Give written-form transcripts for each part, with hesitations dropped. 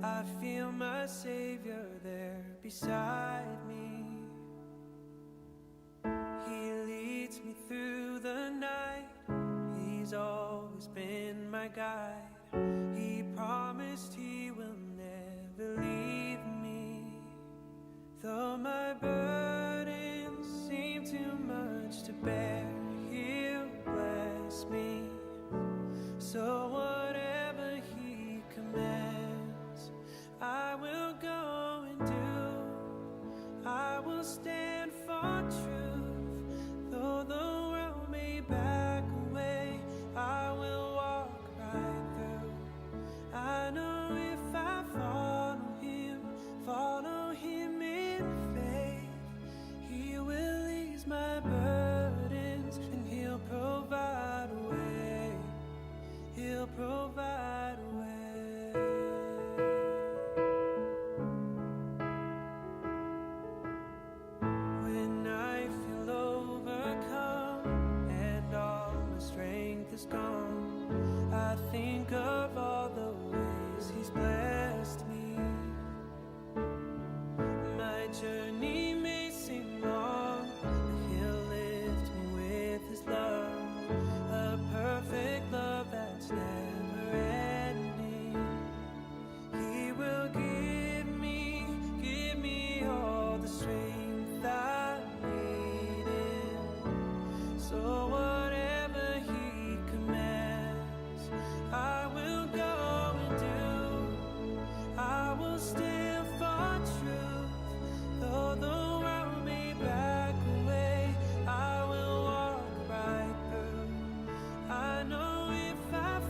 I feel my Savior there beside me. He leads me through the night. He's always been my guide. He promised He will never leave me. Though my burdens seem too much to bear, He'll bless me. So whatever He commands, I will go and do. I will stand for truth. Though the world may back away, I will walk right through. I know if I follow Him in faith, He will ease my burdens and He'll provide a way. He'll provide a way. When I feel overcome and all my strength is gone, I think of all the ways He's blessed me. My journey may seem long, but He'll lift me with His love, a perfect love that's never ending. He will give me all the strength I need in. So whatever He commands, I will go and do. I will stand for truth. Though the world may back away, I will walk right through. I know if I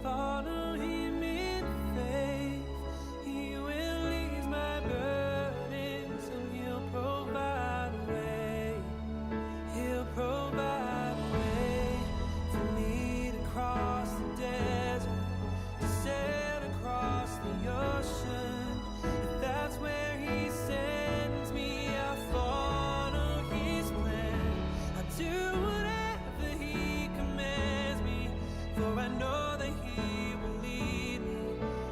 follow Him in faith, He will ease my burdens and He'll provide a way. He'll provide a way for me to cross the desert, to sail across the ocean. If that's where He sends me, I'll follow His plan. I'll do whatever He commands me, for I know that He will lead me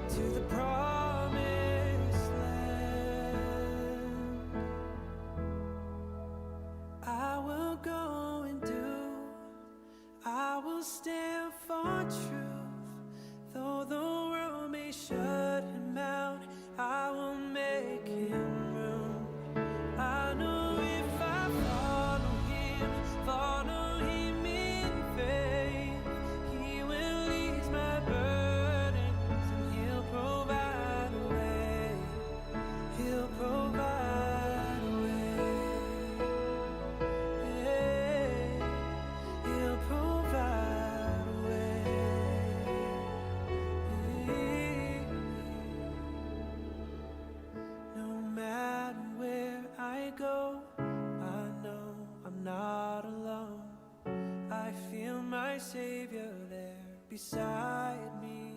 to the promised land. I will go and do. I will stand for truth. Though the world may shut Him out, I will make Him room. I know if I follow Him in faith, He will ease my burdens and He'll provide a way. He'll provide a way. Yeah. He'll provide a way. Yeah. No matter where I go, I know I'm not alone. I feel my Savior there beside me.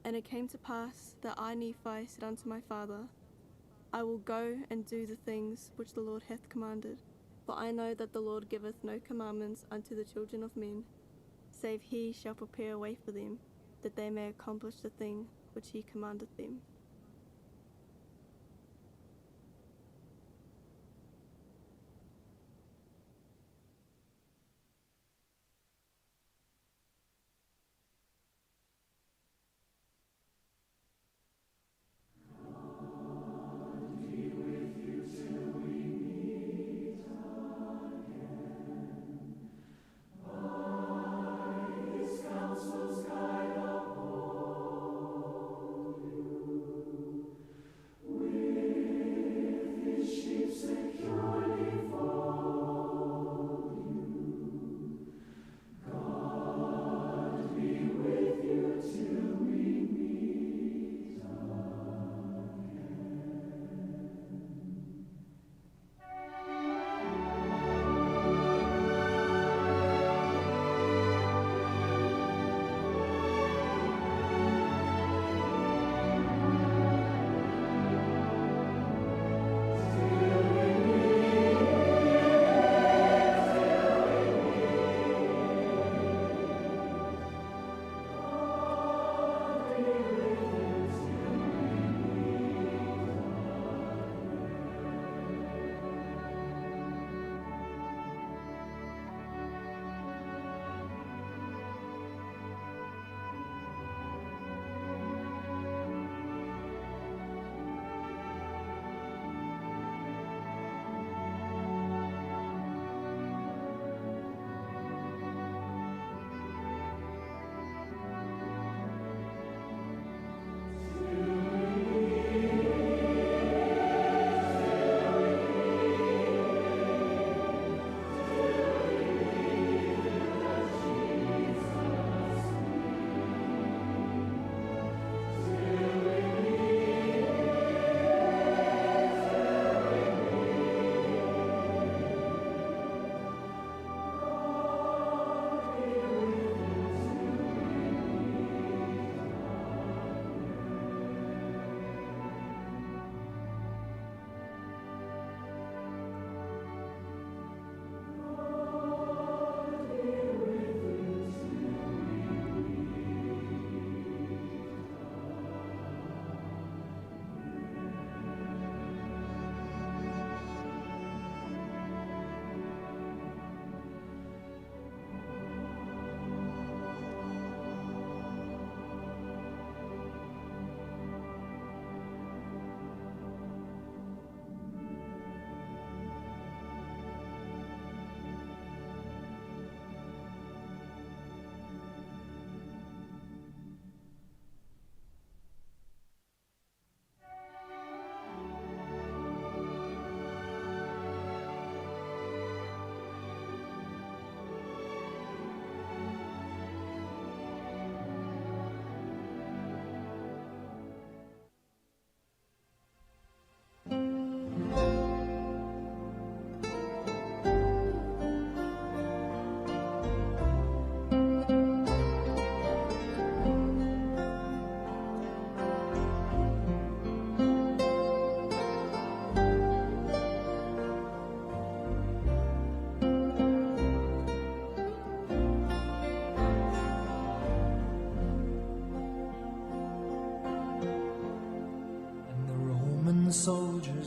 And it came to pass that I, Nephi, said unto my father, I will go and do the things which the Lord hath commanded. For I know that the Lord giveth no commandments unto the children of men, save He shall prepare a way for them, that they may accomplish the thing which He commanded them. Counsels guide uphold you.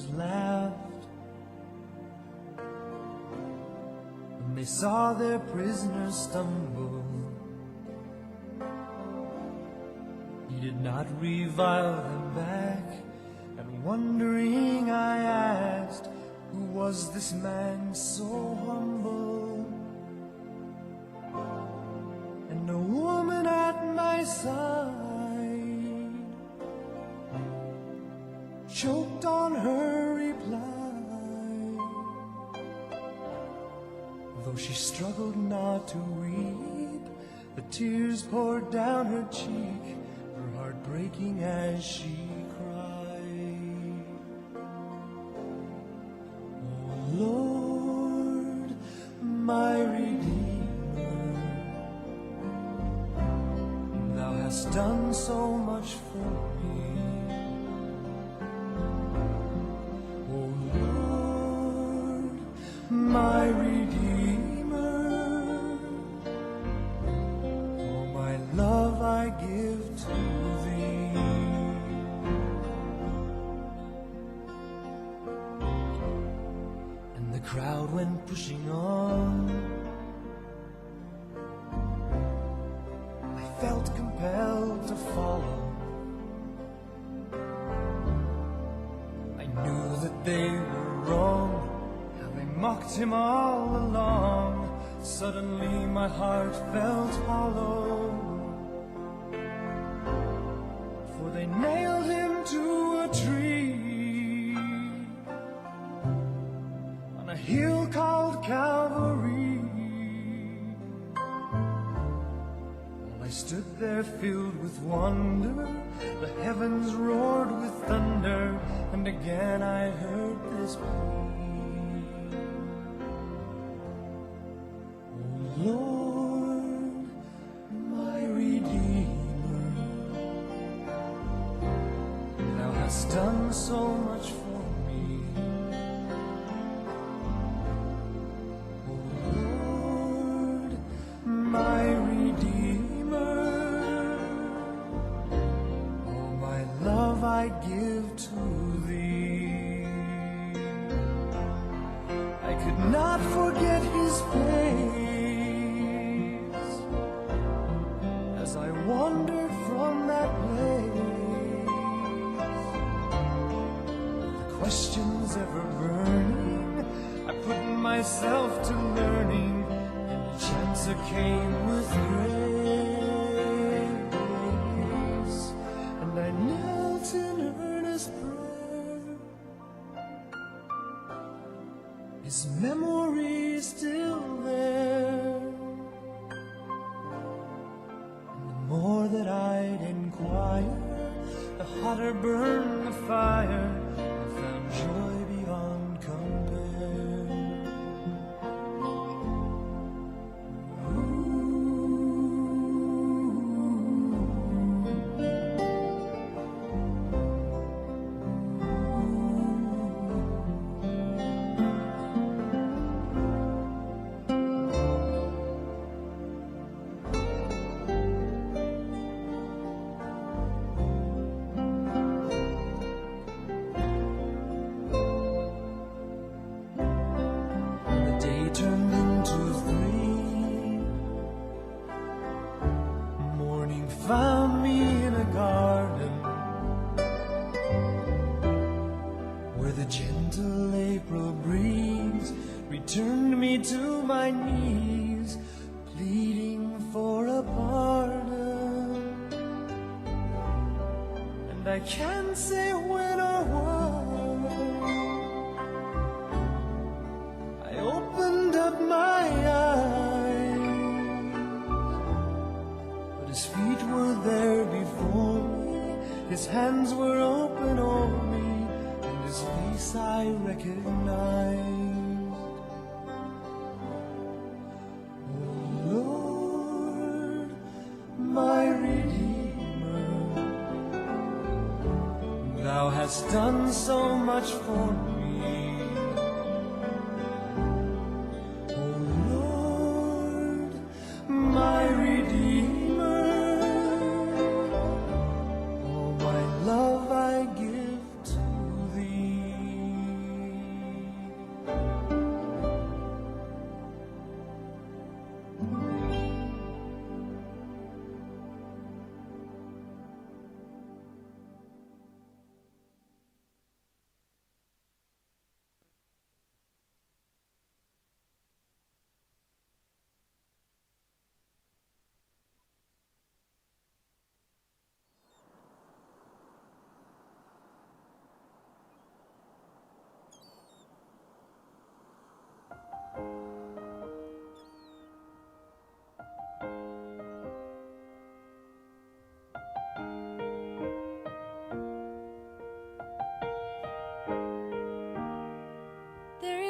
soldiers laughed when they saw their prisoners stumble. He did not revile them back, and wondering I asked, who was this man so humble? And a woman at my side choked on her reply, though she struggled not to weep. The tears poured down her cheek, her heart breaking as she cried. Oh Lord, my Redeemer, Thou hast done so much for me. Oh Lord, my Redeemer, all my love I give to Thee. And the crowd went pushing on. I felt compelled to follow. I knew that they were wrong, how they mocked Him all along. Suddenly my heart felt hollow, for they nailed Him to a tree on a hill called Calvary. While I stood there filled with wonder, the heavens roared with thunder, and again I heard this plea. Oh Lord, my Redeemer, Thou hast done so much for me. Oh Lord, my Redeemer, all my love I give to Thee. I could not forget His face as I wandered from that place. The questions ever burning, I put myself to learning, and each answer came with grace. And I knelt in earnest prayer, His memory is still there. And the more that I'd inquire, the hotter burned the fire. I found joy beyond compare. Turned into 3. Morning found me in a garden where the gentle April breeze returned me to my knees, pleading for a pardon. And I can't say when or why I opened up my eyes, but His feet were there before me, His hands were open over me, and His face I recognized. Oh Lord, my Redeemer, Thou hast done so much for me. My Redeemer, all my love I give to Thee.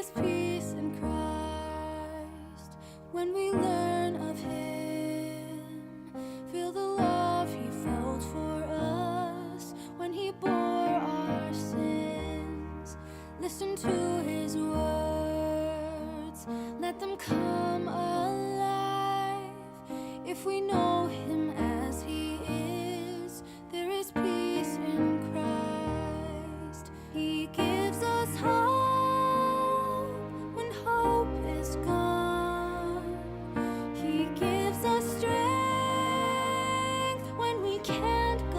is peace in Christ when we learn of Him. Feel the love He felt for us when He bore our sins. Listen to His words, let them come alive. If we know Him as He is, there is peace in Christ. He gives us hope when hope is gone. He gives us strength when we can't go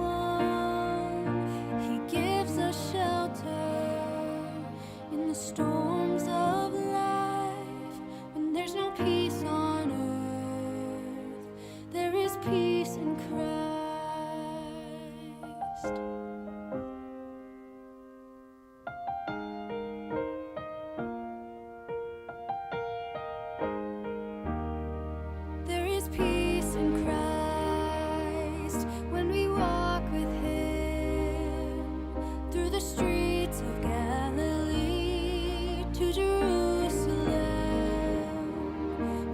on. He gives us shelter in the storms of life. When there's no peace on earth, there is peace in Christ. There is peace in Christ when we walk with Him through the streets of Galilee to Jerusalem.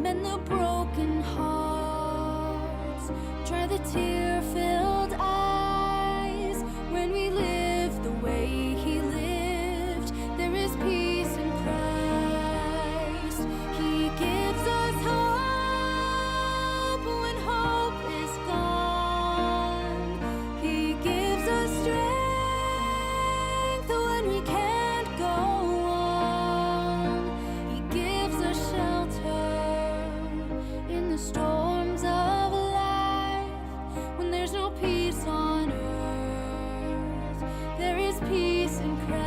Mend the broken hearts, dry the tear-filled eyes. When we live the way He lived, there is peace in Christ. He gives us hope when hope is gone. He gives us strength when we can't go on. He gives us shelter in the storms of life. When there's no peace on earth, there is peace in Christ.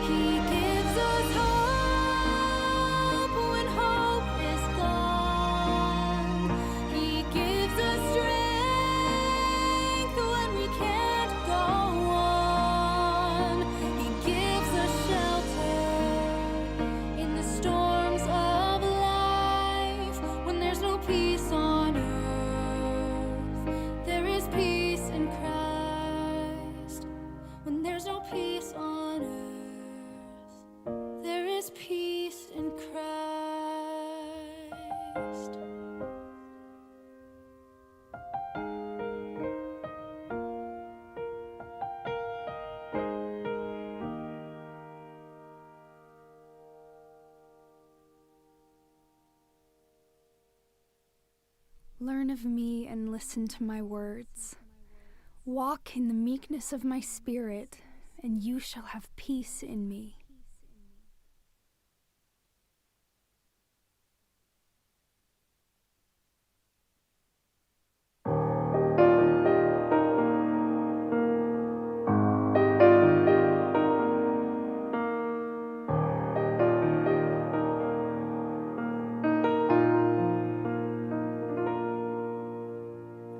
He gives us hope when hope is gone. He gives us strength when we can't go on. He gives us shelter in the storms of life. When there's no peace on earth, there is peace in Christ. When there's no peace on earth, there is peace in Christ. Learn of me and listen to my words. Walk in the meekness of my spirit, and you shall have peace in me.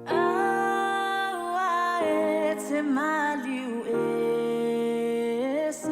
Awa ete mali uese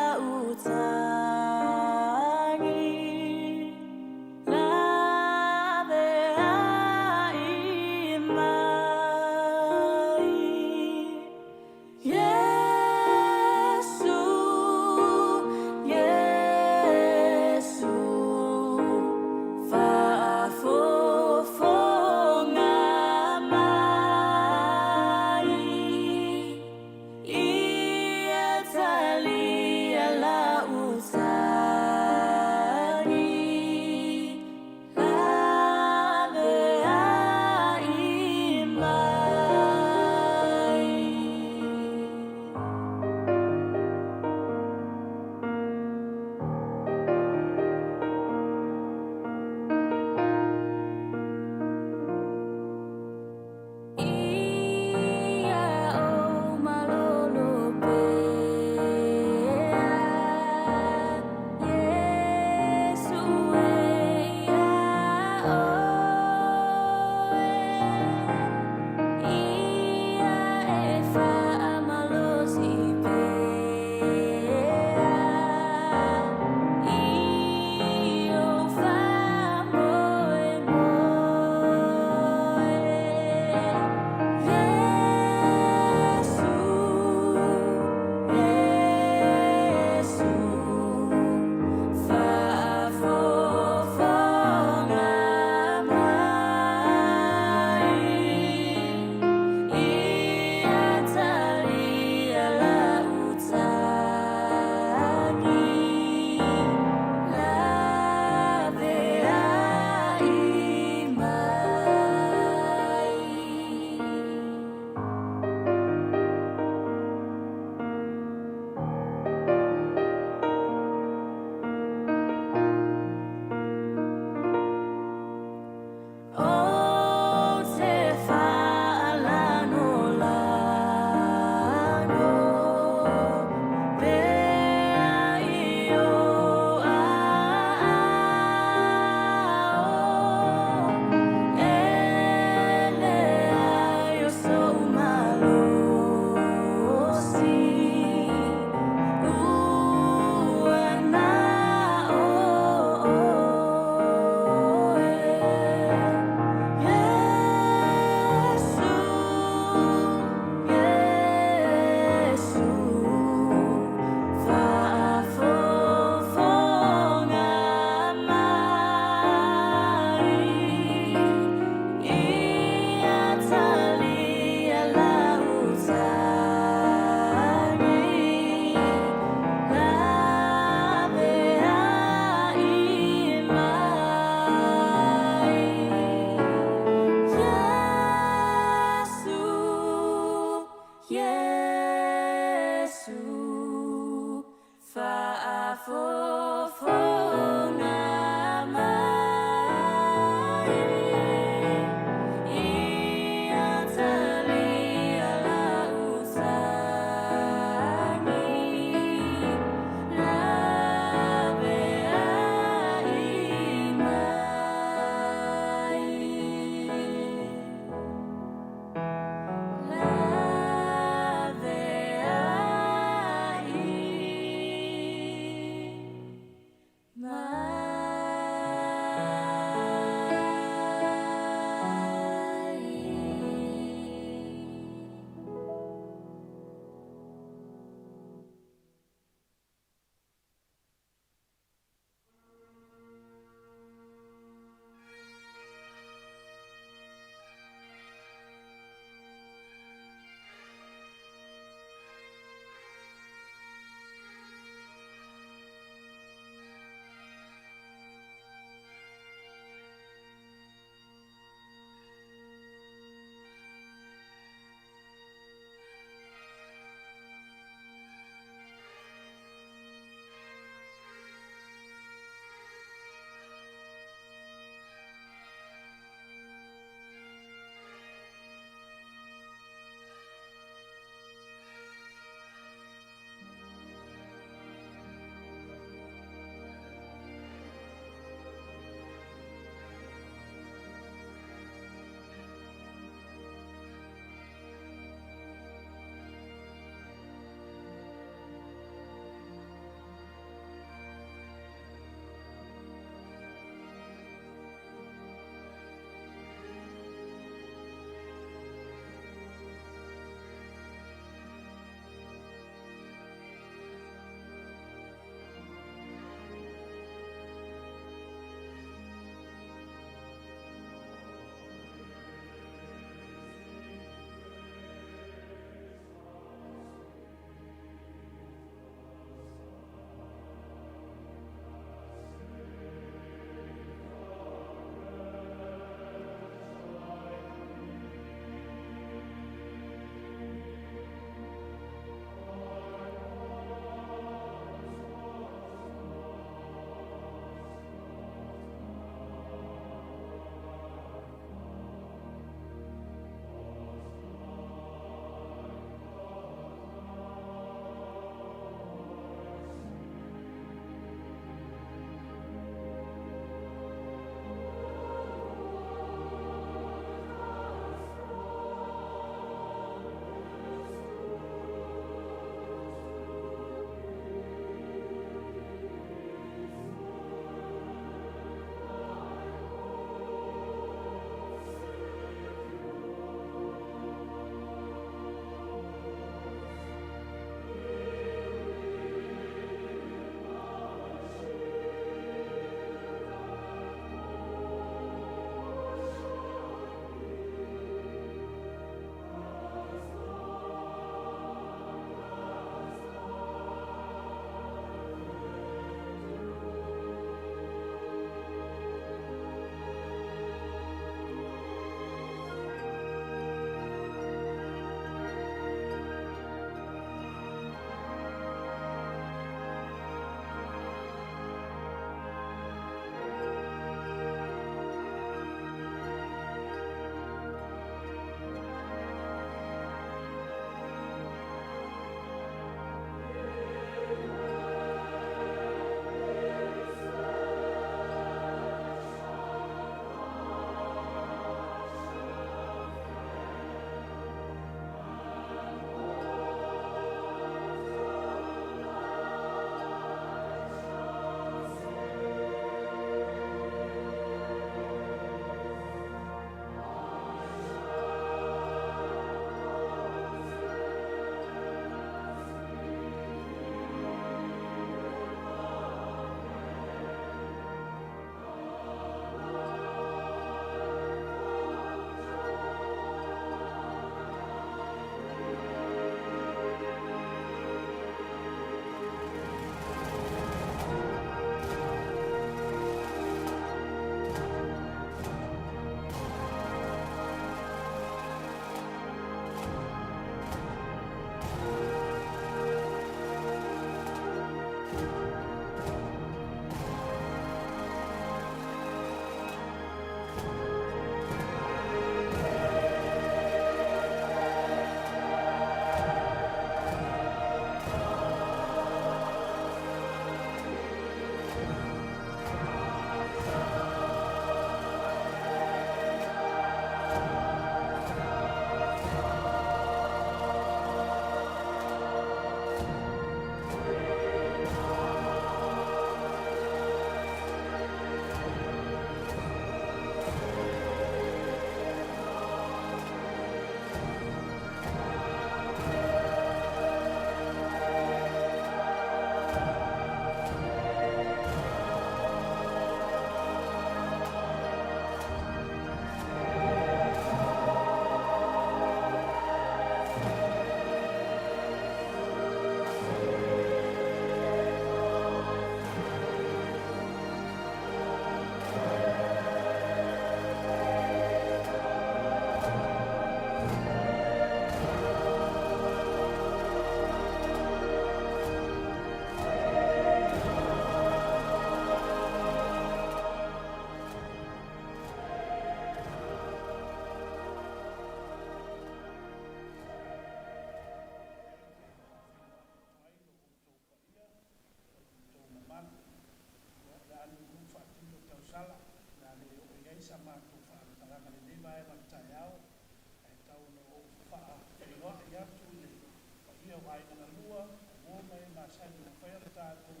ia o ai ngana lua, o mai ma sai na whaia le tātou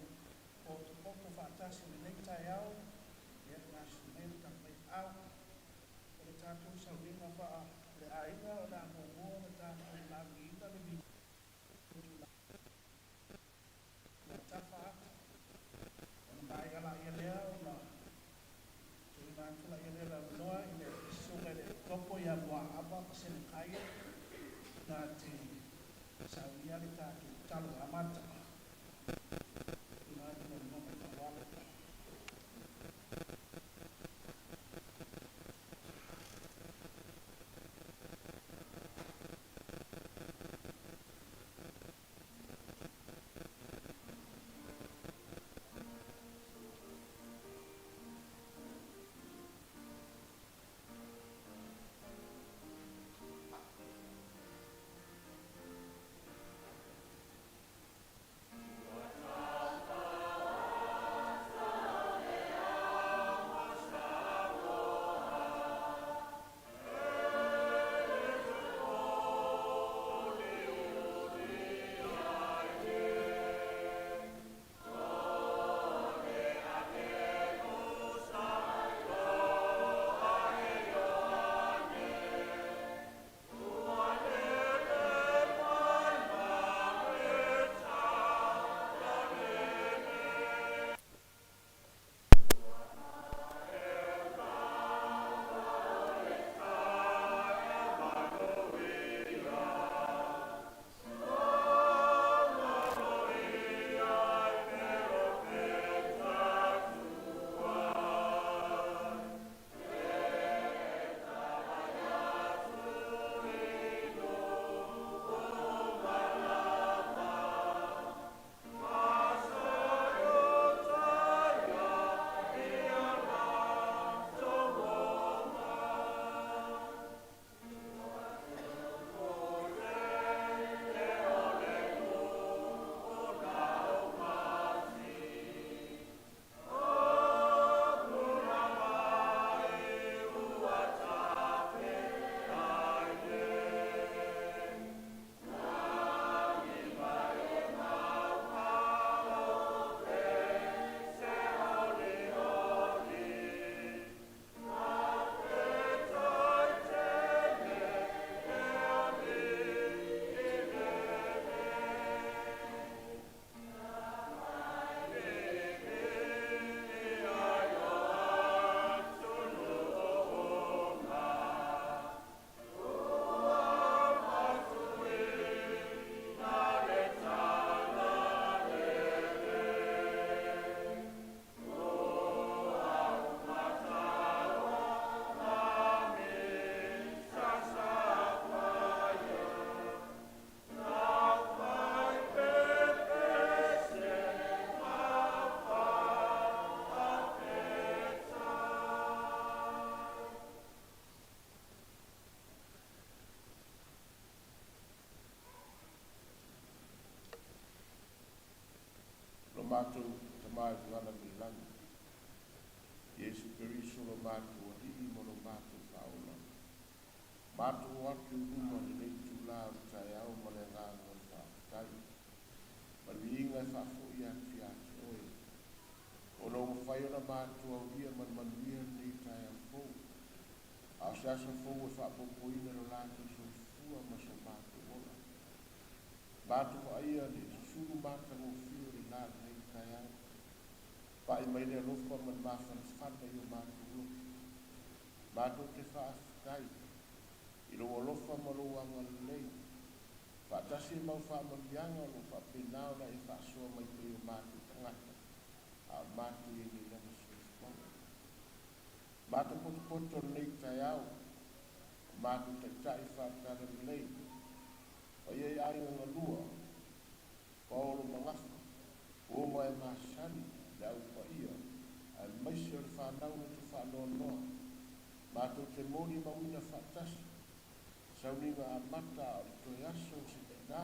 o te poko whaatasi le nei tai au, ia ngā sumeni ka mai au, o le tātou sauringa wha le ainga o nā mōmō le tātou nā ngina le mi na tafa atu, o na mai ala ia lea o na tui mātula ia lea la noa i le sunga le topo ia mua apa pasene kaya, nā te sauria le tātou talo amata. Nā te mōmō ka wala. Mātou te mai ngana milani. Yesu Keriso lo mātou a hii mono mātou whaola. Mātou atu ruma ni nei tūlā utai au mane ngānga whaatai. Mani inga whafo i ati ati oe. O no mwhaiona mātou au ria man manuia nei tai au fōu. A siasa fōu e whaapoko ina ro lātou so fua ma so mātou ola. Mātou a ia ni suru mātou o whio ni nātou pa i mai le lofa man mawhanawhana i o mātou. Mātou te whaafitai. I lo lofa maroanga lei. Whaatasi mau whaamamianga lo whapinao na i whaasoa mai te o mātou tangata. A mātou i ni lana soifwana. Mātou poto nei tai au. Mātou te tai whaatara lei. O iei ainga lua. Paolo mangafa. O mai masani le au pa ia, ai maisi o le whanau na tu whanau noa. Mātou te mori mawina whaatasi, sauninga a mata o le toi aso se te nā.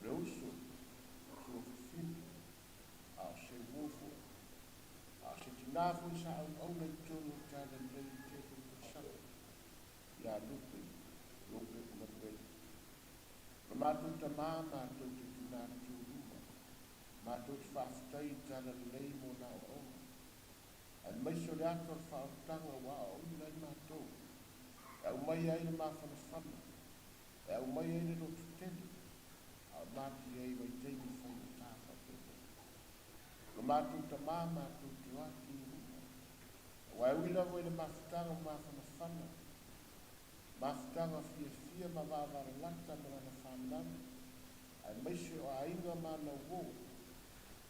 Le uso, sua whiwhini, a se wofo, a se tinafu i sa au le tonu tāna nei te kukusaka. Ia lupe, lupe na pei. mātou tamā, mātou te tuna tūruma, mātou te whaafutai tana lei mō nā o. Ai maiso le ato le whaotanga wā o ina i mātou. E au mai ai le māwhana whana. E au mai ai le rotu tele. Au māti ai wai teimi whaina tāwha pepe. Lo mātou tamā, mātou te wā tūruma. Wai uila voi le mawhutanga māwhana whana. Mafutanga fia ma vavara lata ma na whanau. Ai maise o ainga mana wo.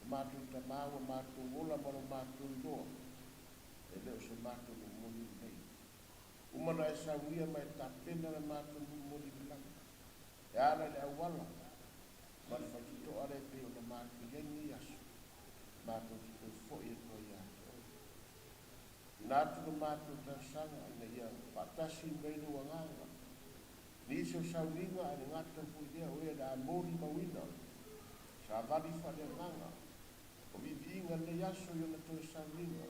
Mātou tamawa, mātou wola maro mātou loa. E leo se mātou no moni nei. Umana e sauia mai tapena le mātou no moni langa. E ala le awala. Mara whakito are peo na mātou yengi asu. Mātou ki te fo i ko i ato. Nātu no mātou tausanga ina ia patasi meinu wanganga. Niso sauninga ane ngata puidea oe da mori mawina. Sa vali whare nganga. O vivi inga ne yaso yona toi sauninga.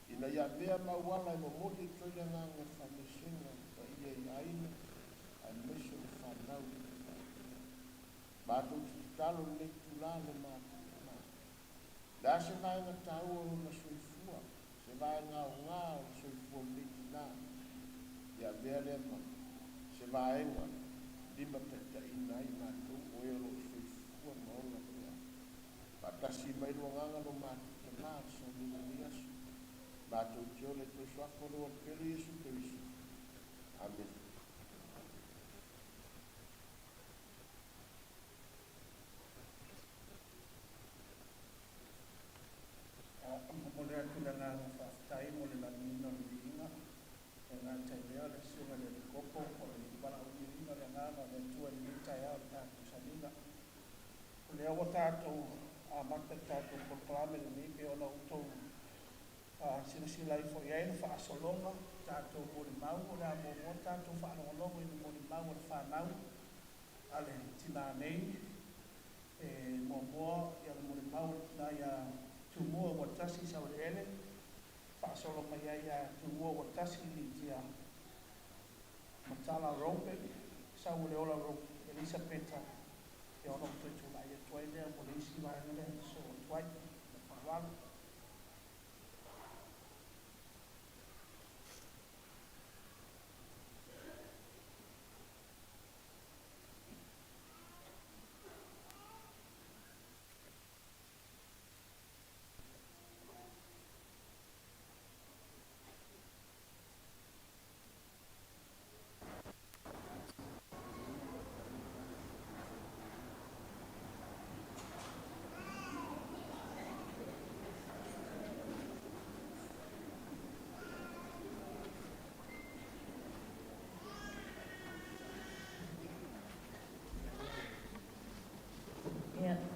Ina ia mea mawala ima modi toi nganga whamesenga. Pa ia i aina. Ai meso le whanau. Mātou ki talo ne tulale mātou. Da se vaenga tau o na soifua. Se vai ngau ngau so fo miki na ya vele ma se vai ngau lima peta ina i mātou o e lo so fo maunga pia patasi mai lo nganga lo mātou te mā so lima niasu mātou tiole to swafo lo pere Yesu Kristo. Amen. Mole akuna nga whaftai mole la nina o liinga. E ngā taimea le sunga le kopo o le wala o liinga le ngana le tua ni tai au tātou sanina. O le awa tātou a mata tātou proklame le nipe o la utou sila i fo iai le whaasolonga tātou mole mau o le amo tātou whaanongolongo i le mole mau o le whanau. Ale tina nei moa i ale mole mau o tina ia tumua watasi sa ele whaasolo mai ai a tumua watasi ni tia matala Roebeck sa ule ola Elisabeta e ono tuitu lai e tuai lea polisi vaenga so tuai na whawala.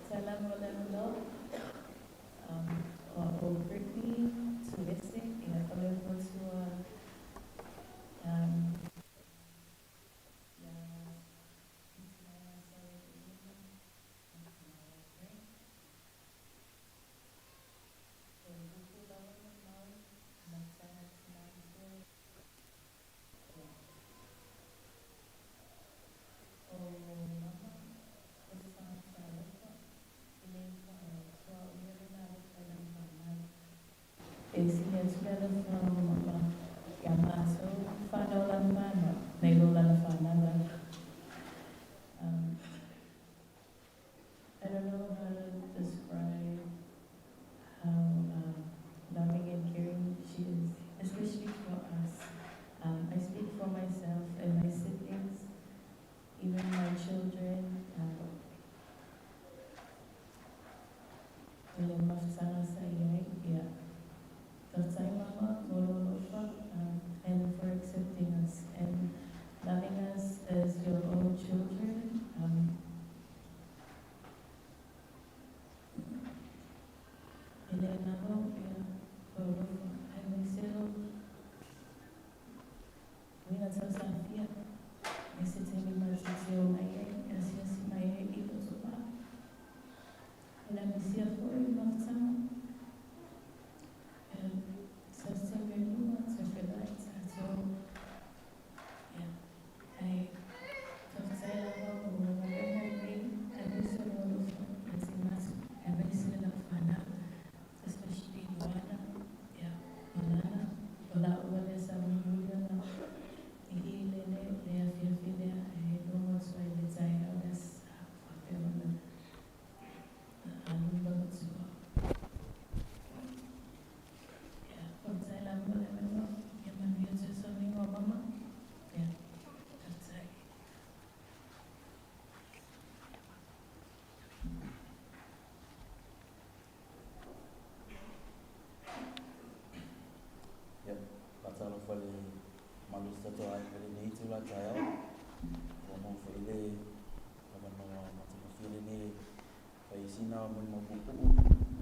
Salam alaikum. O Brittany, Tuesday, e a whale o sua I don't know how to describe how loving and caring she is, especially for us. I speak for myself and my siblings, even my children. And for accepting us and loving us as your own children. And then to ai pele nei tu la tai au o mo fele ka no ma tu fele nei fa isina mo mo pupu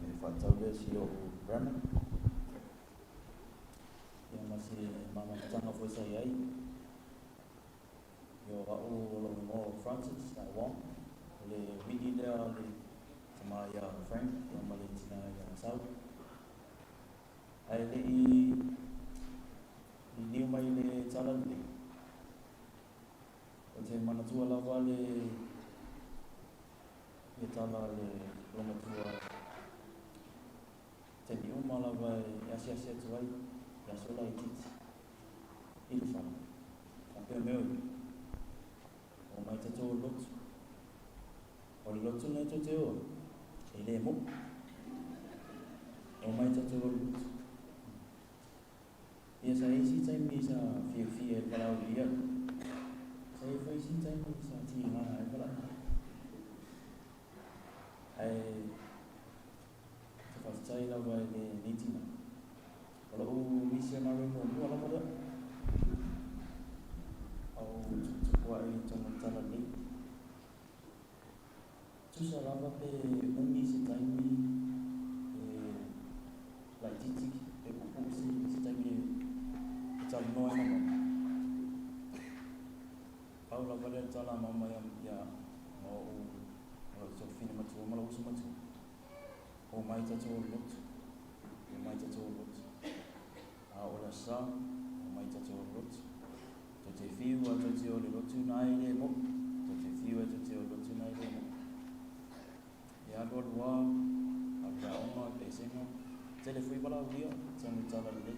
e fa tau le si o brana ya masi mama tanga foi sai ai yo o mo Francis na wong le midi le le sama ya Frank ya male tina ya sau ai le ni mai le tala le o te mana tua lava le tala le loma tua te ni uma lava e asia tuai ya sola i titi i le whana ka pia meo o mai te tō lotu o le lotu nei tō te o e le mo o mai te tō lotu ia sa eisi taimi sa fia e parau lia sa e whaisi taimi sa ti ngana e parau ai te whastai lawa e le nitina o la u misionary mo mua lama da au tukua e tonu tala ni tusa lava pe umi se taimi e lai titi e kupu se taimi tal noa mama au la vale tala mama ya o so fina matu o mala usu matu o mai tatu o lotu o mai tatu o lotu a o la sa o mai tatu o lotu to te fiu a to te o le lotu nai le mo to te fiu a to te o lotu nai le mo e a lua a ka oma te senga tele fui pala ulia tanu tala le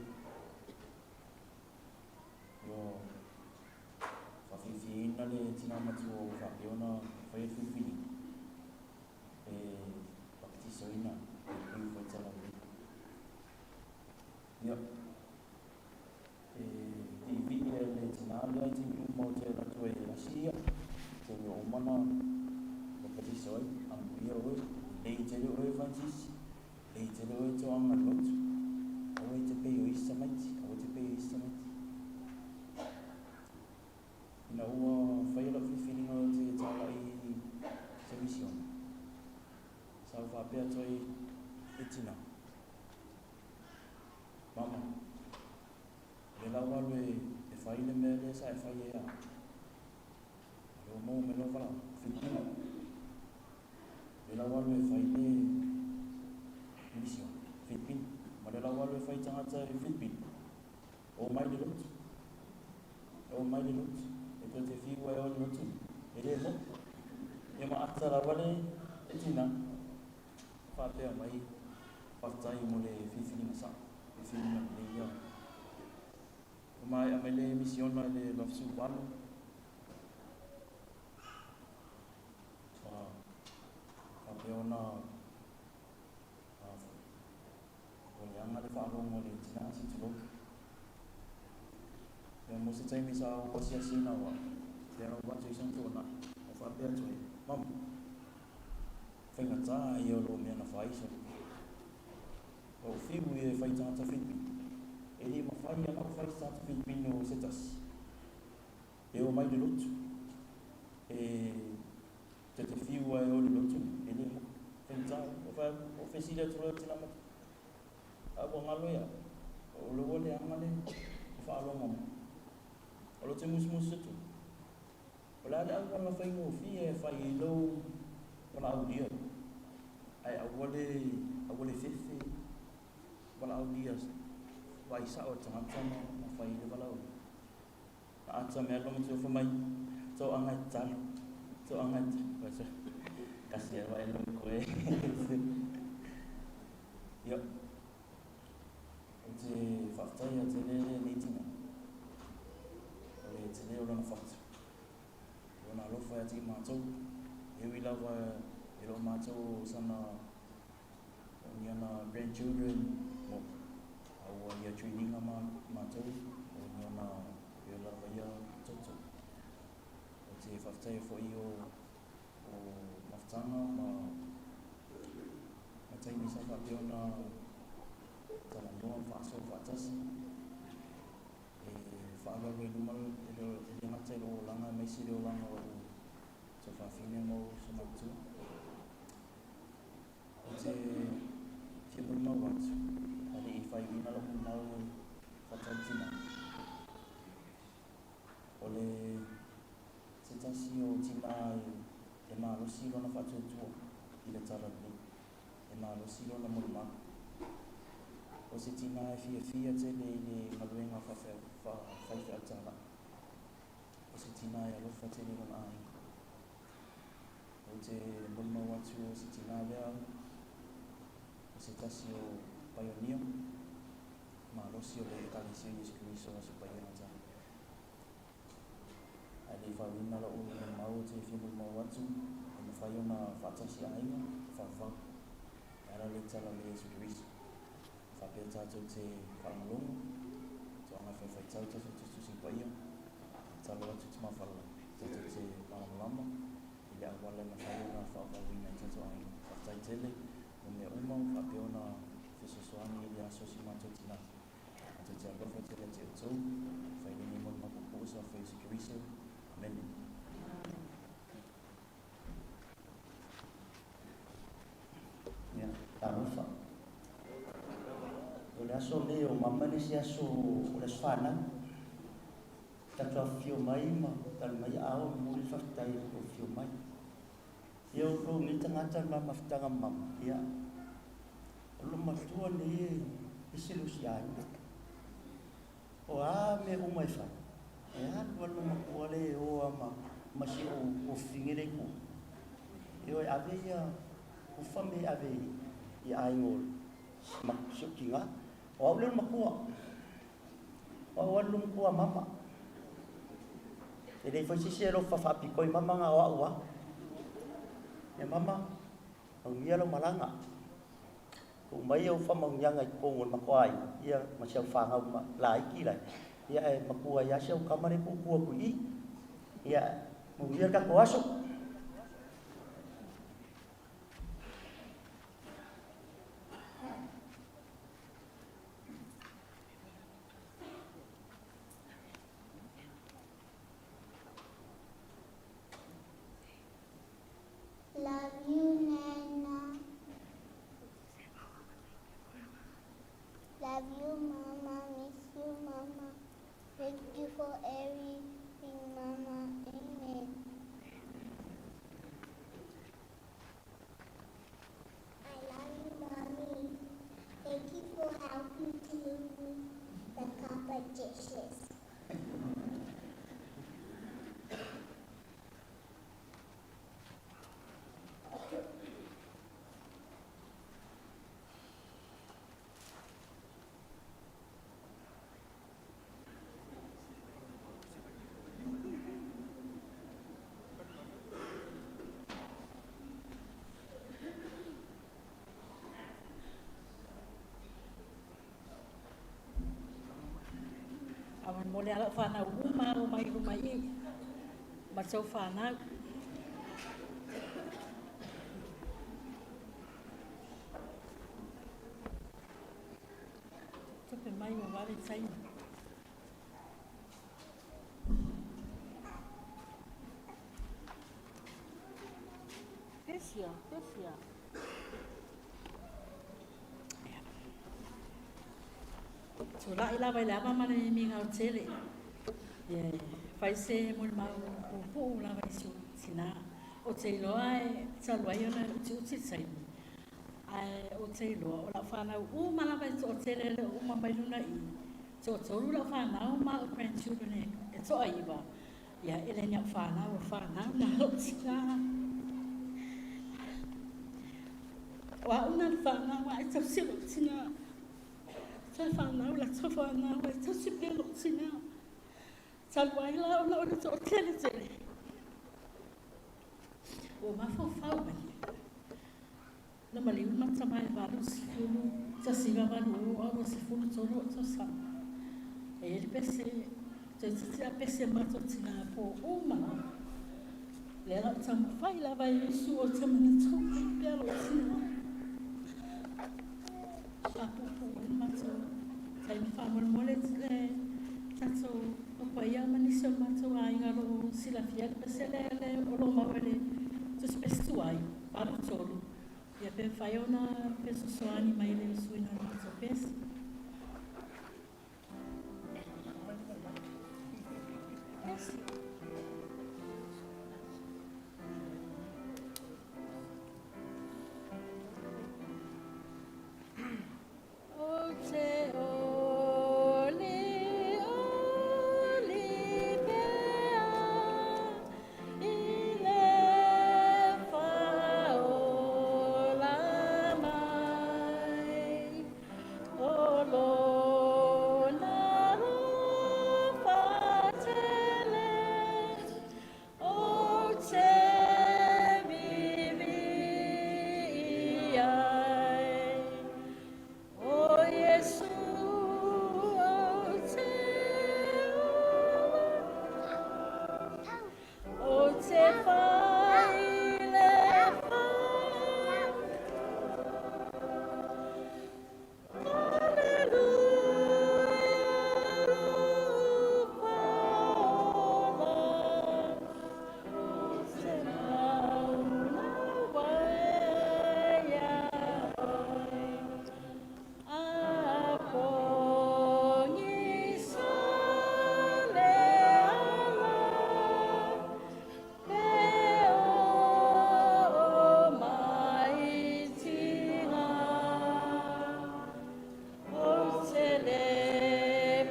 yo whawhiwhiina le tina matu o whapeona whaiwhiwhini e pakitisoina e kui whaitala le ia e tiwi e le tina lea tini umau te ratu e asia te me o mana pakitisoi amuia oe lei tele oe Francis lei tele oe toanga lotu oe te pei o isa maiti oe te pei o isa maiti ina ua whaila whiwhiringa o te tala i se mission. Sau whapea toi e tina. Mama, le lawa lue e whaile mea le sa e whaile ea. Leo mou me lo wala, whipina. Le lawa lue e whaile mission, whipina. Ma le lawa lue e whai tangata e whipina. O mai le lotu. O mai le lotu. E te whiua e o le lotu. E le mo. E ma atara wale e tina. Whapea mai. Whaktai mo le whiwhiringa sa. Whiwhiringa le ia. O mai a me le misiona le lafsu wano. Whapea ona o le anga le whaarongo le tina si tuloki. Ya mo se taimi sa o pasia sina wa ya o watu isan tona o whapea toi mama whainga tā i o lo mea na whaisa o whiu e whai tāta whipi e li ma whai ana o whai tāta whipi no setas e o mai le lotu e te whiu e o le lotu e li ma whainga tā o whesila tula tina mata a o ngalo ia o lo wale angale whaalonga mo o lo te musmusu tu. O la au wala whaingo fie whai e lau wala au lia. Ai au wale whiwhi wala au lia. Wai sa o tangatama na whai le wala au. Na ata mea longa tu whamai. Tau angai tala. Tau angai tala. Kasi e wai longa koe. Ia. O te whaftai a te lele ni tina. E te leo lana whakatu. E ona alofa e ti mātou. E ui lawa e lo mātou sana o ni ana grandchildren mo au ia traininga mātou o ni ana e lawa ia toto. O te whaftai fo i o maftanga ma taimi sa whapeona tala noa whaaso whaatasi. E aga roi lumal ele ngata lo langa mai si lo langa o so fa fine mo so matu se fimbul mau wat ale I fai ina lo mau fatantina ole se tasi o tina e malo si lo na fatu tu I le tara ni e malo si lo na mo ma o se tina e fia te le maluenga fa fai tara o se tina e lo fa te le na ai o te mulma watu o se tina lea o se tasi o pioneer ma lo si o le kalisi o Yesu Kristo o se pioneer tara ale fa wina la o le mau te fi mulma watu o le fa yona fa tasi ainga fa ala le tala le Yesu Kristo fa pe tato te fa malungu to anga fa tau tato tu si paia tala watu tuma fala tato te malama ile awala na fa yona fa wina tato ainga fa tai tele o me uma fa pe ona fiso soani ile aso si mato tina ato te alofa tele te utou fa ile ni mulma kukusa fa Yesu Kristo amen. Ya, tarufa. O le aso le o mama le si aso o le sfana. Tato a fio mai ma tal mai ao mo le faftai o fio mai. Ia o lo mi tangata ma maftanga mama. Ia. O lo matua le isilu si ai. O a me o mai fa. Ia lo makua le o ama masi o fingere ku. Ia ave ia o fame ave I ai maksukinga o au le makua o walu makua mama e dei foi se lo fa picoi mama nga o au e mama o mia lo malanga o mai o fa manganga ko ngol makwai ia ma se fa nga lai ki lai ia e makua ia se o kamare ku ku ia mo ia ka ko aso Love you, Nana. Love you, Mama. Miss you, Mama. Thank you for everything, Mama. Amen. I love you, Mommy. Thank you for helping clean the copper dishes. Awan mole ala fana uma o mai ma so fana to pe mai o vale sai Pesia Sula ila vai lava mana minga o tele. Fai se mo ma o la vai su sina. O te loa e salwa yona uti sai. Ai o te loa o la fana u mala vai o tele o ma mai luna I. So la fana o ma o grandchildren e so aiba. Ya ele nya fana o fana na o sina. Wa una fana wa e so sina. Tafana la tafana wa tasipelo sina salwaila ona ona to tele o ma fo fa ba na mali ma tsama ba no sifulu tsasiba ba no o sifulu tsoro tsa e le pese tsa pese ma tsina po o ma le la tsama fa ila ba yesu o tsama ni tsoma pelo sina Apu ma so sai mi fa mole tato O pai a manisi o mātou a inga ro sila fia le pasele le o lo mawere tu spestu ai, paru tolu. Ia pe whai ona peso soani mai le suina mātou pesi. Pesi. O te oli, oli pea, I le whaola mai, o lona rofa tele, o te vivi ai. O Yesu, o te whai le whai. Alleluia, rupa o te mauna waia oi. Apongi sale ala, peo mai tinga, o te le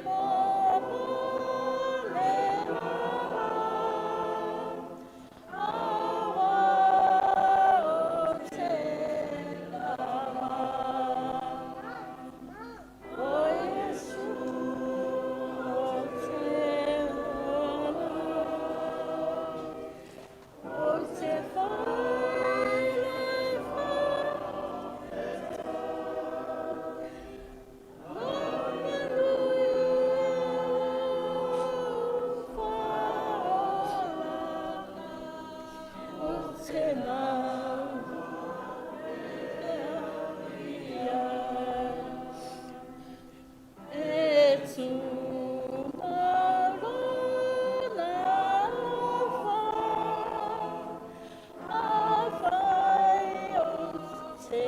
popo le lava, awa o te lava. O Yesu, o te ona, o te whai le whai. Alleluia, whaola, o te mau ia. E tu marona a whai o te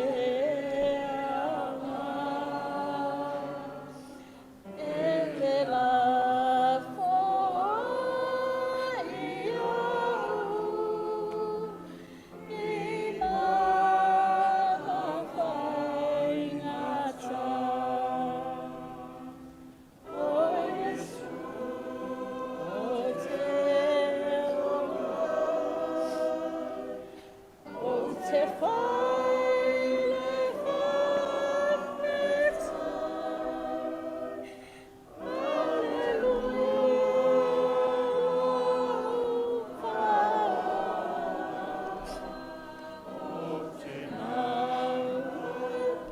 ama. E le la whai au, I na whai ngata. O Yesu, o te ona, o te whai le whawheta. Alleluia, o te mau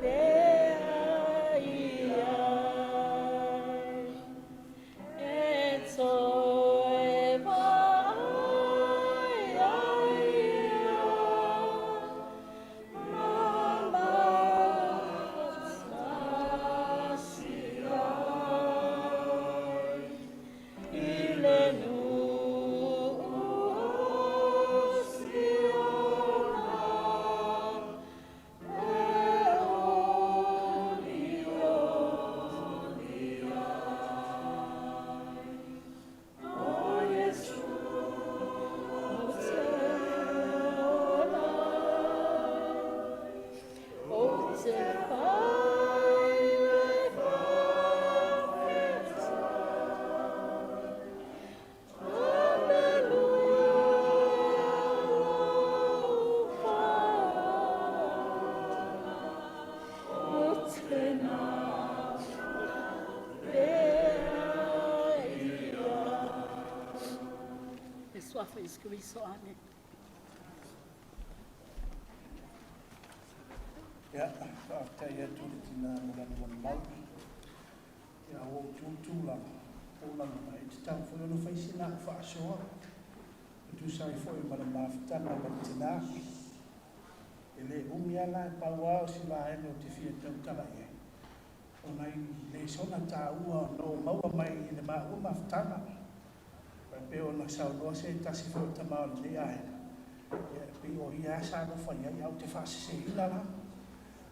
pea iai. E toe vai ai mama stasi ai I le nusiona e oli ai. O Yesu, o te ona, o te whai le whawheta. Alleluia, o te mau pea ia. E suafa iskuiso ane. Ia, whaatai atu le tina mulana mau. Ia, o tūtūla, pōlanga mai. Te tau whaiono whaisina whaasoa. Tu sai foi mana mawhitanga ma tina. E le umiala e pauao si la ene o te fia tautala e. O nei le sona tā ua no maua mai i le maa mawhitanga. pe ona saunoa se tasi fo tamao le ai. Pe o ia sa no fa ia au te fasi se ila la.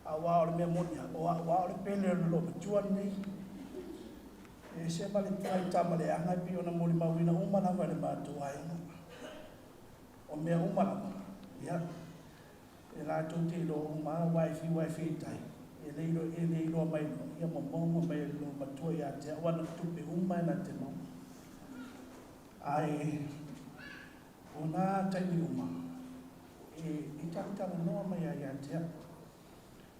A wa o me monia o wa o pele lo tuan nei. E se male tai tamale anga pe ona moli mawina uma na vale ma tu ai. O me uma ya. E la tu te lo ma wifi tai. E le lo mai ia mo mai lo matua ia te wana tupe uma na te mo. Ai ona taimi uma e tangtanga noa mai ia te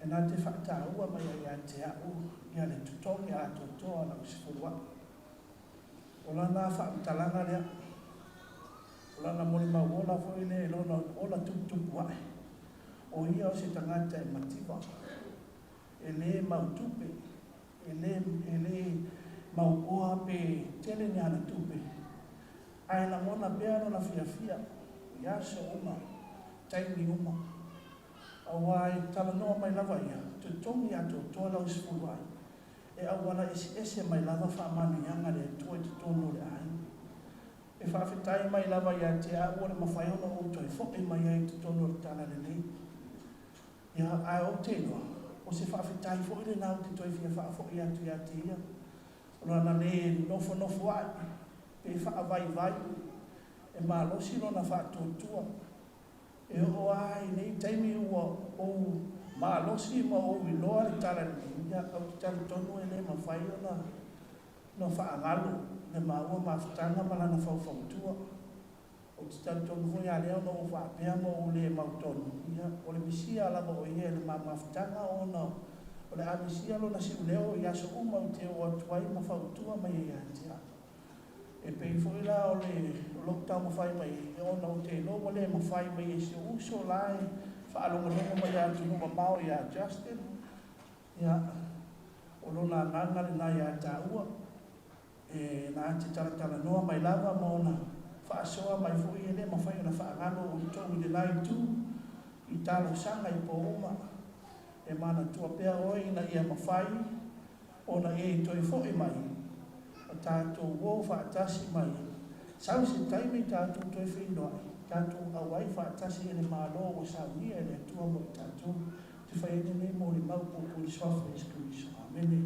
e nā te whakataua mai ia te au ia le tutongi a totoa na usifurua. O lana whakatalanga lea, o lana mori mauola fwoi le lona ola tuputupu ai. O ia o se tangata e matiwa, e le mautupe, e le mauoa pe tele ni ana tupe. Ai na mona bea no na fia, ia se uma, taimi uma. Awai tala noa mai lava ia, tu tongi ato toa lau sifuru ai. E awala ese mai lava whaamanu ianga le tua te tono le ai. E whaafetai mai lava ia te a ua le mawhaiona o toi whoke mai ai te tono le tala le nei. Ia ai o te noa, o se whaafetai whoke le nau te toi fia whaafoke atu ia te ia. O lana le nofo ai, pe whaavai, e maa losi no na whaatotua. E o ai nei taimi ua o maalosi ma o iloa le tala ni ia au te tala tonu e le mawhai ona no whaangalo le maua mawhatanga malana whauwhautua. O te tala tonu hui a leo no o whaapea mo o le mautonu. Ia o le misia lava o ia le mawhatanga o na o le amisia lo na siu leo ia so uma o te o atuai mawhautua mai ia tia. E pei fuila o le lockdown mawhai mai e ona o te lomo le mawhai mai e se uso lai whaalonga mai a tunu mamao i a Justin. Ia, o lona nanga le nai a taua e nā te taratara noa mai lava mo na whaasoa mai fui e le mawhai ona whaangalo o tongi le nai tū i talo sanga i po uma e mana tua pea oi na ia mawhai ona e toi fo e mai. Tātou wō whaatasi mai. Sau se taimi tātou toi whenua. Tātou awai whaatasi e le mālo o saunia e le tua mo i tātou. Te whaene ne mo le maupo o le swafa e skuriso. Amene.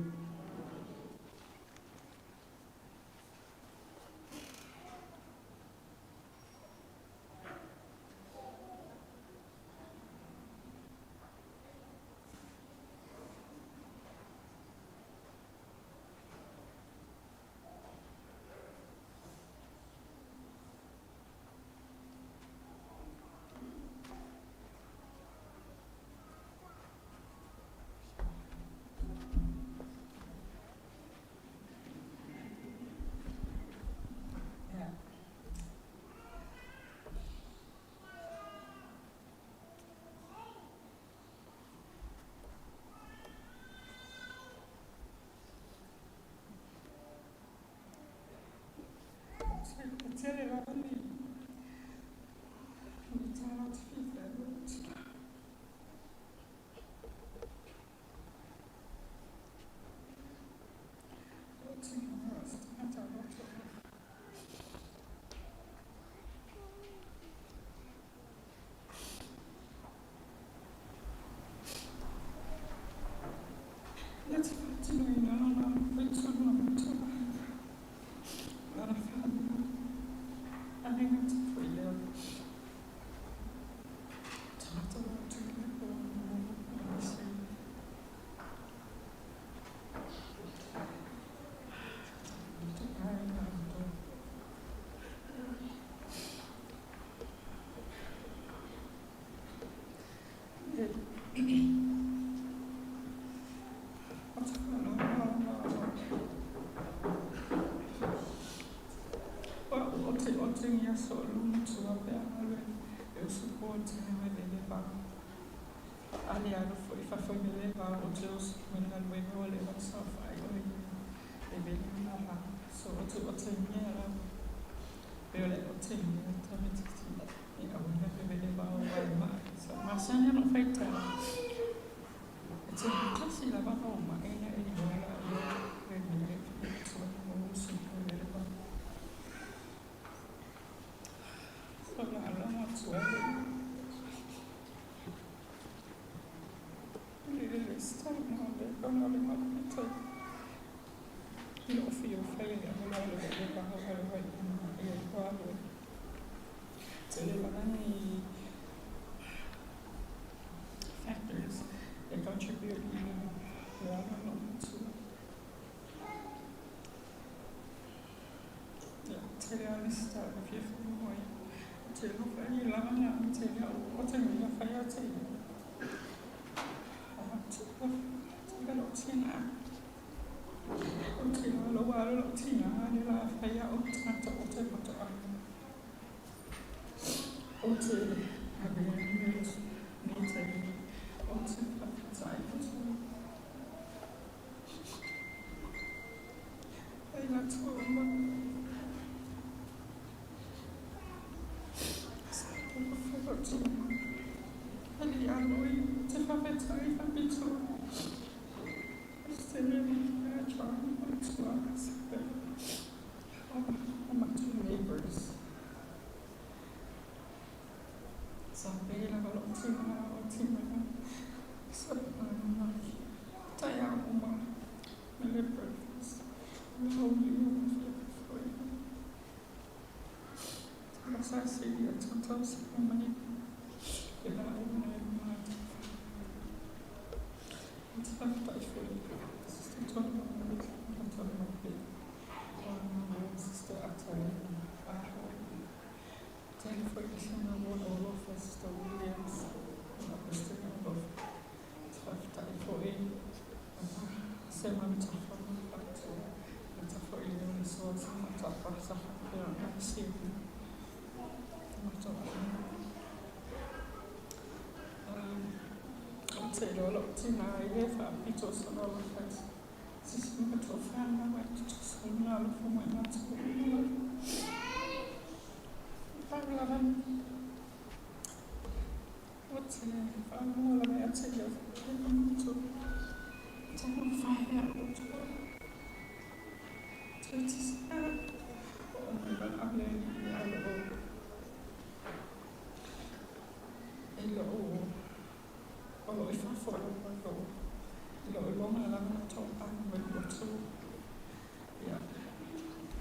Let's continue on. Thanks for the I think it's pretty good. Talked a lot to people. Tinha só muito a perna, eu suporto me levar. Aliás, foi me levar o Deus me levou levar só vai e bem lá só o tinha eu levo tinha também e a mulher me levar o vai mas não foi tal tinha que se levar uma ele Manueli. Lille start now, they're going to have to offer you a failure. I'm going to have factors that contribute to tell you on the start of your family. Tell you for you long and tell you what I'm going to fire to you. I have to get up to now. Until all the while up to now, and you'll have fire up to whatever to until I begin to need to until time to I got to and the alloy to have a time and be told. Still in trying to ask my two neighbors. Some bail of a lot of team. So Tayama, my breakfast. Only for you. As I say, it's sometimes money. It's not touch for you. It's not sister thank for the all of us, Sister Williams, Christian of 5 for you. Seven to for you, so much of us are saving. I'll tell you all up to now, I have pictures of all of us. This is not a fan, I went to school now for my last school. What's the I'm all about to get to fire. So it's if I follow my goal, long and I'm not talking with two. Yeah.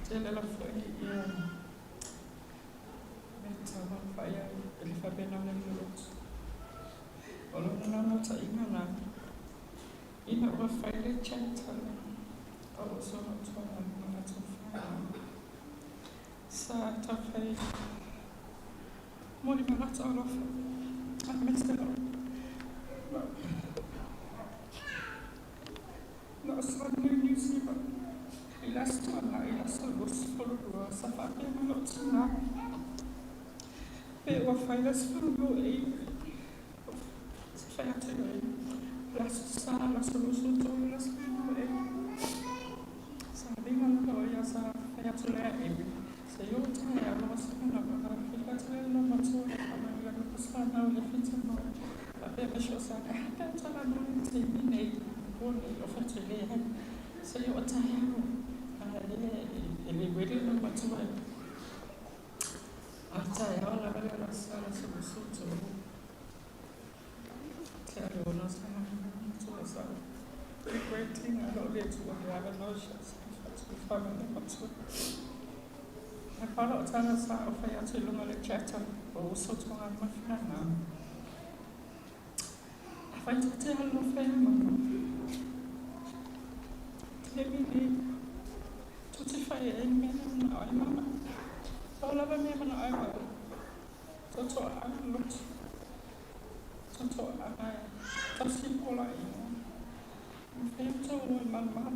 Tell a lot for fire, if I've been on the road. All of them are not in a fire gentle. I was not to fire. Sat of faith. More than not all of it. I messed it up. No, suddenly New Zealand. Last one, I was full of Safari and not now. They were finals from your aid. Fair to you. Last Sarah, last also told us from your aid. Something on the lawyers are fair to their aid. So you're tired, I was kind of a number two. I'm going to start now if it's a no. A baby shows that I can't tell I'm going to take me only of a today. So you're tired. And we really number two. After all, I was so to tell you, no, the great thing I don't get to what I have no chance to family, but I found out that I was fire to long on the chat and also to have my friend now. I find to tell no family. Tell me, to fire any man, I'm all of them and I will. That's what I looked. That's what I just all I know. If I told my mom,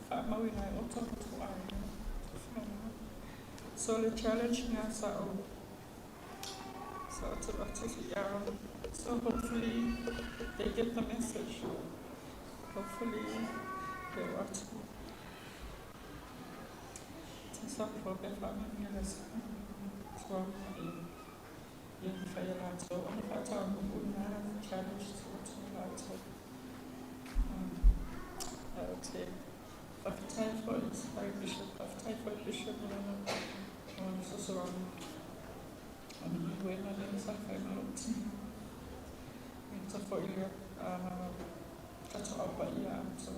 family, I also to I. So the challenging us out. So it's about to so hopefully they get the message. Hopefully they watch. Some problem family is from in fair so on the pattern challenge to I would say of typhoid bishop so sa fai maloti. Ita fo ilia kata apa ia so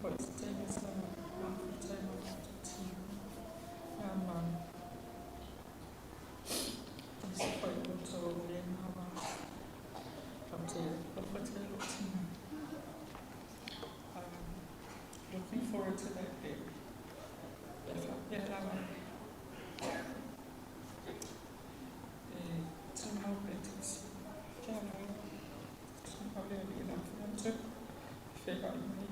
po stay sa full time maloti. Man. Sa fo Ulutoa le hawa. Looking forward to that day. Somehow it's January. Somehow they'll be enough for them to figure out me.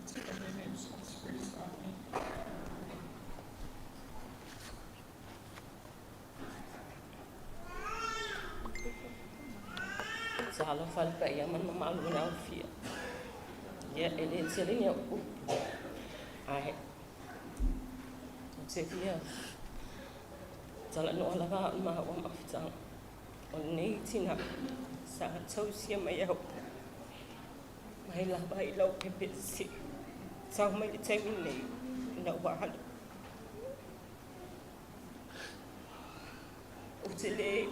It's a good name, so it's pretty starting. Sala falpa ya man malu na fia. Ya ele selinha o ai. Sevia. Sala no ala ba ma wa mafta. On nei tinga sa tausia mai au. Mai la bai lo pepe si. Sa mai te nei na wa hal. O tele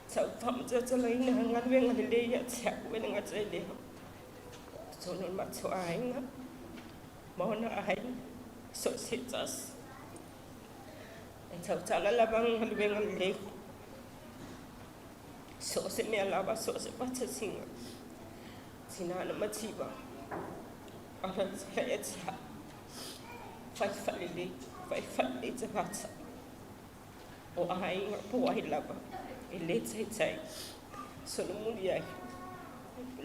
sau tam cho lai na ngan we ngan le ya cha we ngan cha le so no ma cho ai na mo na ai so sitas en sau cha la bang ngan we ngan le so se me la ba so se pa cha singa sina na ma chi ba ala cha ya cha fai le cha ba cha o ai po ai la ba ele tai so no mundi ai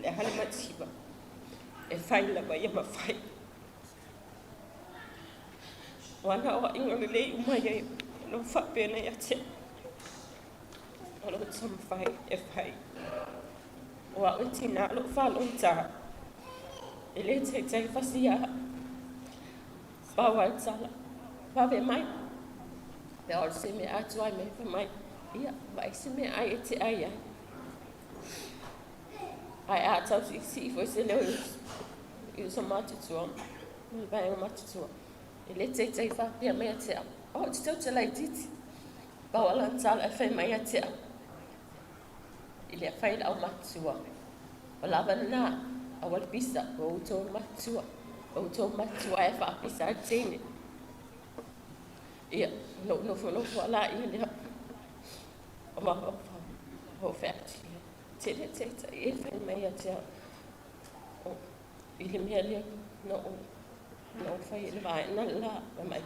le hale matiba e fai la ba ia ma fai wana o inga le umai no fa pena ya te alo tsam fai e fai wa utina lo fa lo ta ele tai fasia ba wa tsala ba be mai be or se me atwa me fa mai ia vai se me ai te ai a tau si foi se leu eu sou matutua me vai uma matutua ele te fa pia me te o te te lai titi ba wala tsala fa mai te ele fa au matua wala bana awal pisa o to matua e fa pisa tene ia no wala ia oma ho fat te e fai mai te o ile mele no fai le vai na la mai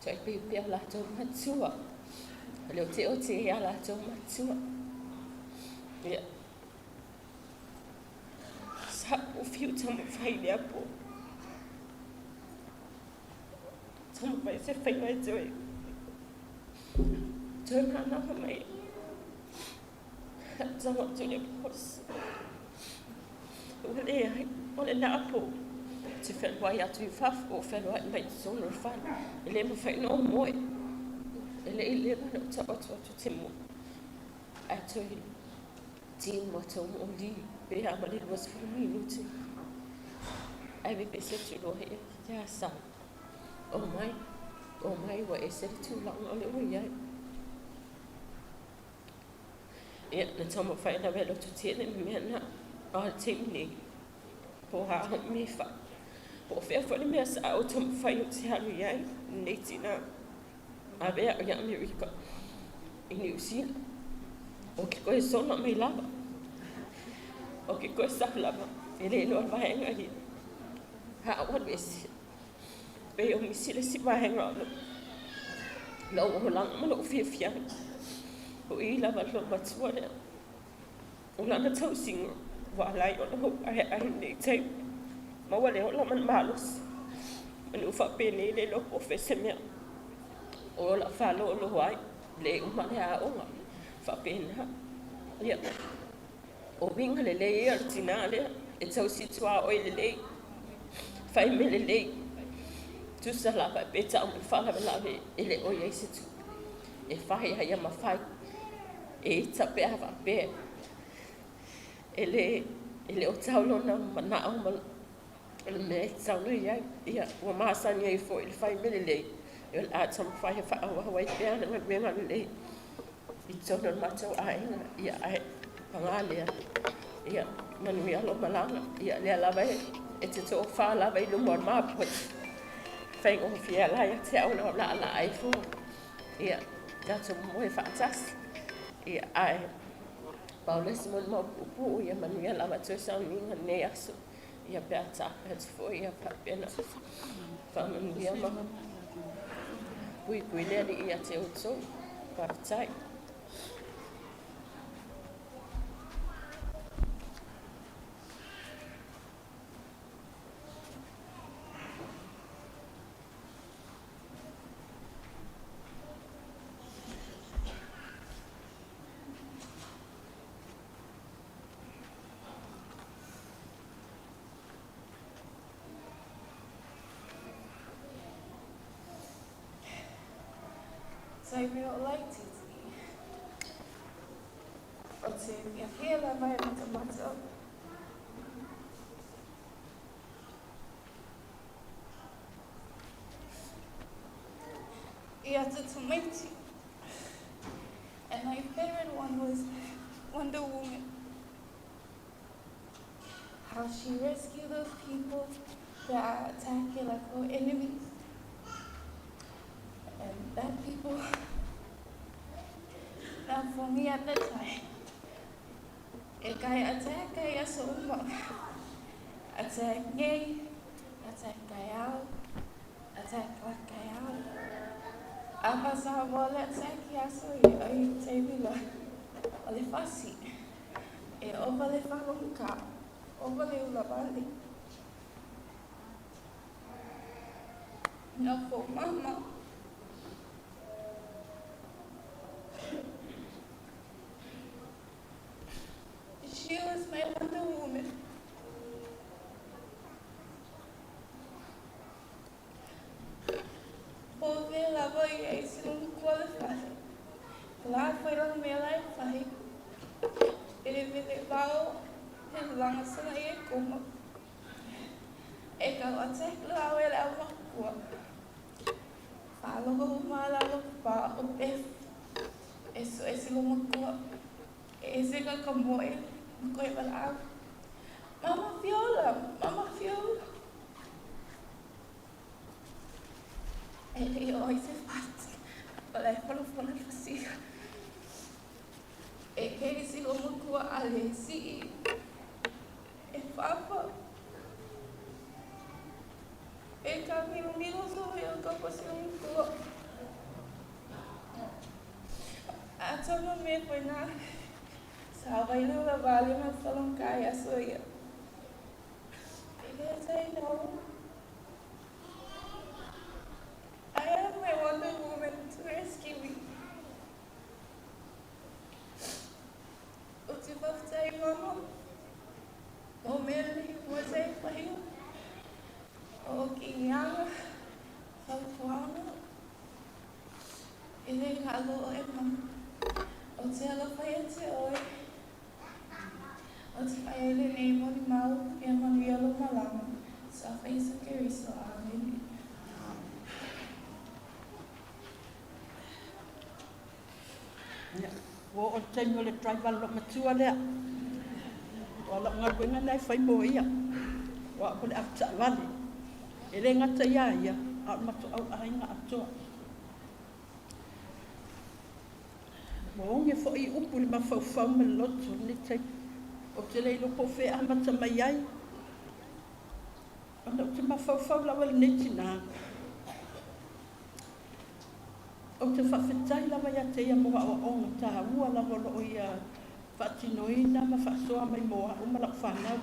te pe la to matua le o te ya la to matua ia sa o fiu tam fai le apo tam vai se fai mai te na mai Jangan tunjuk pos. Oleh nak apa? Cifat wayar tu faf, o fel wayar mai zon rufan. Ele mau fai no moi. Ele mana tak tu timu. Atau tim macam undi. Biar balik was for me lucu. Abi besar tu loh ya sam. Oh my, wa esir tu lang oleh wayar. Ja, na tama fai na velo tu tene me na a timni po ha mi fa po fe fo me sa o tama fai o te halu ia nei tina a be ya America in New Zealand o ke ko so na mai lava o ke ko sa lava ele no va henga hi ha o bes be o mi sile si va henga no o lang ma no fi o i lava lo matua le o lana tau singa wa lai o ho ai nei tai ma wale o la man malos manu fa pene le lo o fese me o la fa lo wai le o ma le a o fa pena ia o vinga le le artinale e tau situa o le fai me le tu sa la pa peta o fa la ele o ye situ e fai ya ma fai e tape ava pe ele o taulo na mana o mal ele me taulo ia o ma sanya i fo ele fai mele le ele a tam fai fa wa wa pe na me le I tono matau ainga, ia ai pangalea. Ia manui alo malanga, ia lea lava e te tō wha lava I lumo ar mapu. Whaingo fia la ia te au na la ai fu. Ia, tato moe whaatasi. Ia ai. Paulesi mon mau pupu, ia manui lava tō sa minga ne aso. Ia pea tāpe atu fo, ia papena. Whamanu ia maha. Pui lea li ia te uto, partai. Sai mea o lai titi. O te mea whiela mai mata. Ia te tumaiti. And my favorite one was Wonder Woman. How she rescued those people that attack like her enemies. And that people, now for me at the time, a guy attack guy so much. Attack gay, attack guy out, attack black guy out. Apa sa bola attack ya so ay table ole fasi. E ovale falonka, ovale ulabali. No for mama. She was my Wonder Woman. Por ver lá vai esse não qualifica. Lá foi lá no meu life vai. Ele me levou lá na sala e como. É que eu até lá ele é uma coisa. Falo com lá para o pé. Esse uma coisa. Esse que como ele. Koi bala. Mama Viola. Ele hoje se faz. Olha, falou assim. É que esse como que ali se é papa. É caminho sobre o que você não ficou. Até no meio foi na Salva indo levar ali na falonca e a soia. Ele say no. I have my Wonder Woman to rescue me. O tipo of time, mama. O Manueli was a fire. O Kinyama. Faltuano. Ele ralou e mama. O te ela foi esse oi. O te pai ele nem animal e a Manueli malama. Só fez o que eu isso lá, né? O taimo le tribal lo matua le. O la ngar wenga nei fai mo ia. Wa ko le afta vale. Ele ngata ia ia a matu au ainga ato. Mo nge fo I upu le mafau fau me lotu ni te. O te le lo po fe amata mai ai. Ana te mafau fau la wale neti na. O te whawhetai lawa ia te ia moa o onga tā ua lawa lo ia whaatinoina ma whaasoa mai moa o malak whanau.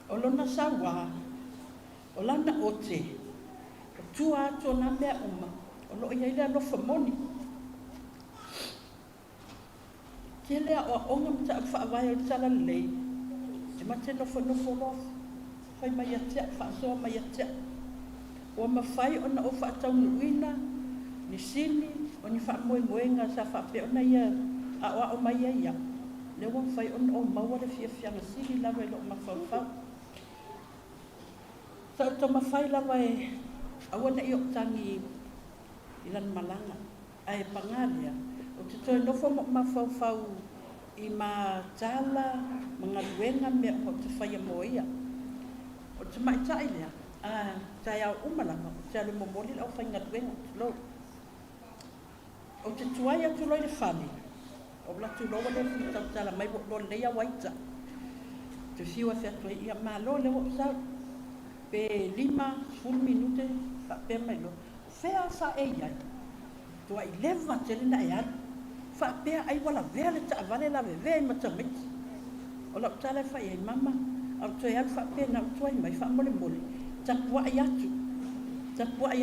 O lona sawa, o lana o te, o tua ato na mea uma, o lo ia ilea lofa moni. Te lea o onga mta whaawai o tala lei, e mate nofo lof, whai mai atea, whaasoa mai atea. O mawhai ona o whaatau nuina, ni sini, o ni whaamoenga sa whaapeo ia, a oa o mai ia. Le wa whai ona o maua le whiawhianga sini lawa e lo mawhauwhau. Sa to mawhai lawa e, awana I o tangi I lan malanga. ai pangalia o te toi nofo mo mafau i ma tala mga luenga me o te whaia moia o te mai tai lea tai au umalama o te ale momoli lau whainga luenga o te lo o te tuai atu loi le whali o la tu loa le fu tau tala mai bo lo leia waita te fiwa fea toi ia malo le o sa pe 5 minute fa pe mai lo fea sa e ia tua i leva te lina e ala fa pe ai wala vele ta vale la veve ma ta mit o la tala fa ia mama au toi al fa pe na toi mai fa mole mole ta pua ia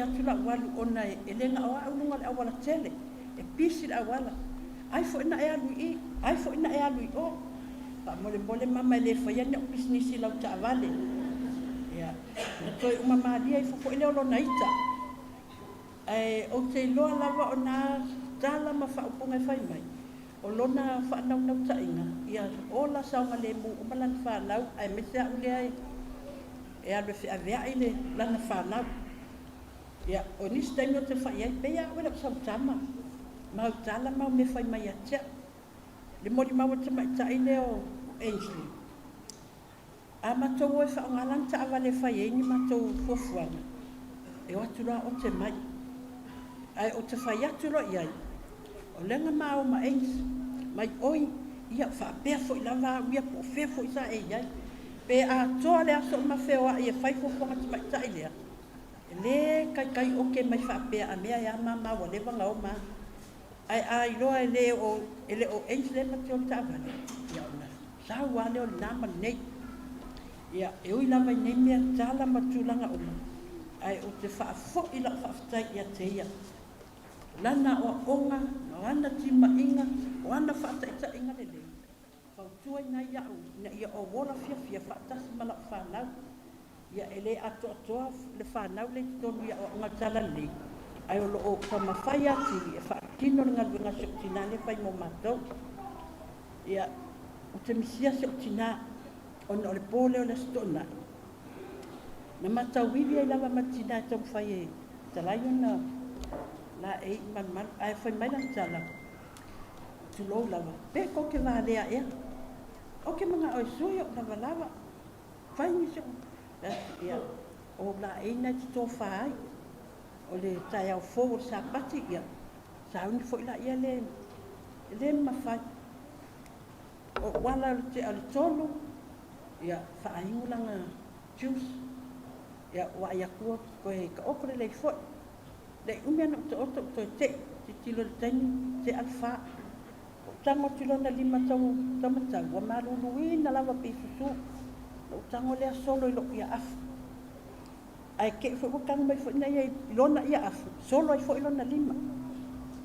tu la walu ona e lenga o au lunga le awala tele e pisi la wala ai fo ina e alu i o pa mole mama le fa ia ne business la ta vale ya na toi uma madia i fo ile lo naita o te loa lava o nā tala ma whaupunga whai mai o lona whanau nau tainga ia ola saunga le mu umalan whanau ai mese a ule ai e alwe whi avea i le lana whanau ia o nisi tainga o te whai ai pea wera sau tama mau tala mau me whai mai a tia le mori mau te mai taile o Ainsley a matou e whaongalang ta awa le whai ni matou fuafuanga e watu rā o te mai ai o te whai atu ro iai o lenga mao ma eins mai oi ia whapea fo i lava uia po whea fo i sa e iai pe a toa le aso ma whea i e whai fofonga te mai tai lea e le kai oke mai whapea a mea ia ma wa le wanga o ma ai loa e le o eins le ma te o tāwale ia o na sa wale o nama nei ia e ui lava i nei mea tala ma tūlanga o ma ai o te whaafo i la whaafitai ia te ia lana o onga, o ana tima inga, o ana whaataita inga le leo. Whautua i nai au, na ia o wora fia whaatasi mala whanau. Ia ele atoa le whanau le tonu ia o onga tala le. Ai o loo ka mawhai ati e whaatino ngā luenga se o tina le whai mo mātou. Ia o te misia se o tina o le pōle o le stona. Na matau wiwi ai lava matina e tau whai e talai ona la e man ai foi mai lan tala tu lo lava pe ko ke va le a o ke manga o suyo lava fai ni so ya o la e na to fai o le tai au fo sa pati ya sa un foi la ia le ma fai o wala te al tolo ya fa ai ulanga juice ya wa ya ko ka opre le foi le umia no to te tilo tani te alfa tango tilo na lima tau tamata wa malului na lava pisusu o tango le solo i lo ia af ai ke fo kang mai fo na ia lona ia af solo i fo lona lima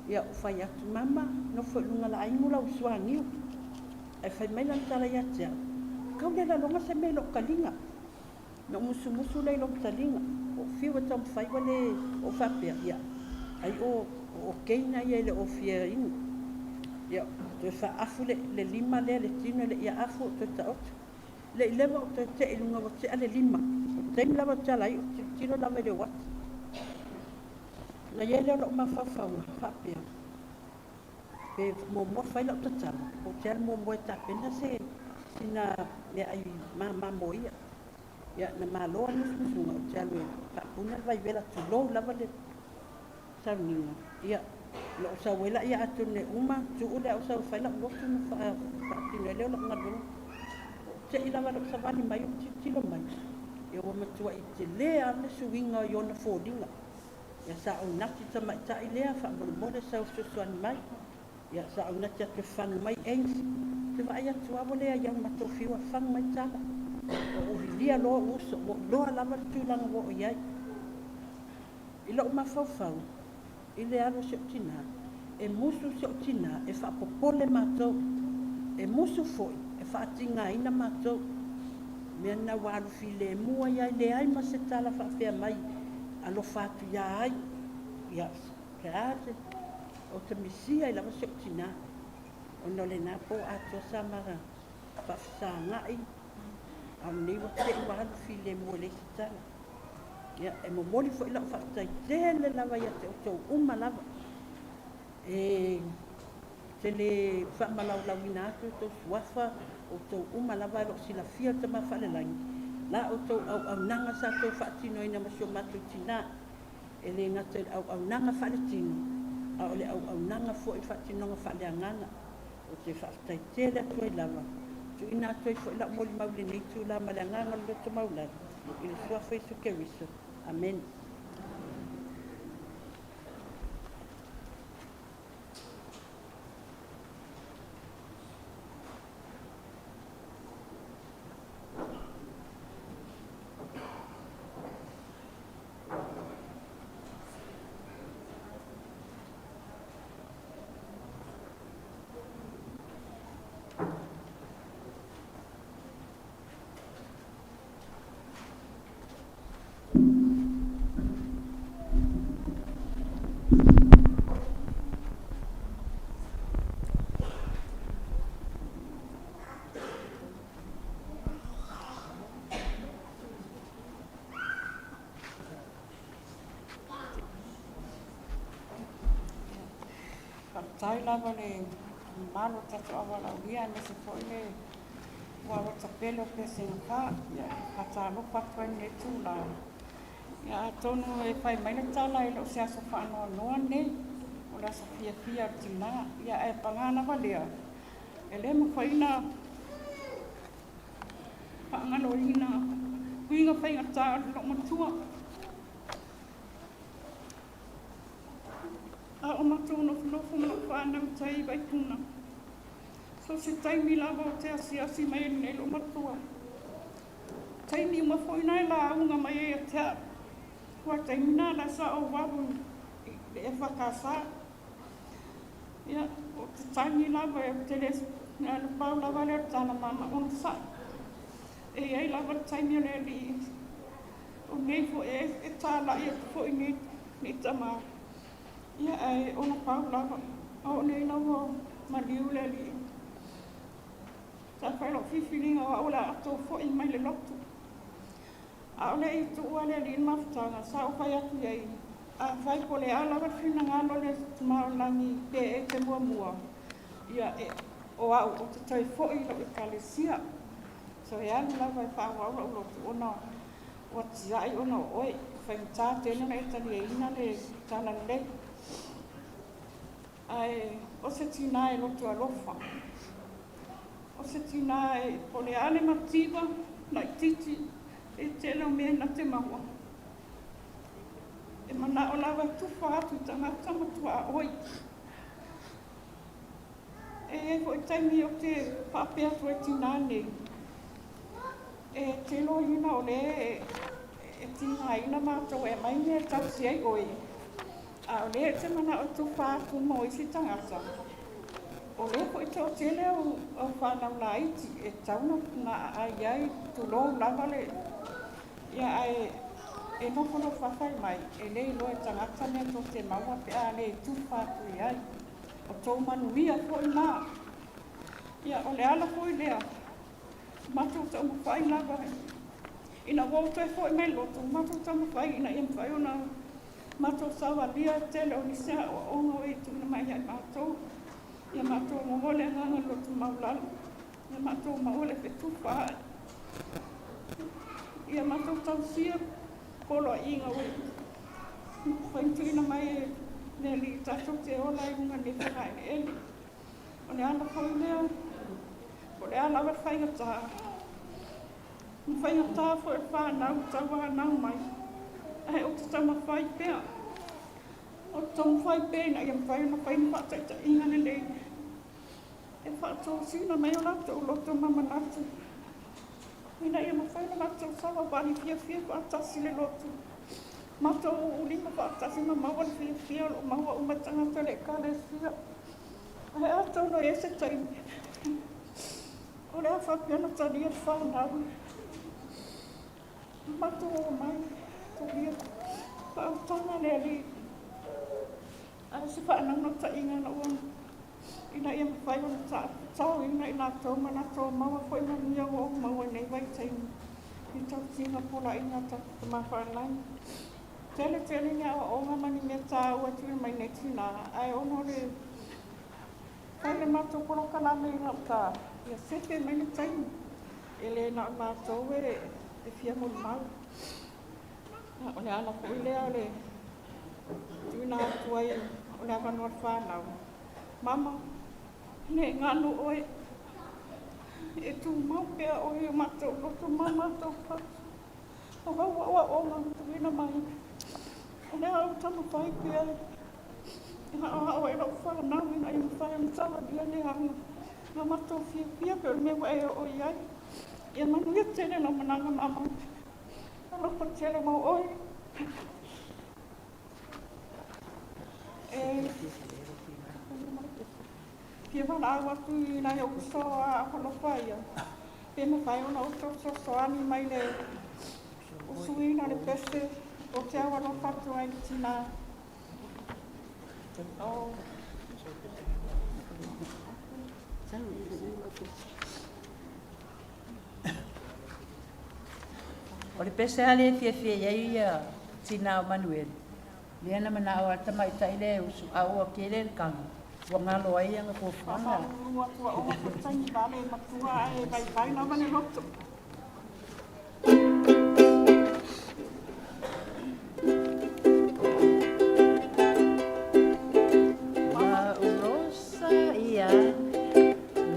ia fa ya mama no fo lunga la ingula uswani ai fa mai lan tala ya tia kau le la longa se me lo kalinga no musu le lo talinga o fiwa tam fai wale o fapea ia ai o keina ia le o fia in ia to fa afu le lima le tino le ia afu to ta ot le leva to te lunga o te ale lima te lava tala i tino lava le wat na ia le lo ma fa fapea pe mo fai lo to tala o te mo ta pena se sina le ai ma moia ya na malo ni sunga o talo ka puna vai vela tu lo lava le sarninga ya lo sa wela ya atu ne uma tu ule o sa fai la lo tu fa tino le lo ngado te ila va lo sa vani mai ti lo mai e o matua i te le a me suinga yo na fodinga ya sa o nati ta mai ta ile fa mo le sa so mai ya sa o nati te fan mai ens te vai ya tu avole ya matofi wa fan mai ta o vilia lo uso lo lava tulanga wo ia i lo mafafau i le alo se tina e musu se tina e fa popole mato e musu foi e fa tinga ina mato me na walu file mua ia le ai ma se tala fa pe mai alo fatu ia ai ia grazie o te misia i lava se tina o no le napo ato samara fa sanga i am nei wa te wa file mo le tala ya e mo moli fo ila fa tai tele lava ya te o uma lava e te le whaamalaulawina atu tau suafa o tau umalava lo silafia te mawhalelai. La o tau au nanga sa tau whaatino ina masio matu tina e le ngata au nanga whaletino a o le au nanga fo i whaatinonga whaleanganga o te whaatai tele atu ai lava. Tu ina atu ai fo ila moli maule nei tu la maleanganga lo te maulari i le suafa i su kerisa. Amen. Tai lava le malo tatu awala uia na se foi le wawa tapelo pe senga ya kata lo patwa ne tu la ya tonu e pai mai na tala i lo se aso whaanoa noa ne o la sa fia tina ya e pangana valea e le mo whaina whaangano ina kuinga whainga tā lo matua a o matou no mano whanau tai vai tuna. So se taimi lava o te asi mai nei lo matua. Taimi uma whoina e la aunga mai e te kua taimi nā la sa o wawu e whakasa. Ia, o te taimi lava e te les na le pau lava le tana mama on sa. E ei lava taimi le li o nei fo e tāla i fo i ni tama. Ia ai ona pau lava o nei lawa mariu le li. Ta whai lo whiwhiringa o aula ato fo i mai le lotu. A ole i tu ua le li mafutanga sa o whai atu iei. A whai ko le ala wa whina ngalo le maolangi pe e te mua. Ia e o au o te tai fo i lo i kalesia. So e alu lava e wha aula ulo tu ona o tiai ona oi. Whai mta tēnā na e tali e ina le tana le. Ai, o se tina e lotu alofa. O se tina e pole ale mativa, na i titi, e tēnā mea na te maua. E mana o lawa tuwha atu i tangata matua a oi. E ko i taimi o te whape atu e tina nei. E te lo ina o le e tina ina mātou e mai mea tausi ai oi. A o le te mana o tuwha atu mo i si tangata. O le ko i tō tele o whanau la iti e tauna na ai ai tu lo lava le. Ia ai e nofono whawhai mai e le ilo e tangata mea tō te maua pe a le tuwha atu i ai. O tō manuia ko i nā. Ia o le ala ko i lea. Matou tau mawhai lava e. Ina wauto e ko i mai loto. Matou tau mawhai ina i mwhai o nā. Matou sawa lia tele o nisea o ongo e tuna mai hai matou. Ia matou mawole nganga lotu maulala. Ia matou mawole pe tuwha. Ia matou tau sia kolo inga ui. Whaintuina mai e ne li tatou te ola i unga ne whakai ne eli. O le ana koi lea. O le ala wa whainga tā. Whainga tā fo e whanau tau whanau mai. Ai o te tama whai pēr. O tō whai pēna i am whai na whai na whataita inga ne lei. E whaatō sina mai o rātou loto mama nātu. Ina i am whai na rātou sawa wani fia ko atasi le loto. Mato o ulima whaatasi ma maua le fia o maua umatanga te le kāre fia. Ai ātou no e se taimi. O rea whapiana taria whanau. Mato o mai. Taria. Whaatanga le ali. A se whaanau ta inga na uang. Ina ia mwhai o na tau ina i nā tau ma nā tau maua whai ma nia o maua nei vai taimi. I tau tinga pola ina ta mawhanai. Tele tele ni o nga mani me tā ua tui mai nei tina. Ai ono le kai le mato koro kala me nga ka. Ia sete mai ni taimi. Ele na mato e fia mo mau. O le ana ko ile o le tui na atu ai o le ava noa whanau. Mama, ne nganu oe e tu mau pea oe o mato loto mama to pa. O wa o nga tui na mai. O le au tama whai pea. Ina o e rau whanau ina i mwhai am tawa dia ne hanga. Nga mato fia pia pea me wa e o iai. Ia manu ia tene no mananga mama. Ano pa tele mau oi. Pia mana awa tu i nai o kuso a apalopa ia. Pia me whai ona o so soani mai le usuina le pese o te awa no whatu ai ki tina. O le pese ale fia iai ia tina o Manueli. Lea na mana o ata mai tai le usu au o kele le kanga. Wa ngalo ai anga ko fanga. Wa tua o ko tangi vale matua ai vai na mane loto. Ma urosa ia.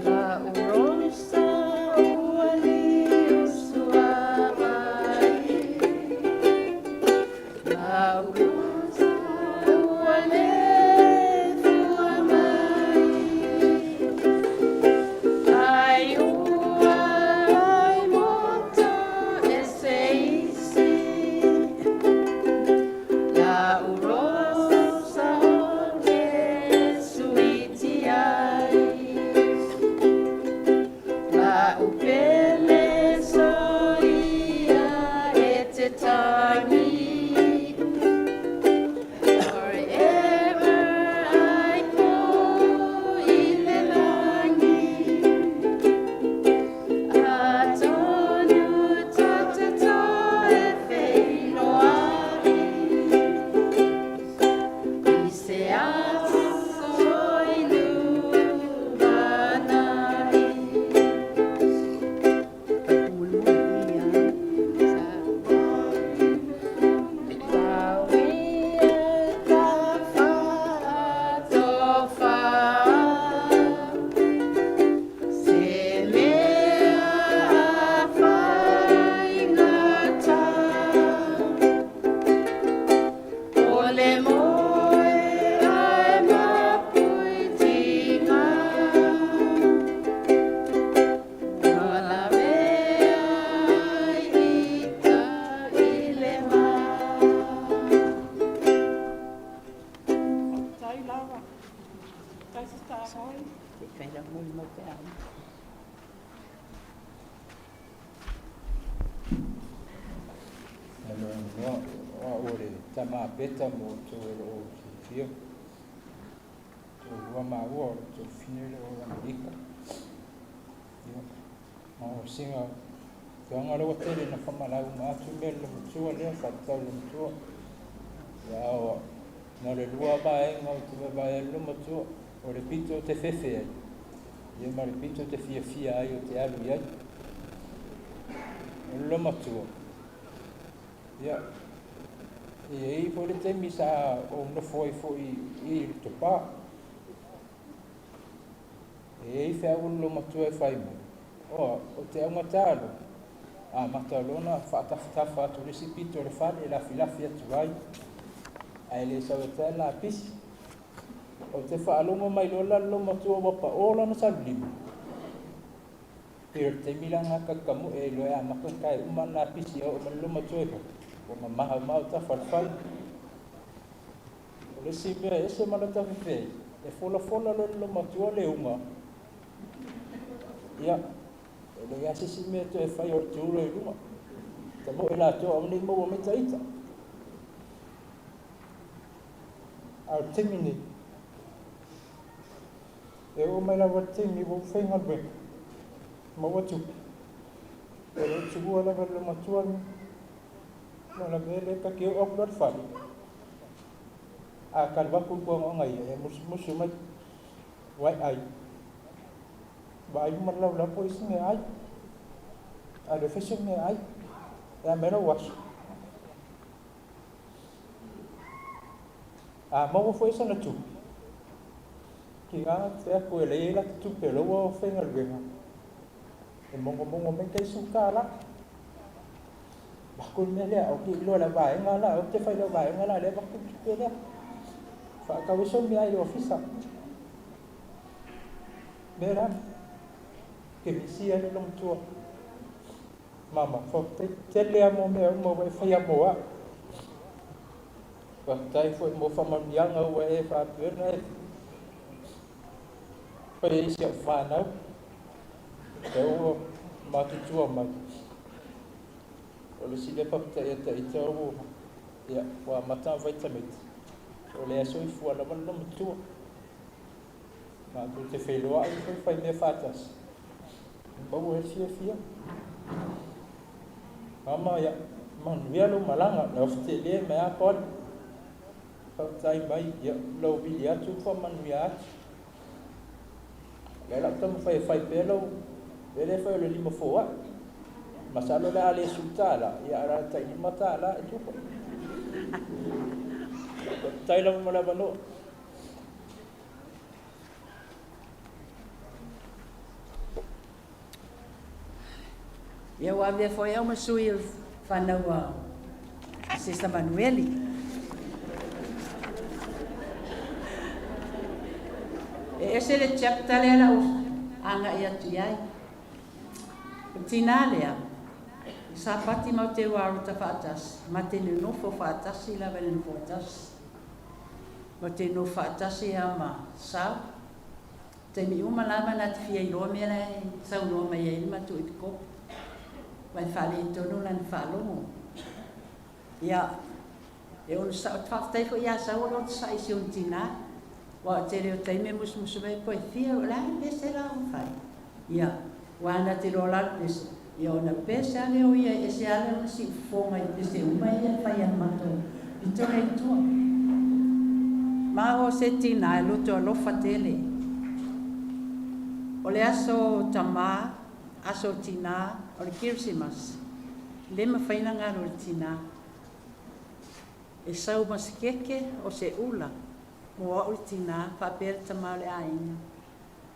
La urosa wali usua mai. La urosa wale fua mai. Ai ua ai moto eseisi. La urosa onde suiti ai. La upele soia e te tangi. Forever I go i le langi. A tonu tatata e wheino ai. I se aso i lumanai. Tai lava. Tai se sta hoi. Fai la mo pe ai. Wa ore tama beta mo to o fio. To wa ma wo to finire o Amerika. O singa to anga lo tele na fama la uma tu melo tu le Fatalupe. Ya o no le lua ba e ngau tu ba e lo mo tu o le pito te fefe. Ye ma le pito te fia ai o te alu ia. Lo mo tu. Ya. E po le temi sa o no foi i to pa. E fa un lo matu e fai mo. O te anga talo. A matalona fa tu le sipito le fa e la filafia tu vai. Ai le sa ta la pis. O te fa alongo mai lo matu o pa o la no sa lim. Pero te milanga kakamu e lo ya makai umana pis o lo matu e. O maha mau ta farfal. O le si mea ese malata whiwhei. E fola lo matua le unga. Ia. E le ase si mea to e whai o tūro e lunga. Ta mo e la toa amni mo o me taita. Au timini. E o mai la watimi o whainga lwe. Ma watu. E o tugua lava lo matua ni. no la vele ka ke o klor fa a kan ba ku ko ngai e mus mai wai ai ba ai mar la po is me ai a de feshe me ai ya mero was a mo foi sa na tu ki a te ko le la tu pe lo o fe ngal venga e mo me kai su kala ba ko me le o ki lo la ba ngala o te fai lo ba ngala le ba ku pe le fa ka wiso mi ai ofisa mera que me sia no long tua mama fo te le amo me mo vai fai amo a pa tai foi mo fa man yang au e fa perna e pe sia fa na eu ma tu tua ma o le sile pa te te o ya wa mata vai tamit o le aso i fu ala man no tua ma tu te felo ai foi fai me fatas bawa sia mama ya Manueli malanga na ofte me a kon tai mai ya lo bi ya tu fa Manueli la tam fai pelo vele fai le limo foa masalo la ale sultala ya ra tai mata la tu tai la mala bano ia ua mea foi au masui o whanau a Sista Manueli. E ese le chapta lea la anga ia tu iai. O tina lea, sa pati mau te waru ta whaatas, ma te nufo whaatasi la vele nufo whaatasi. Ma te nufo whaatasi a ma sau. Te mi uma lama na te fia i roa mea lai, sau noa mai e ilma tu i kopo. Vai fale tonu lan falo ya e on sa taftai fo ya sa o sa isi on tina wa te reo tai me mus vai po fia la me se la on fai ya wa na te rola des ya ona pesa le o ya ese ale si fo mai ese uma ya fai an mato ito le tu ma o se tina lo to lo fatele o le aso tama aso tina o le kirsimas le mawhaina ngā o le tina e sau masikeke o se ula mo o le tina whapere tamau le ainga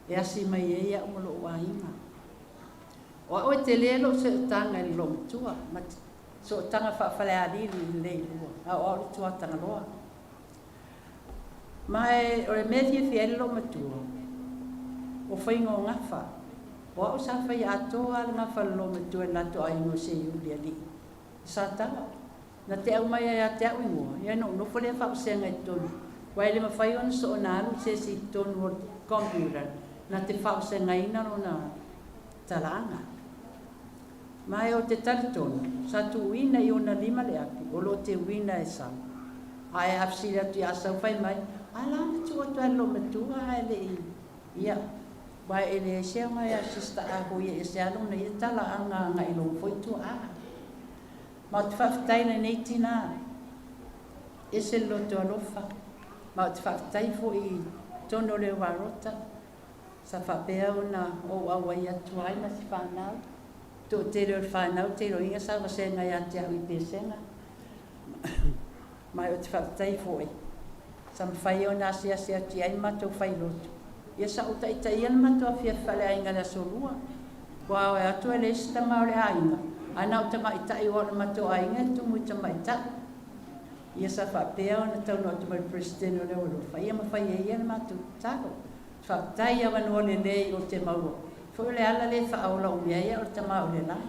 e asi mai e ia umolo o ainga o te lelo se tanga i lo mtua so tanga whawhale a riri le lua a o le tua tanga loa mai o le methi fiele lo matua o whaingo ngawha wa o sa fai ato al ma fallo me tu la to ai no se yuli ali sa ta na te au mai ya te au mo ya no fole fa se ngai to wa ile ma fai on so na lu se si to no computer na te fa se ngai na no na talanga mai o te tarton sa tu ina i ona lima le aki o lo te wina e sa ai have seen that ya so fai mai ala tu to lo me tu ai le ya wa ele se mai a sista a ho ye se alo nei tala anga nga ilo foi tu a ma te faftai nei tina ese lo to alofa ma te faftai fo i tono le warota sa fa pea ona o a wa ia tu ai na si fa na to te le fa na te lo ia sa va se nga ia te ai pe senga ma o te faftai fo i sa fai ona se ti ai ma to fai lo ia sa uta ita ia ma to fia fale ainga la solua wa wa to le sta ma le ainga ana uta ma ita i ona ma to ainga tu mu ta ma ita ia sa fa pea ona tau no to ma president le o fa ia ma fa ia ma tu ta fa tai ia no le le o te mau fo le ala le fa ola o ia o te mau le la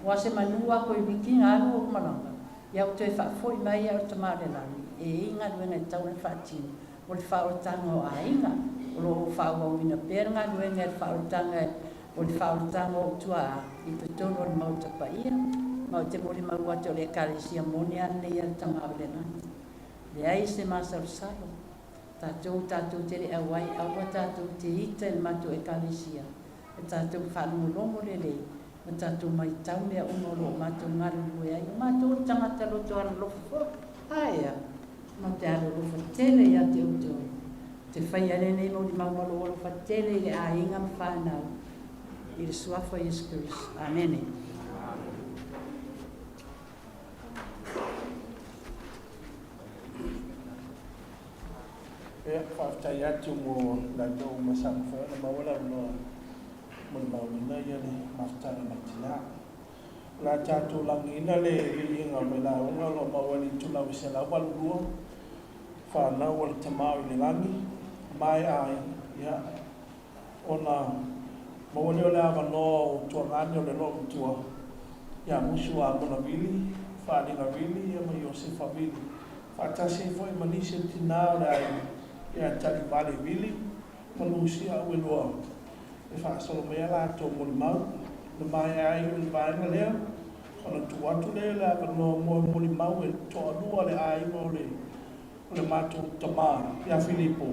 wa se manua ko i biki nga o malanga ia o te fa fo i mai o te mau le la e inga luenga tau le fa tini o le fa o tango ainga lo fa o ina perna luenga le fa o tanga o le fa o tango tua i te tono le mau ta paia mau te mori mau ato le kalisia monia ne ia tama le na le ai se masa salo tatou te le awai awa tatou te ita le matu e kalisia e tatou fa longo le le ma tātou mai tau mea unga lo mātou ngaru lue ai. Mātou tangata loto ala lofo. Aia, ma te aro lofa tele ia te uto. Te whai ane nei mo di maumalo o lofa tele i le a inga mwhanau. I le suafa Yesu Christ. Amen. E whaftai atu mo la tō masang whaona mawala no mo mawina ia le maftara matina. La tātou langina le inga me la unga lo mawali tula wisa la walurua. Whanau wala tamau i le langi. Mai ai, ia, ona mawali o le awa no o tua ngani o le lo tua. Ia musu a mona vili, whaninga vili, ia mai o sefa vili. Whatase foi manise tina o le ai. Ia tali vale vili, manusi a uelua. E whaasolo mea la tō mori mau, le mai ai o le vaenga lea, ona tuatu lea le awa no mori mau e tō anua le ai mo le mātou tamā, ia Filipo.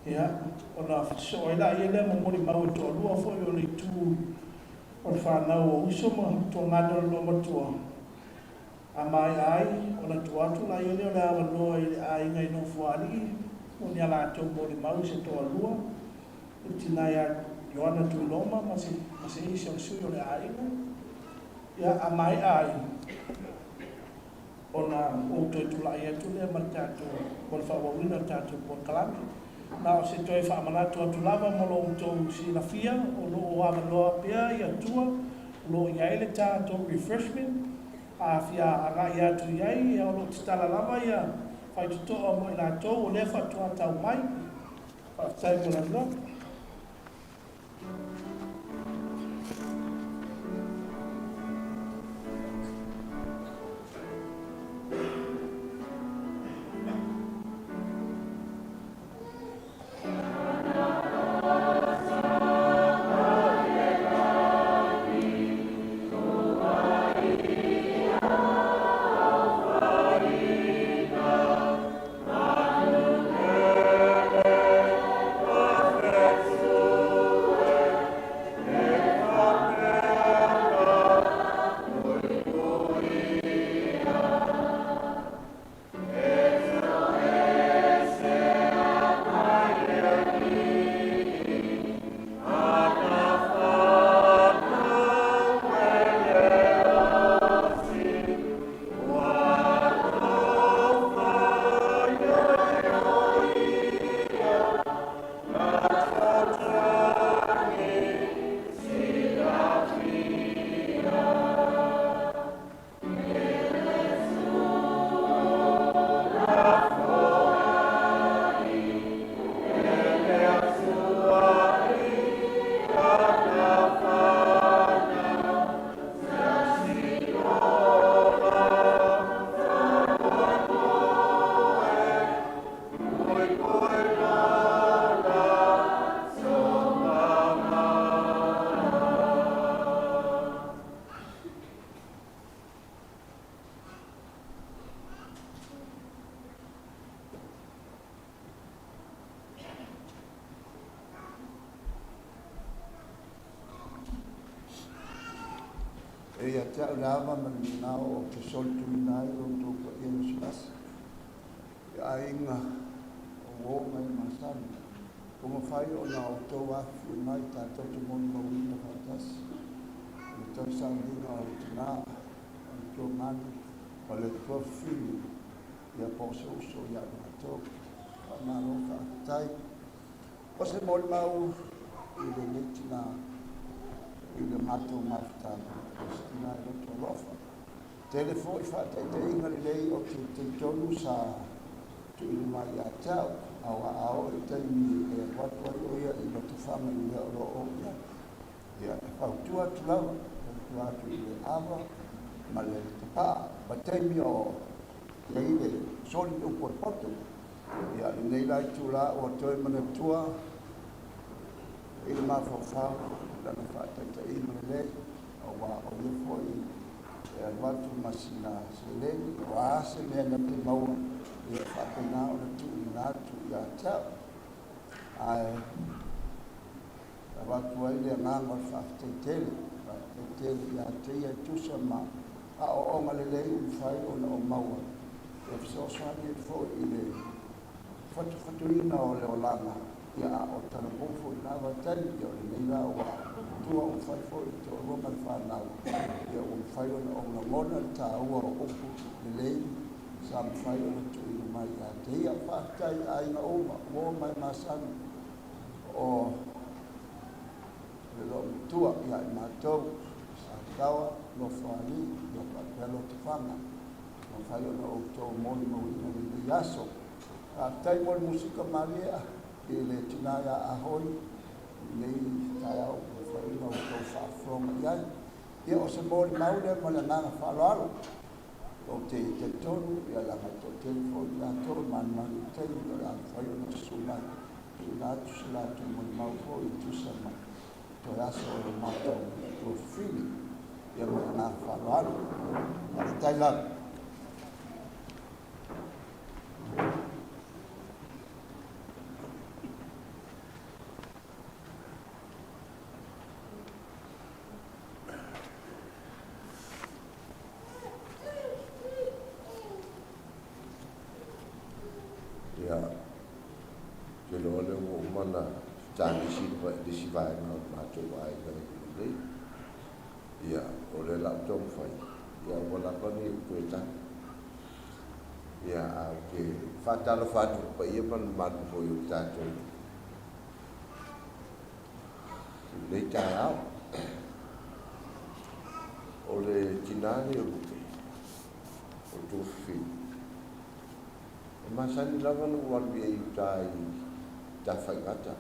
Ia, ona soila ia le mori mau e tō anua foi o le tū, o le whanau o usoma, tō ngana o lo matua. A mai ai, ona tuatu la ia le o le awa noa i le ai ngai no fuari, o ni ala tō mori mau se tō anua, e tina ia Joana Tuiloma, ma se isi o sui o le ainga. Ia a mai ai, ona o toi tula ia tu lea ma tātou, o le whawawina tātou po kalami. Nā o se toi whaamanatu atu lava mo lo tō si la fia, o lo o ama loa pia ia tua, lo ia ele tātou refreshment, a fia aga ia tu iai, ia o lo titala lava ia, whai tutoa mo i la tō, o le whatua tau mai, whaftai mo la loa. E a te aurama mani nao o te soltu inai o tō kwa Ierusilas. E a inga o o mai masani. O mawhai o na o tō wafi mai tātou te moni mawina whatas. E tau sanginga o te nā, o tō ngani, o le profilu. Ia pōse uso ia mātou. A maro whakatai. O se moni mau i le neti nā. I le mātou mawhitana. Stina i roto lofa. Telefo i whatai te inga li lei o te tonu sa tu ili mai a tau. Awa ao i te imi e watua i oia i roto whama i lea oro o ia. Ia e whautua tu lawa. Whautua tu i le awa. Ma le te pā. Ma te imi o le ile soli upo e poto. Ia i nei lai tu la o toi mana tua. I le mawhawhau. Lana whatai te inga li lei. Wa o le foi e watu masina seleni wa se me na te mau e whakena o le tu ina tu ia tau ai a watu ai le nganga whakte tele a te ia te ia tusa ma a o onga le lei whai o na o maua. E fiso sani e fo i le whatuina o le o langa ia o tana pofo i lawa tani ia o le nei la o tua o whai fo i te o roma le whanau. Ia o whai o na o na ngona ta ua o opu le lei sa mwhai o na tui mai a te ia whaatai ai na oma o mai masani o le lo tua ia i mātou sa kawa lo whani ia pelo te whanga o whai o na o tō moni mawina le yaso a tai moni musika maria i le tinaya ahoi nei tai au o whai o tō whaafronga iai ia o se moni maule ma le nanga whaaloalo o te tonu ia langa tō telefo ia tō mani tenu ia la whai o na sumai atu se la tu moni mau fo i tu sama to yaso o mato o fili ia mo na whaaloalo a tai la tani si vai na mato vai na ia o le la tom fai ia wala pani pueta ia a ke fatalo fatu pa ia pan man fo yu tato le tau o le tinani o tu fi ma sani lava no wan bi yu tai ta fai gata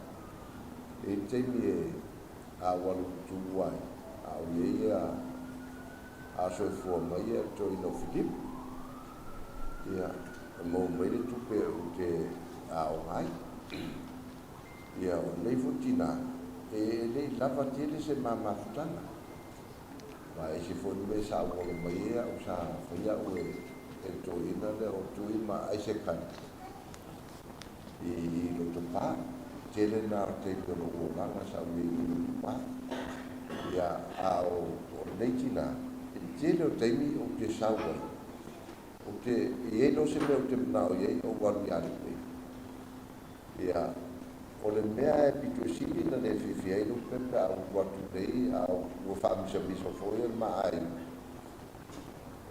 e teimi e a walu tuwai a uye a so fo mai e to ino filip ia mo mai le tupe o te a o ai ia o nei futina e nei lava tele se mama futana ma e si fo me sa o mai e o sa fia o e to ina le o tu ma ai se kan i lo to pa tele na te pelo o langa sa mi pa ia a o leitina tele o teimi o te saua o te e no se me o te na o ye o walu ya le ia o le mea e pitu sili na ne fifia i no pepe a o watu nei a o famisa miso foi ma ai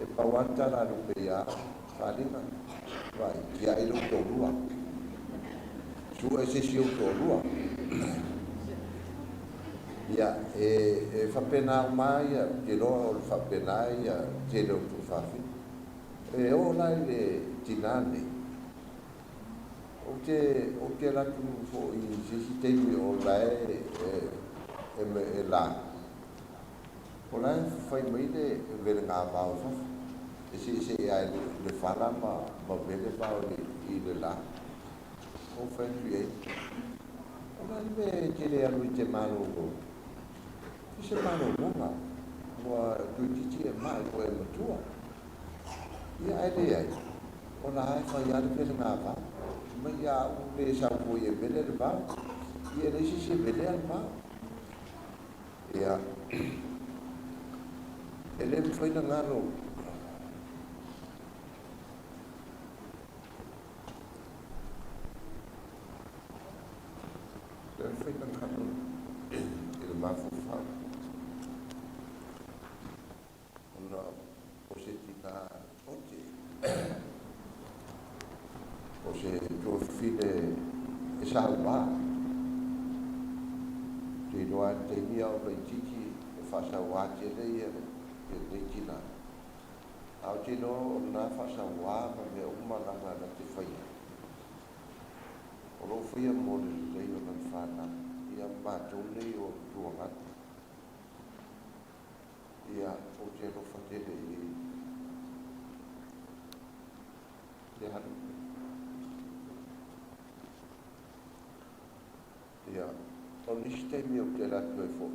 e pawanta la no pe ia falinga vai ia i lo to lua tu ese si o to lua ia e fa pena mai che lo fa pena ia che lo tu fa fi e ora le tinane o che la tu fo i si te mi o la e la o la fai mai le ver nga va o e si ai le fala ma vede va i le la o fai tu e o la le che le a lui te mano o se mano mo ma tu ti e mai o e tua ia ai ai o la ai fai ia le nga va ma ia un le sa po e bele le va ia le si bele al va ia ele foi na ngalo ele foi na ngalo ele ma fu fa una positiva oke o se tu fine e sa va ti do ante mia o tiki e fa sa wa te le e tina au te no na fa sa wa ma me uma na na te fai o lo fai mo le yo na fa na ia ma tu le o tu nga ia o te lo fa te le ha ia o liste mi o te la tu fo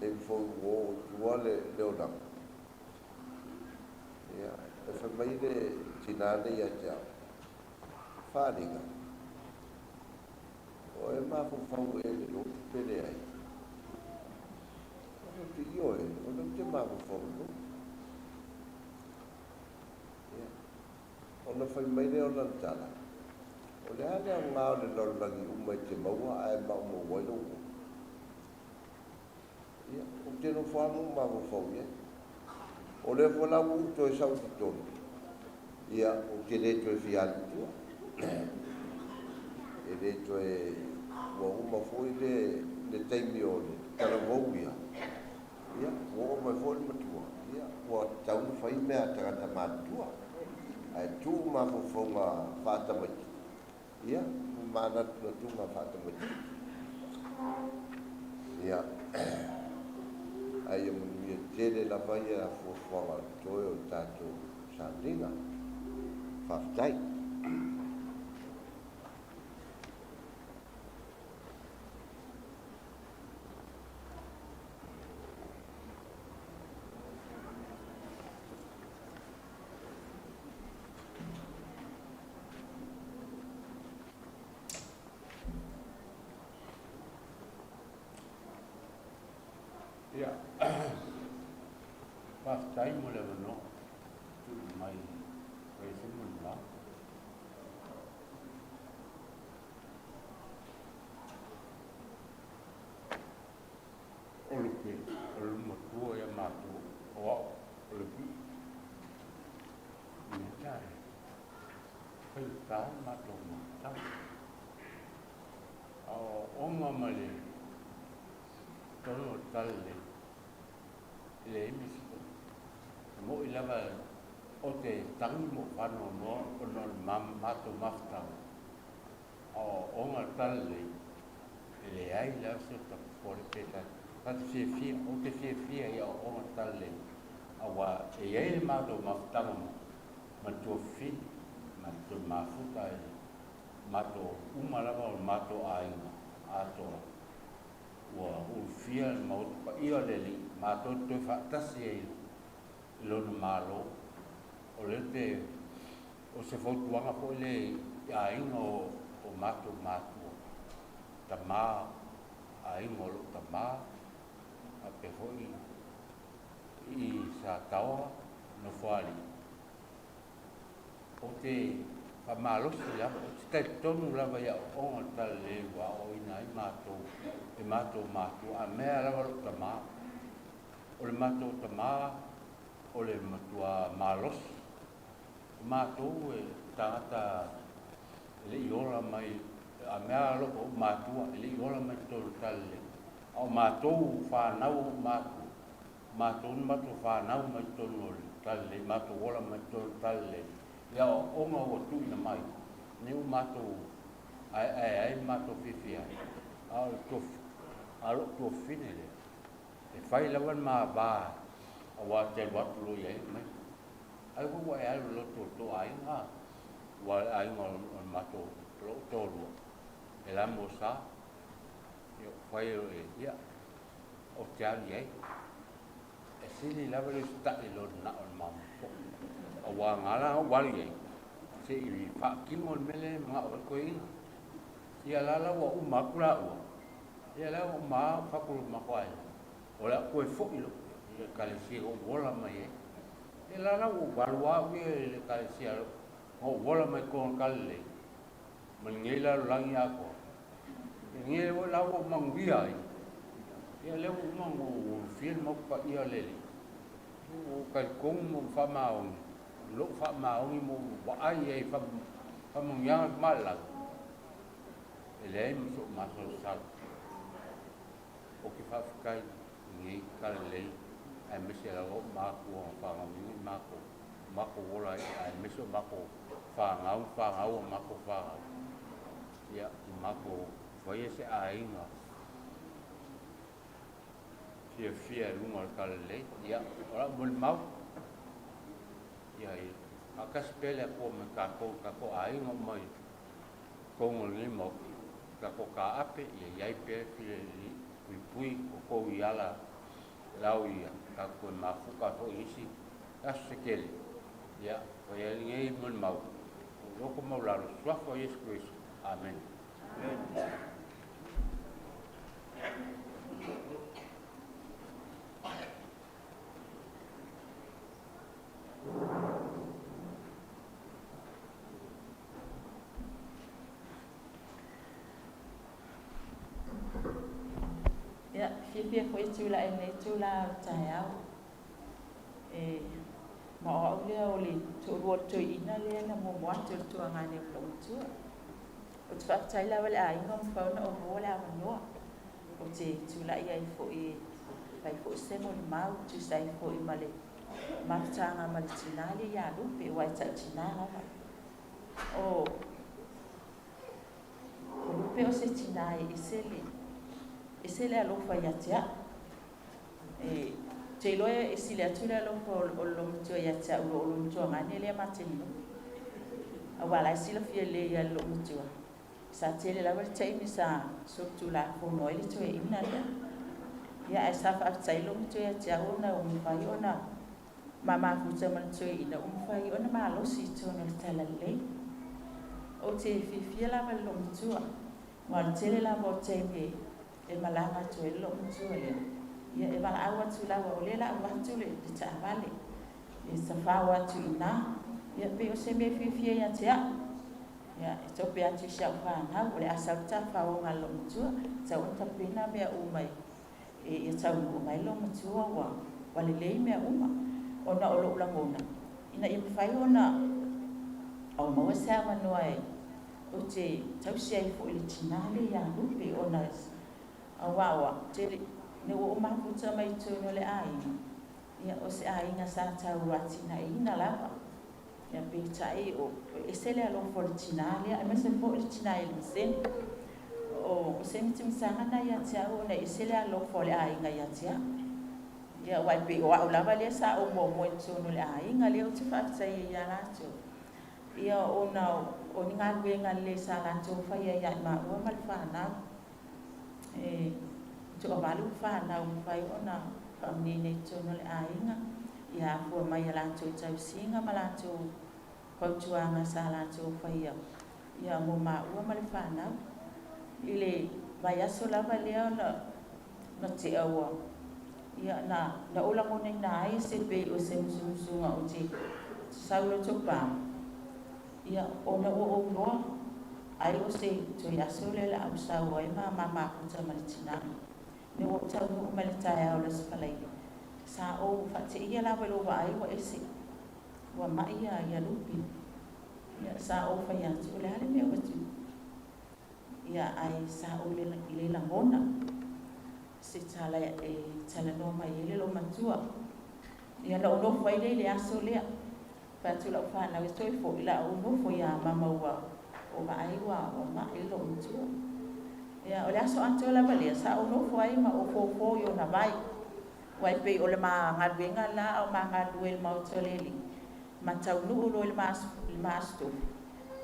e fo o tuale leona ia e fa mai le tinane ia ja faringa o e ma fo fa e le lo pele ai te io e o no te ma fo no ia o no fai mai le o na tala o le ale o ngā o le lor lagi umai te maua ai ma o mo waino ia o te no whamu ma fo ia o le fo lau to e sau te tonu ia o te le to e fiatu tua e le to e ua uma foi le taimi o le talavou ia ua mai foi le matua ia ua taunu fai mea tagata matua ai tu ma fofonga whatamaki ia mana tuna tunga whatamaki ia ai e muni e tele la vai a fofonga toe o tatou sandinga whaftai ia whaftai mo le wano tu mai koe se mo la o lupe o lumo tua ia mātu o lupi ni tae kai tau mātu mātau o onga male tono tale le emisiko mo i lava o te tangi mo whano mo o no mato mafta o onga tale le ai la se ta pore peta ta te fia o te fia ia o onga tale awa e ai le mato mafta mo ma to fi ma to mafuta mato umalava o mato ainga ato ua ulfia ma o pa ia leli ma to to fatasi e lona malo o le te o se fotuanga po le ainga o mato tama ainga o tama a pe hoi i sa taua no fuali o te whamalosi la o te kai tonu lava ia o onga tale wa o ina i mato e mato a mea lava lo tama o le mato tama o le matua malosi mato e tangata le iola mai a mea lo o matua le iola mai tolu tale o mato whanau mato mato whanau mai tolu tale mato ola mai tolu tale ia o onga o tuina mai ni o mato ai mato fifia alo to finele e fai lawan ma ba o wa te watu lo ye mai ai ko wa ai lo to ai nga wa ai ngol mato lo to lo e la mosa io fai e ia o te ali ai e sili lava lo sta lo na o mam o wa ngala o wali ai se i fa kimo mele ma o ko i ia la wa u makura o ia la o ma fa ko ma ko ai o la ko fo i lo ia kale si o vola mai e la o balwa we le kale si o vola mai ko kale man ngela langi ako ngela o la o mangia ia le o mango film mo pa ia lele o kai kong mo fa maong lo fa maong mo wa ai fa mo yang mala ele mo so ma so sal o ki fa kai ngi kale ai me se la o ma ko fa ngi ma ko ola ai me so ma ko fa ngau ma ko fa ia ma ko foi ese ai nga fia lunga kale ia ora mul mau ia akas pele ko me ka ko ai ngo mai ko ngol mo ka ape ia pe pui ko iala lau ia ka ko ma fuka ko isi asekele ia ko ia ngai mul mau ko mau la swa ko Jesus amen fia foi tula e nei tula tai au. Ma o lea o le tōrua tui ina lea na mo moatu le tua ngane o lau tua. O te whaktai lawa le a inga o whauna o hoa le awa noa. O te tula ia i fo i pai fo i semo le mau tu sai fo i male martanga male tinali ia lupe wai ta tinala. O lupe o se tinai i sele alofa ia tea. Te loe e sile atule alofa o lomutua ia tea o lomutua ngane lea mateni. A wala sila fia le ia lomutua. Sa tele lawa le taimi sa sotu la fono ele tue ina lea. Ia e sa whaatai lomutua ia tea ona o mwhai ona mama futa man tue ina o mwhai ona maa losi tona le tala le. O te fifia lawa le lomutua. Ngā tele lawa o taimi e malanga tue lomutua lea. Ia e wala awa tu lawa o lela awa tu le te taawale. E sa whawa tu ina. Ia pe o se me fifia ia tea. Ia e tope atu siau whanau. O le asau ta whawa ngā lomutua. Tau anta pena mea umai. E tau umai lomutua wa. Wale lei mea uma. Ona o lo ulangona. Ina i mwhai ona. Au maua sea manua e. O te tau sia i fo ili tinale ia lupe ona. Awa te ne o mafuta mai tōno le aina. Ia o se aina sa tau atina ina lava. Ia pe tai o e sele alo fo le tina lea. E mese fo le tina i le sen. O se mitimsanga na ia tia o na e sele alo fo le aina ia tia. Ia wai pe o au lava lea sa o mo tōno le aina lea o te whaktai ia rato. Ia o na o ni ngā ruenga le sa rato whai ia ma ua mal whanau. Tō walu whanau whai ona whamine tōno le ainga. Ia fua mai a lātou tau singa ma lātou kautuanga sa lātou whai au. Ia mo ma ua ma le whanau. I le vai aso lava lea na te aua. Ia na olangona ina ai se pe o se musumusunga o te sauro topa. Ia ona o loa. Ai o se tui aso le la au sau ai ma kuta ma le tinami. Ne o tau nuku ma le tae au la spalai. Sa o whate ia lawa lo wa ai wa ese. Wa mai ia lupi. Ia sa o whai atu o le hale mea watu. Ia ai sa o le langona. Se tala tala no mai ele lo matua. Ia la o nofo ai le aso lea. Patu la whana we toi fo ila o nofo ia mama ua. O ma ai wa o ma ilo matua. Ia o le aso ante la valia sa o nofo ai ma o fo yo na vai. Wai pe o le ma ngaruenga la o ma ngarue le mautoleli. Ma tau nu ulo le mas to.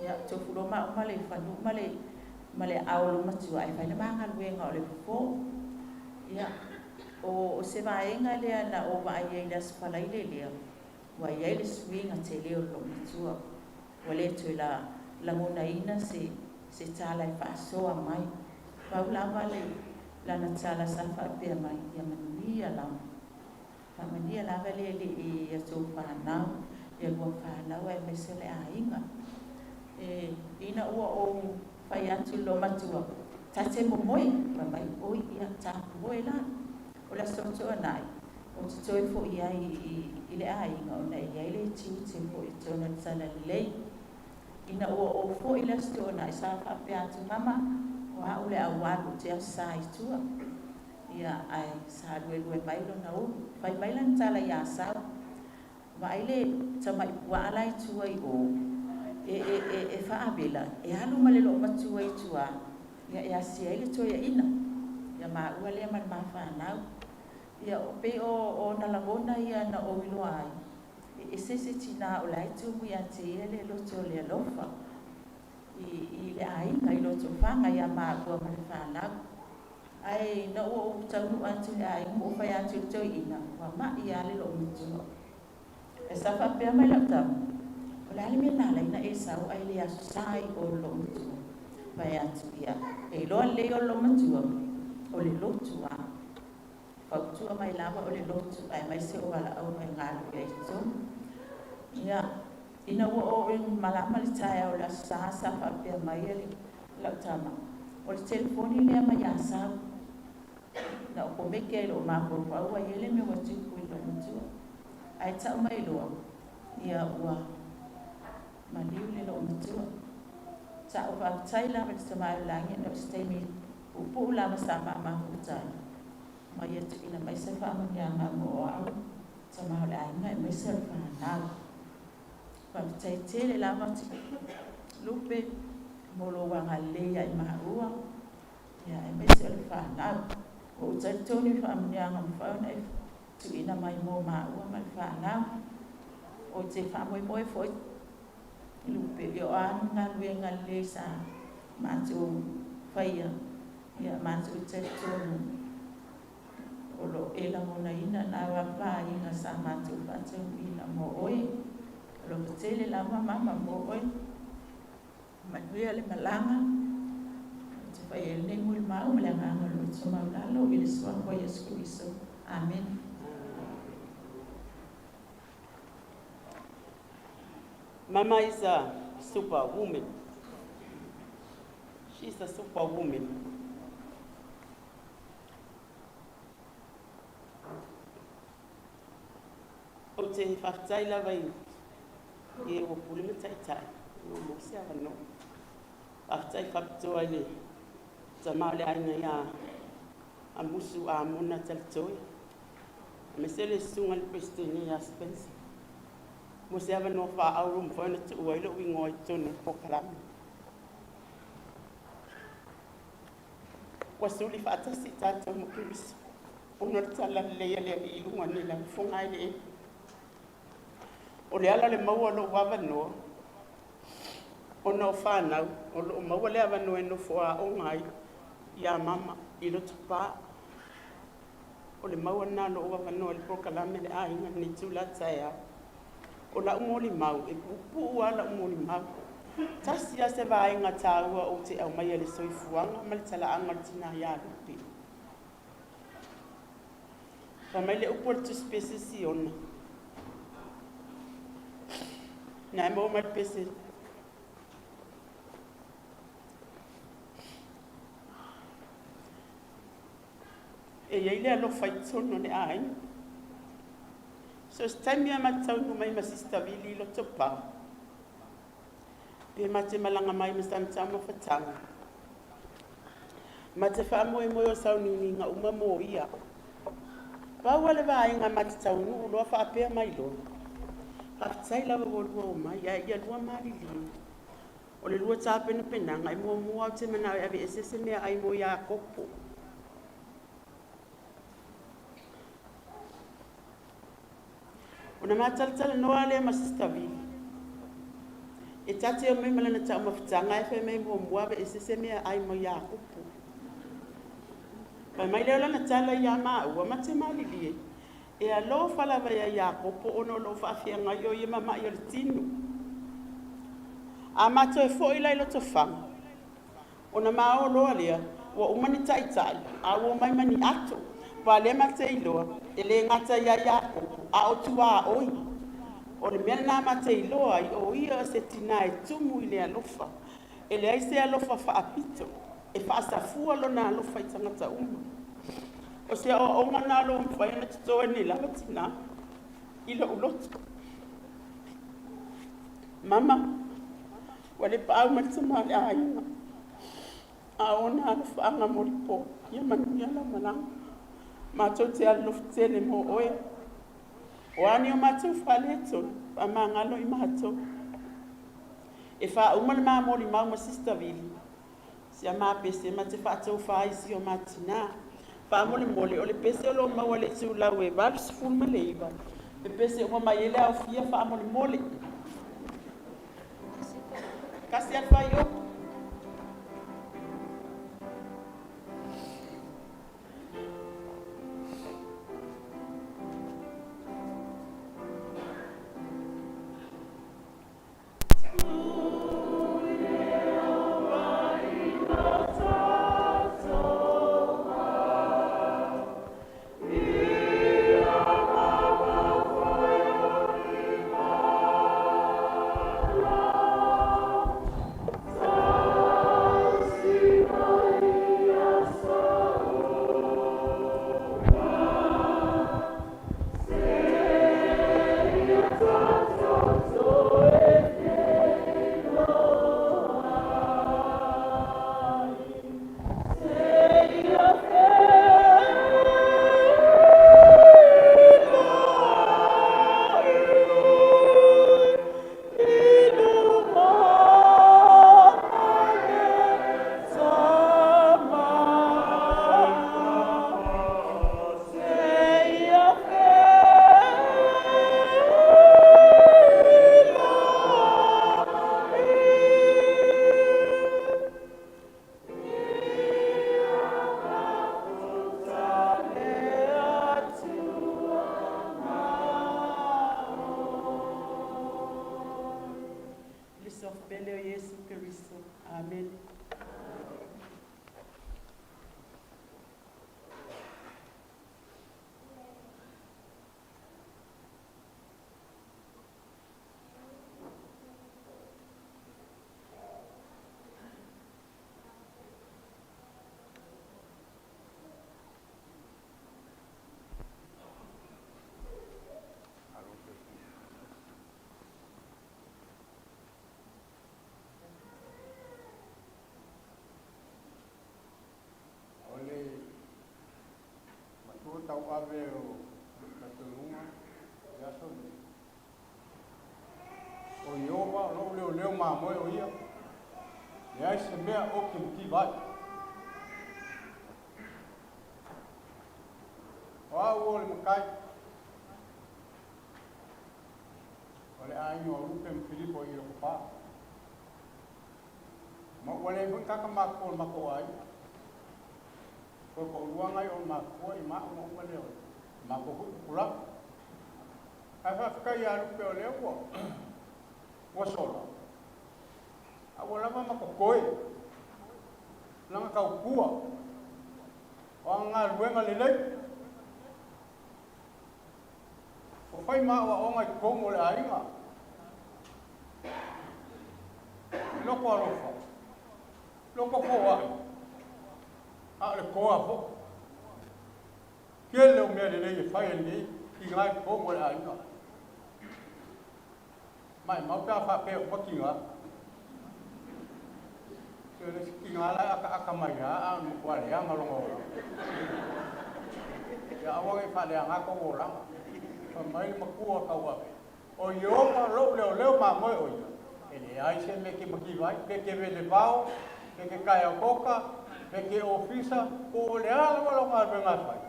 Ia to fulo ma o ma le whanu ma le aolo matua ai whaina ma ngaruenga o le fo. Ia o se vaenga lea na o va ai la spalai le lea. Wa ia le swinga te leo lo matua. Wa le tu la mona ina se tala e whaasoa mai. Paula vale la na tala sa whaapea mai. Ia manuia lau. Manuia la vale le ia tō whanau. Ia lua whanau e mese le ainga. Ina ua o whai atu lo matua. Tate mo moi. Mai oi ia tapu moi la. O la soto anai. O te toi fo ia i le ainga. O na ia i le tiu te fo i tōna tala lei. Ina ua o fo i la soto anai. Sa whaapea atu mama. O hau le awaru te asa i tua. Ia ai sa lue mai lo na o. Whai mai lan tala ia sao. Wa ile tamai wa alai tua i o. E whaabela. E halu male lo matua i tua. Ia sia ile tua ia ina. Ia maa ua lea man maa whanau. Ia o pe o nalangona ia na o ilo ai. E sese tina o lai tu mui ate ia le loto le alofa. I le ainga i loto whanga ia maa ua male whanau. Ai na ua o taunu atu le ainga o whai atu le toi ina. Wa maa ia le lo mitua. E sa whapea mai lau tau. O le ale mea nala ina e sau ai le asu sai o lo mitua. Whai atu ia. E loa le o lo mitua. O le lotu a. Whautua mai lava o le lotu ai mai se o ala au mai ngālu e ito. Ia, ina ua o ring malama le tae au la sa whapea mai ele lau tama. O le telefoni lea mai asau. Na o ko meke lo ma ko pa ua yele me wa tu ko lo mutu. Ai ta mai lo ia ua ma liu le lo mutu. Ta o pa tai la me sa mai la ngi no stay me o pu la ma sa ma ko tai. Ma ye tu ina mai sa fa ma ya ma mo au. Sa ma la ngai mai sa fa na. Pa tai te le la ma ti lupe mo lo wa ngale ya ma ua. Ya mai sa fa na. O tai toni fa ma ya ngam fa na tu ina mai mo ma ua ma fa na. O te fa mo mo foi lupe yo an ngale sa ma tu faia ya ma tu te tonu o lo ela mo na ina na wa pa ina sa ma tu fa tu ina mo oi lo te le la mama mo oi ma le malanga te fa ele mo ma o le nga lo so ma la lo il so ko Yesu Kristo amen. Mama is a superwoman. She's a superwoman. O te whaftai la vai e o pule me tai tai. No mo se ava no. Whaftai whaptoa le. Ta maole aina ia a musu a mona taltoi. Me se le sunga le prestini a Spencer. Mo se ava no wha au rum whaina tu uailo i ngoi tonu po kalami. Kwa suli whaatasi tātou mo kirisu. Ono le tala leia lea ni ilunga ni la whongai le e. O le ala le maua lo wawa noa. Ono whanau, o lo maua le awa noa no fua o ngai. Ia mama, i lo tupa. O le maua na lo wawa noa le po kalami le ainga ni tula taia. O la umoli mau, e pupu ala umoli mau. Tasi a se vaenga tāua o te au mai le soifuanga, ma le tala anga tina ia lupi. Pa mai le upo tu spesi si ona. Na mo mai pese. E ia ile alo faitono le ai. So stai a matau no mai masista vili lo topa. Pe mate malanga mai mastamtama fatanga. Mate fa mo e mo o sauni nga uma mo ia. Pa wale va inga mate tau no lo fa pe mai lo. Pa tsai la vo lo mai ia lo mali li. O le lo tsa pe no penanga i mo mo te mana ave ese me ai mo ia kopo. Ona mataltala noa le masista vili. E tate o me malana ta mafutanga e fe me mo muave e se me ai mo ya kupu. Mai le ola na tala ya ma ua mate mali li. E a lo fala va ya kupu ono lo fa fia nga yo ye mama yo tinu. A mato e fo ila ilo to fang. Ona ma o lo alia wa umani tai tai a wo mai mani ato. Pa le mate ilo e le ngata ya kupu. A o tua oi. O le mea nā mate i loa i o ia se tina e tumu i le alofa. E le aise alofa whaapito. E whaasafua lo nā alofa i tangata uma. O se o onga nā lo mwhaina tutoa ni lawa tina. I lo ulotu. Mama, wale pāu matama le aina. A o nā alofa anga moripo. Ia manu ia la malanga. Mato te alofa tele mo oe. O ani o matou whaleto, pa mangalo I matou. E wha umana mā mori mau ma sista vili. Si a mā pese ma te whātou whaisi o matina. Wha mole mole, o le pese o lo maua le tu lau e waru se fulma le iwa. E pese o mai ele au fia wha mole mole. Kasi al whai o. Oh mamoe o ia. E ai se mea o ke ki vai. O au o le makai. O le ai o rupe me Filipo i loko pā. Ma wale fun kaka mako o mako ai. Ko uruanga i o mako i mako o wale o. Mako kula. Ai whaka i a rupe o leo o. Wasola. A wala ma mako koe. Nanga kau kua. O ngā ruenga lelei. O whai maua o ngai kongo le ainga. Loko alofa. Loko koa. A le koa po. Kele o mea lelei e whai ni ki ngai kongo le ainga. Mai mau pia whape o pakinga. Kele ki ngā lai aka mai a mukua lea ngalongo. Ia awangi whalea ngako o rama. Mai makua kau ape. O iopa leo ma moe o ia. Ele ai se me ke maki vai, ke vele vao, ke kaya koka, ke ofisa, o le ala wala ngā renga fai.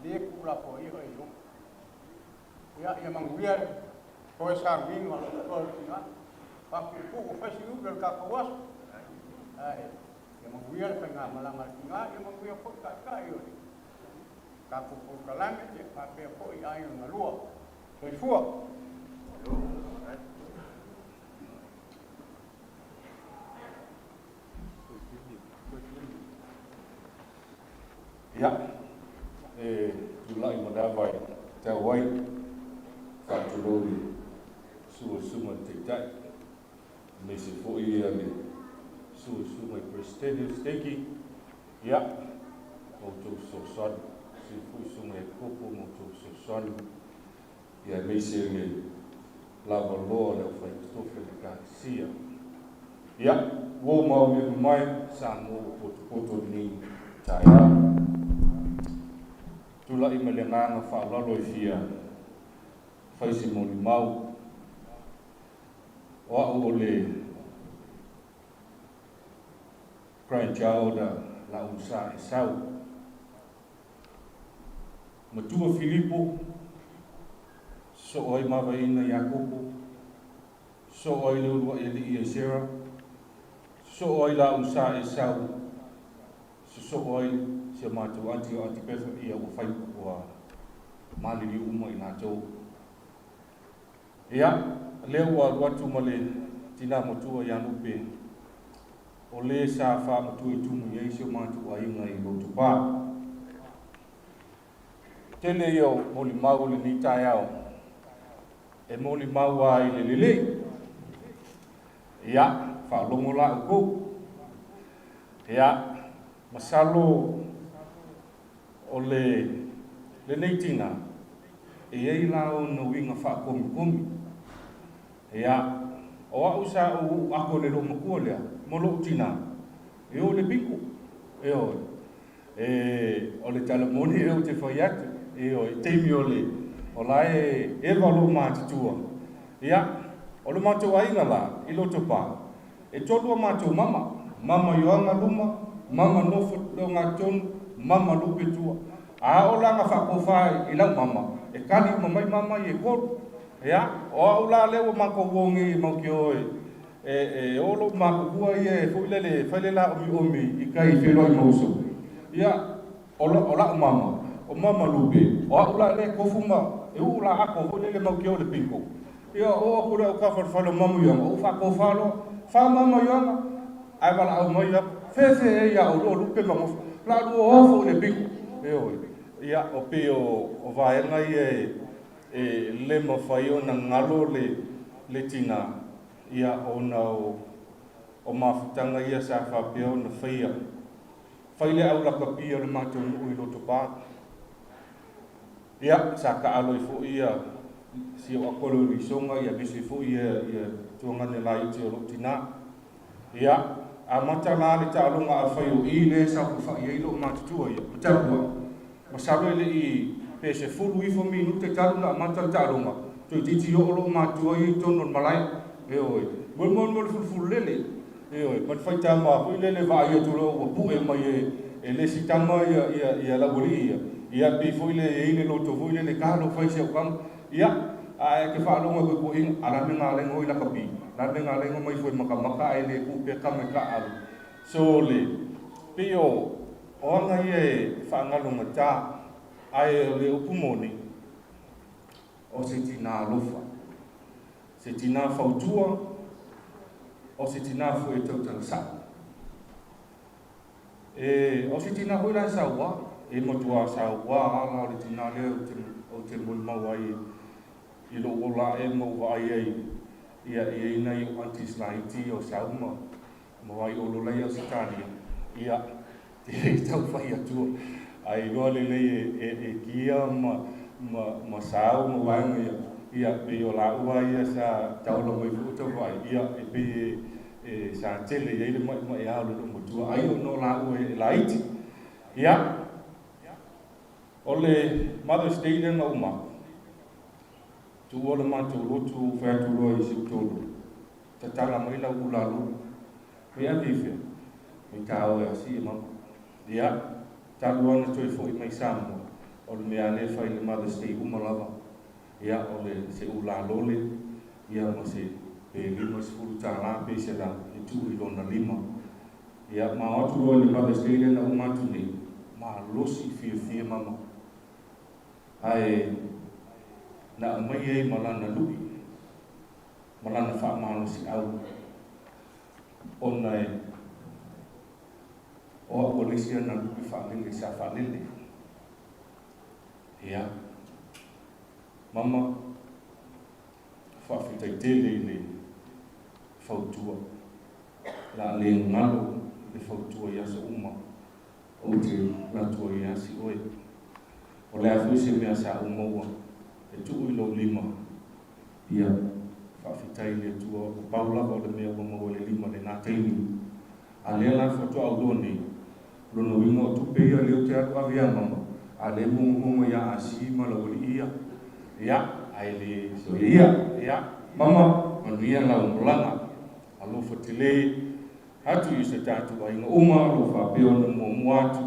Le kula po ia e yo. Ia manguia, ko e sa minga lo ko tinga. Pa ku ko fasi u ber ka kawas. Ai, ia manguia pe ngā malanga tinga, ia manguia ko ka yo. Ka ko kalame te pa pe ko i ai na lua. Foi fua. Ja, tulai madawai te wai Fatalupe suma te tai me se fo ia me suma prestene steki ja o tu so son se fo suma kopo mo tu so son ja me se me lava lo le fai stofe le kasia ja wo mau me mai sa mo poto ni taia tula i melenganga whaalalo i fia whaisi moni mau o au o le grandchild la unsa e sau matua Filipo so oi mawaina Iakopo so oi le urua e li i Sera so oi la unsa e sau so oi se matu anti peso ia o fai o mali li uma ina jo ia leo wa watu male tina motua ya nupe o le sa fa motu i tumu ye se matu ai ngai lo tupa tele yo moli mau le ni taiao e moli mau ai le lele ia fa longo la ko ia masalo o le neitina e ei lao no winga wha komi ea o au sa o ako le roma kua lea mo lo tina e o le biko e o le talamoni e o te whai atu e o teimi o le o la e valo mātitua ea o le mātou ainga la i loto pā e tolua mātou mama yoanga luma mama nofo lo ngā tonu mama lupe tua a o langa whakowhai i lau mama e kali mamai mama i e koru ea o au la leo mako wongi mau ki oe e olo mako kua i e fuilele whailela omi i kai wheloi mauso ia o la mama o mama lupe o au la le kofuma e u la ako fuilele mau ki ole piko ia o akura o kawhalo mamu yama o whakowhalo wha mama yama ai wala au mai fefe e ia o lupe mamofa la lu ofo le piko e oi ia o pe o vaenga i e le mawhai o na ngalo le tina ia o na o mawhitanga ia sa whapea o na whaia whaile au laka pia le mātou ui loto pā ia sa ka aloi fo ia si o akolo risonga ia bisi fo ia tuangane lai te o lo tina ia a mata la le ta alonga a whai o i le sa ku whai i lo mātutua ia matakua masawe le i pese fulu i fomi nute talu na mata ta alonga tu titi o lo mātua i tonon malai e oi Mol ful lele. Pat fai tama ko lele va ia tu lo pu e mai e le si tama ia la boli ia pe foi le ine lo to foi le ka lo fai se kam ia a ke fa lo ko in ala me ngale ngoi la kapi na me ngale ngoi mai foi maka e le ku pe ka me ka al so le pio o nga ye fa ngalo mata ai le upumoni o se tina lofa se tina fautua o se tina fu e tau tau sa o se tina hui la sa wa e motua sa wa ala le tina le o te mulmaua i lo ola e mo wa ai ia ina i antis la iti o sa uma mo ai o lo lai o se tani ia te tau fai atu ai loa le lei e kia ma sao ma wanga ia pe o la ua ia sa tau lo mai futa vai ia e pe sa tele ia le mai au lo mo tua ai o no la ua e la iti ia o le Mother's Day le na uma tu o le matu lotu fai tu lo i si tolu ta tala mai la ula lu me a vive me ka o asi mama ia taluana toi foi mai samo o le mea le fai le Mother's Day uma lava ia o le se ula lole ia ma se pe lima se furu tala pe se la e tu i lona lima ia ma atu o le Mother's Day le na uma tu nei ma losi fia mama ai na mai e malana lui malana fa malo si au ona e o polisia na lui fa lele sa fa lele ia mama fa fitai tele le fautua la le ngalo le fautua ia sa uma o te latua ia si oe o le afuise mea sa umaua e tuu i lo lima ia whawhitai le tua o paulava o le mea umaua le lima le nā teini a lea la whatua au loni lono winga o tupe ia leo te atu awia mama a le mungu ia a sima la wali ia ai le so ia mama manu ia la umulanga a lo whatilei hatu i se tātu a inga uma lo whapeo na mua atu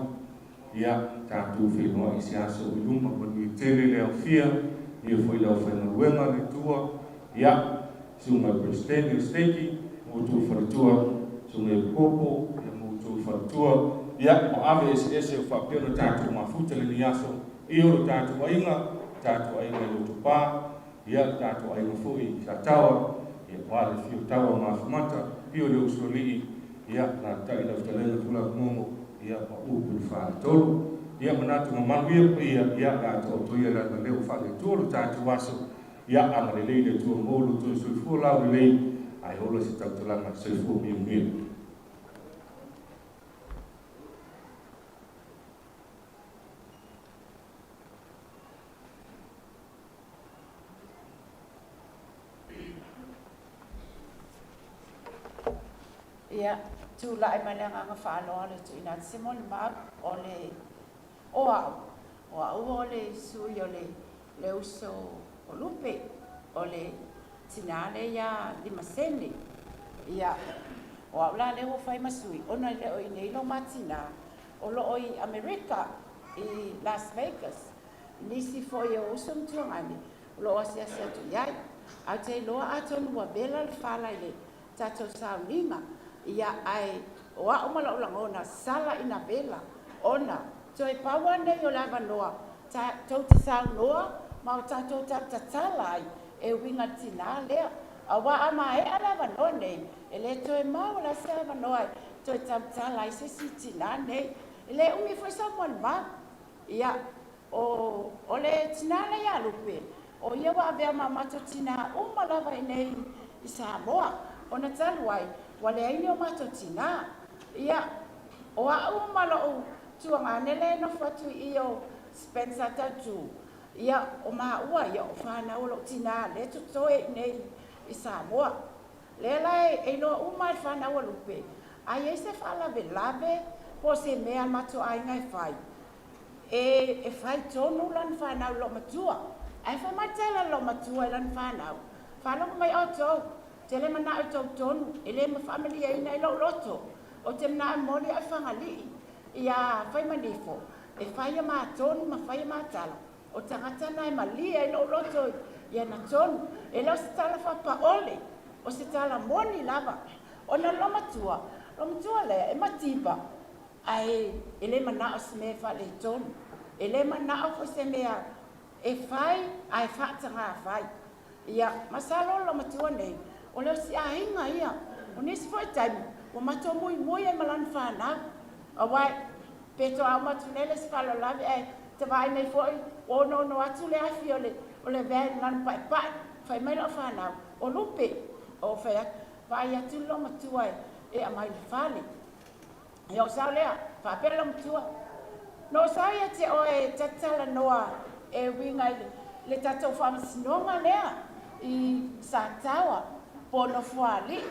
ia tātu whenua i se aso i luma manu i tele le au fia ia foi la whenua wenga le tua ia sunga presteni steki mo tu wharatua sunga e popo ia mo tu wharatua ia o ave ese o whapeo na tātu mafuta le ni aso i oro tātu a inga i lo tupa ia tātu a inga fui sa tawa ia wale fio tawa mafumata pio le usoli ia na tai la ftalena tula momo ia pa upu fa tolu ia manatu manu ia la to ia la le fa le tolu tātu waso ia amale le tu molu tu su fu la le ai olo si tau tula ma se fu mi ia tu la e mane nga fa lo le tu ina simon ma ole o le su yo le uso o lupe ole tinale ya di maseni ia o la le o fai masui ona le o nei lo matina o lo o i America i Las Vegas nisi fo yo usum tu ngani lo asia tu yai a te lo aton wa bela fala ile tato saulinga ia ai o a umala ona sala ina bela ona toi pawa nei o lava noa tau te sau noa ma o tato tatalai e winga tina lea a wa ama e alava noa nei e le toi mau la se lava noa toi tatalai se si tina nei e le umi foi someone ma ia o le tina le ia lupe o ia wa avea mamato tina lava nei i Samoa ona taluai wale aini o matotina ia o a umalo o tuanga nele no fatu io Spencer tatu ia o ma ua ia o fana o tina le tu toe nei i Samoa le lai e no uma fana o lupe ai se fala velave po se mea mato ai ngai fai e fai tonu lan fana lo matua ai fa matela lo matua lan fana falo mai auto te le mana o tau tonu, e le ma family e ina ilo loto, o te mana mori a whangali, ia whai manifo, e whai ma tonu ma whai ma tala, o tangata nai ma lia ilo loto, ia na tonu, e lau se tala whapa ole, o se tala moni lava, o na lomatua le, e matiba, ai, e le mana o se me whale tonu, e le mana o se mea, e whai, ai whaatanga a whai, ia masalo lomatua nei, o leo si ahinga ia, o nisi fwoi taimu, o mato mui e malan whanau, a wai, peto au matunele si whalo lavi, te vai nei fwoi, o no atu le afi o le vei lan pai, whai mai lo whanau, o lupe, o whai vai atu lomatua e a mai le whale, e o sao lea, whapere lomatua, no sao ia te o e tatala noa, e winga le tatou whamasinonga lea, i sa tawa, po no fuali,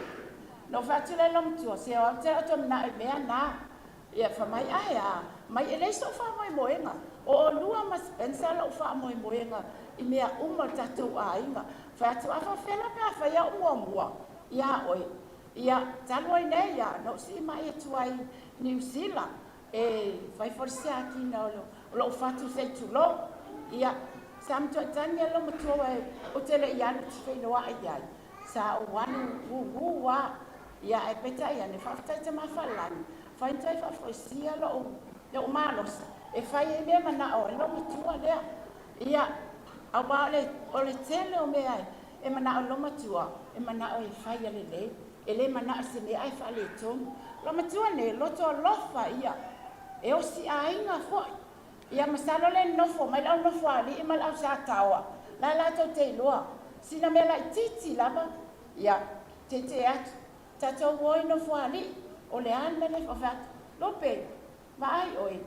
no whaatule lomatua, se o te ato mna e mea na, ia whamai aia, mai e leiso whamoe moenga, o lua ma Spencer lo whamoe moenga, i mea uma tatou a inga, whaatu afa whela mea whaia mua, ia oi, ia taloi nei ia, no si mai e tuai New Zealand, e whai forsia ki na lo whatu se tulo, ia samtua tania lo matua e o tele iana ti whainoa ai, sa o wanu wa, ia e peta ia ne whaftai te mawhalani, whaintai whafoisia lo manos, e whai e mea mana o lo matua lea, ia au ba o le tele o mea e mana o lo matua, e mana o e whai ale le, e le mana o se mea e whale tonu, lo matua ne loto lofa ia, e o si a inga foi, ia masalo le nofo, mai lau nofo ali, i mai lau sa tawa, la lato te loa, sina me lai titi lava, ia te atu, tatou woi nofo ali, o le ane le whawhatu, lope, vai oi,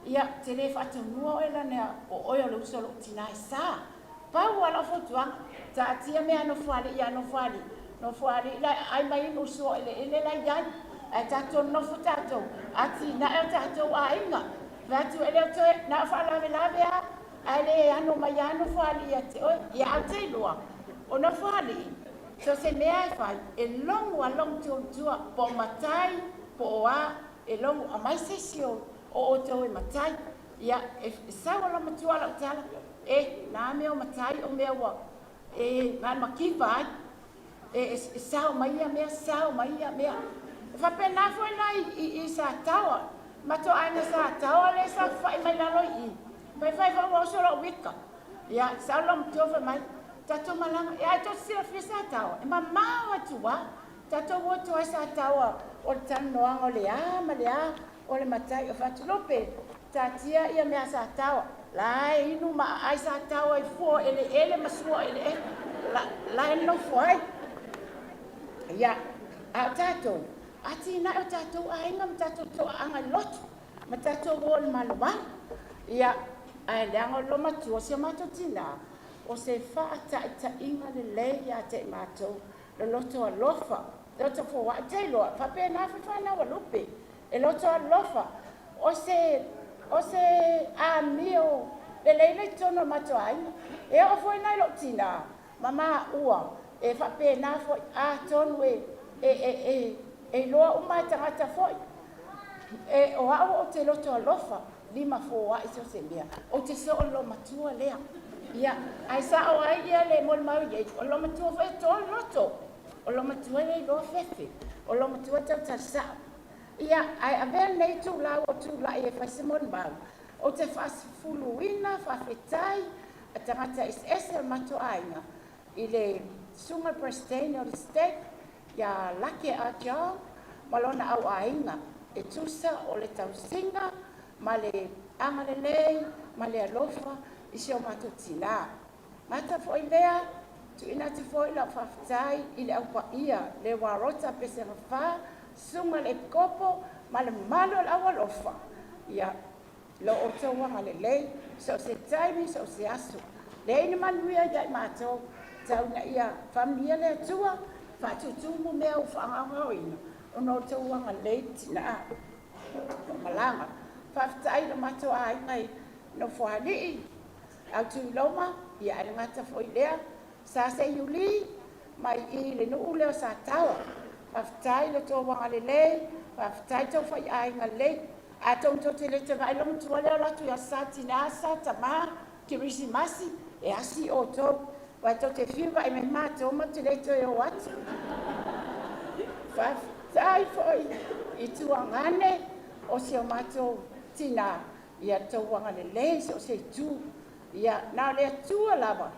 ia te le whatanua o ela nea, o oi o le usolo tinai sa, pau ala fotuanga, ta atia mea nofo ali, ia nofo ali, ai mai uso ele la iai, ai tatou nofo tatou, ati na e tatou a inga, vatu ele toe na whalave lave a, ai le ano mai ano whali ia te oi, ia au te loa, o na whali, so se mea e whai, e longu a longu tua, po matai, po oa, e longu a mai sesio, o tau e matai, ia e sawa la matua la utala, e na mea o matai o mea wa, e makiwa ai, e sao mai ia mea, whapena foi nai i sa tawa, mato aina sa tawa le sa whai mai lalo i, mai whai whai solo wika, ia sao lam tofa mai, tato malanga, e ato sila fia sa tawa, e mawa tua, tato woto ai sa tawa, o le tanu noanga o le a, o le matai o Fatalupe, tatia ia mea sa tawa, la e inu ma ai sa tawa i fuo ele masua ele, la e no fuai, ia, a tato, ati na o tatou a inga ma tatou to anga lotu, ma tatou wole malwa, ia ai leanga lo matua se mato tina, o se whaata ita inga le leia te matou, le loto a lofa, loto fo wa te loa, whape na whana wa lupe, e loto a lofa, o se a mio, le leile tono mato a inga, e o foi nai lo tina, mama ua, e whape na fo a tonu e loa umai tangata foi. E o au o te loto alofa, lima fo a iso se mea. O te so o lo matua lea. Ia, ai sa o ai ia le mol mau ye, o lo matua foi to loto. O lo matua le lo fefe. O lo matua tau sa. Ia, ai ave nei tu la o tu la e fa se mon mau. O te fas fuluina, fa fetai, a tangata is ese matua ainga. I le sunga prestane o le state, ia lake a tia, malona au ainga, e tusa o le tausinga, ma le angalelei, ma le alofa, i seo matutina. Mata fo i lea, tu ina te fo i la whaftai, i le aupa ia, le warota pese rafā, sunga le kopo, ma le malo la awalofa. Ia, lo o tau wanga le lei, so se taimi, so se asu. Le ina manuia ia i mātou, tau na ia familia le atua, whatutumu mea u whaangaroina, o no tau wanga leiti na malanga. Whaftai na mato a ingai no whanii, au tu loma, ia ari ngata fo ilea, sa se yuli, mai I le nuu leo sa tawa. Whaftai le tō wanga le le, whaftai tau whai ainga le. A tau tau te le te vai longa tua leo latu ia sa tina asa, ta maa, ki risi masi, e asi o tau. Wai tau te whiwa e me maa te oma te le to e o atu. Whaftai foi I tuangane o se o matou tina ia tau wanga le le, se o se tu. Ia nā lea tua lava.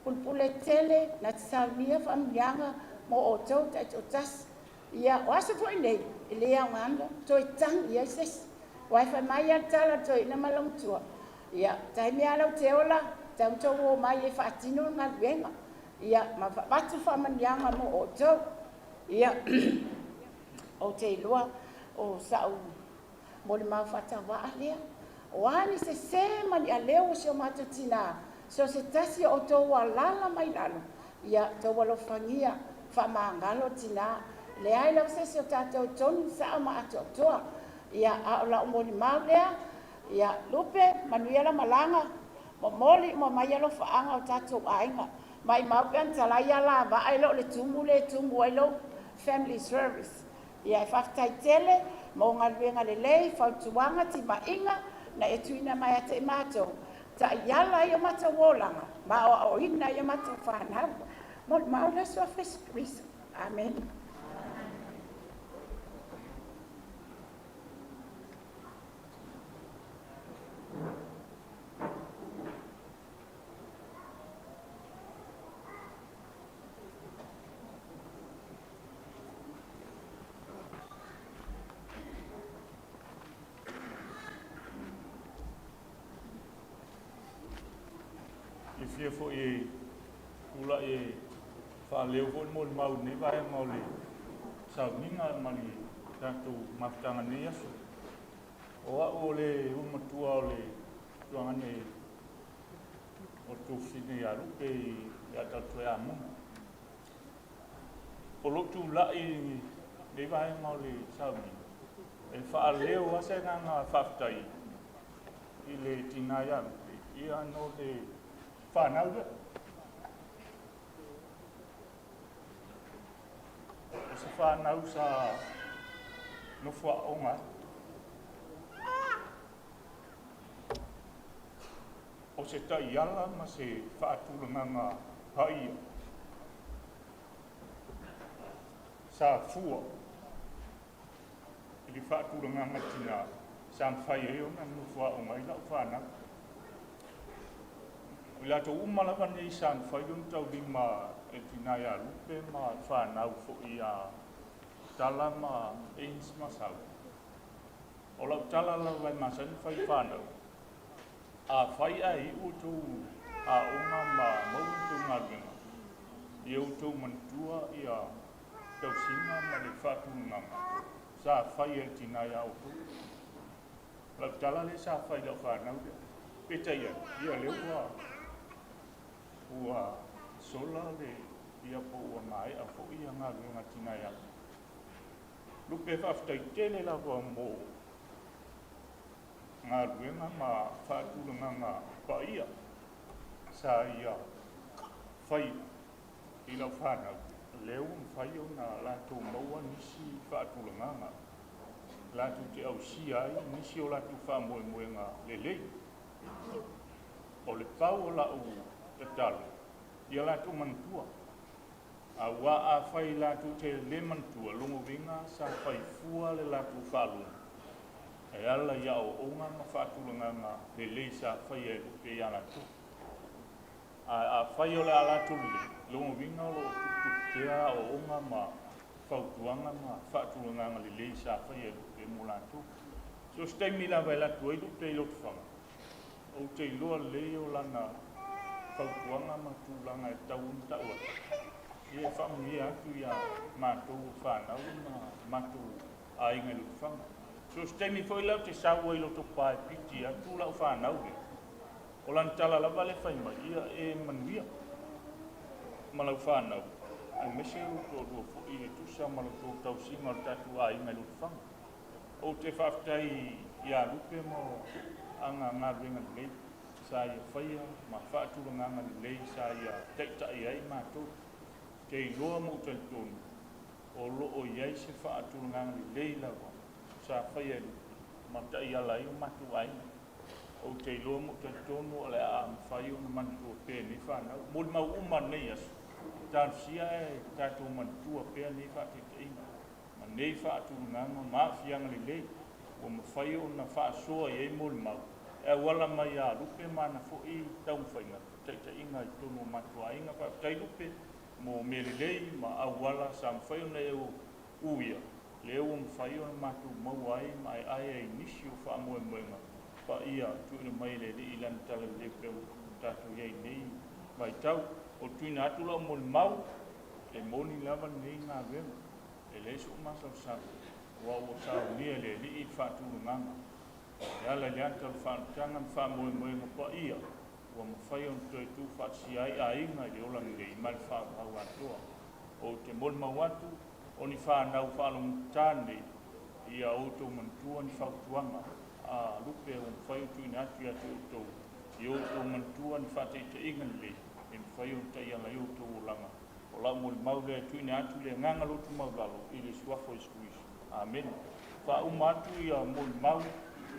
Pulpule tele na te saunia whamlianga mo o tau tai o tas. Ia wasa foi nei, I lea nganda, toi tang ia ses. Wai whai mai a tala toi na malang tua. Ia tai mea lau te ola, tau tau o mai e whaatino ngā ruenga. Ia ma watu whamlianga mo o tau. Ia o te ilua o sau mo le mau whatawaa lea. O ani se mani a leo se o matatina. So se tasi o tau a lala mai lalo. Ia tau alo whangia whamangalo tina. Le ai lau se o tātou tonu sa o ma ato toa. Ia a o la o moni mau lea. Ia lupe manuela malanga. Mo moli mo mai alo whaanga o tātou ainga. Mai mau pean talai ala va ai lo le tumu ai lo family service. Ia e whaftai tele mo ngā ruenga le lei whautuanga ti mainga. Na e tuina mai a te mātou. Ta iala I o mata wolanga. Ma o ina I o mata whanau. Mo maula sua Christ. Amen. Fia fo e kula e whaleo fo mo le mau ne vai mau le sau ninga mali tātou maftanga ne aso. O a o le umatua o le tuangane o tōwhine a rupe I a tātou e amu. O lotu lai ne vai mau le sau ninga. E whaaleo ase ngā whaftai I le tina ia rupe. Ia no le whanau rea. O se whanau sa no whaonga. O se taiala ma se whaatulanga ngā haia. Sa fua. Ili whaatulanga ngā tina sa mwhai eo na no whaonga I lau whanau. Ila to umalawa nei san whaiun tau lima e tina ia lupe ma whanau fo I a tala ma eins masau. O lau tala lau vai masani whai whanau. A whai a I utu a unga ma mautu ngarwinga. I utu mantua I a tau singa ma le whatu nganga. Sa whai e tina ia utu. Lau tala le sa whai lau whanau. Peta ia leo wa. Ua sola le ia po ua mai a fo ia ngā runga tina ia. Lupe whaftai tele la wa mo ngā runga ma whāturanga ngā paia sa ia whai I lau whanau. Leo mwhai o ngā lātou maua nisi whāturanga ngā. Lātou te au si ai nisi o lātou whamoe ngā lelei. O le pau o lau te talo. Ia lātou mantua. A wā a whai lātou te le mantua. Longo winga sa whai fua le lātou whalunga. E ala ia o onga ma whātulanga ngā le le sa whai e rupe ia lātou. A whai o le a lātou le. Longo winga o tukutea o onga ma whautuanga ma whātulanga ngā le le sa whai e rupe mo lātou. So stay mila vai lātou e rupe I lotu whanga. O te loa le o lana whautuanga ma tūlanga e taunta ua. I e whamungi atu ia mātou whanau ma mātou ainga lutu whanga. So stemi fo I lau te saua I loto pae piti atu lau whanau le. O lan tala lava le whaima ia e manuia. Ma lau whanau. Ai mese ruto rua fo I e tusa ma lau tō tau singa o tatu ainga lutu whanga. O te whaftai ia rupe mo anga ngā ruenga lei. Sa ia whaia, ma whāturanga ngā lei sa ia teitai ai mātou. ke loa mo te tonu o lo o iai se whaatulungang leila wa sa whaia ma ta ia lai o matu ai o te loa mo te tonu o le a mwhai o na mantua pē ni whanau mul mau uma nei asu tan sia e tātou mantua pē ni whate te ina ma nei whaatulungang ma whianga lei o mwhai o na whaasoa i e mul mau e wala mai a lupe mana fo i tau whainga te inga i tonu matua inga pa tai lupe mo melelei ma awala sa mwhai o na e o uia le o mwhai o na matu mau ai mai ai e nisi o wha moe moenga pa ia tuina mai le li ilan tala le peo tatu iei nei mai tau o tuina atula o mol mau e moni lava nei ngā wema e le so masa o sa wa o sa o nia le li i whaatulu nganga e ala le anta o whaatanga m wha moe moenga pa ia ua mawhai on toi tu whaatsi ai a inga le ola nge i mali whaatau atoa o te mol mau atu o ni whanau whaalong tāne i a outou mantua ni whautuanga a lupe o mwhai o tuina atu i atu outou i outou mantua ni whate te ingan le e mwhai o te iala i outou o langa o lau moli mau le tuina atu le nganga lotu mau lalo i le suafo i skuisi amen wha uma atu i a moli mau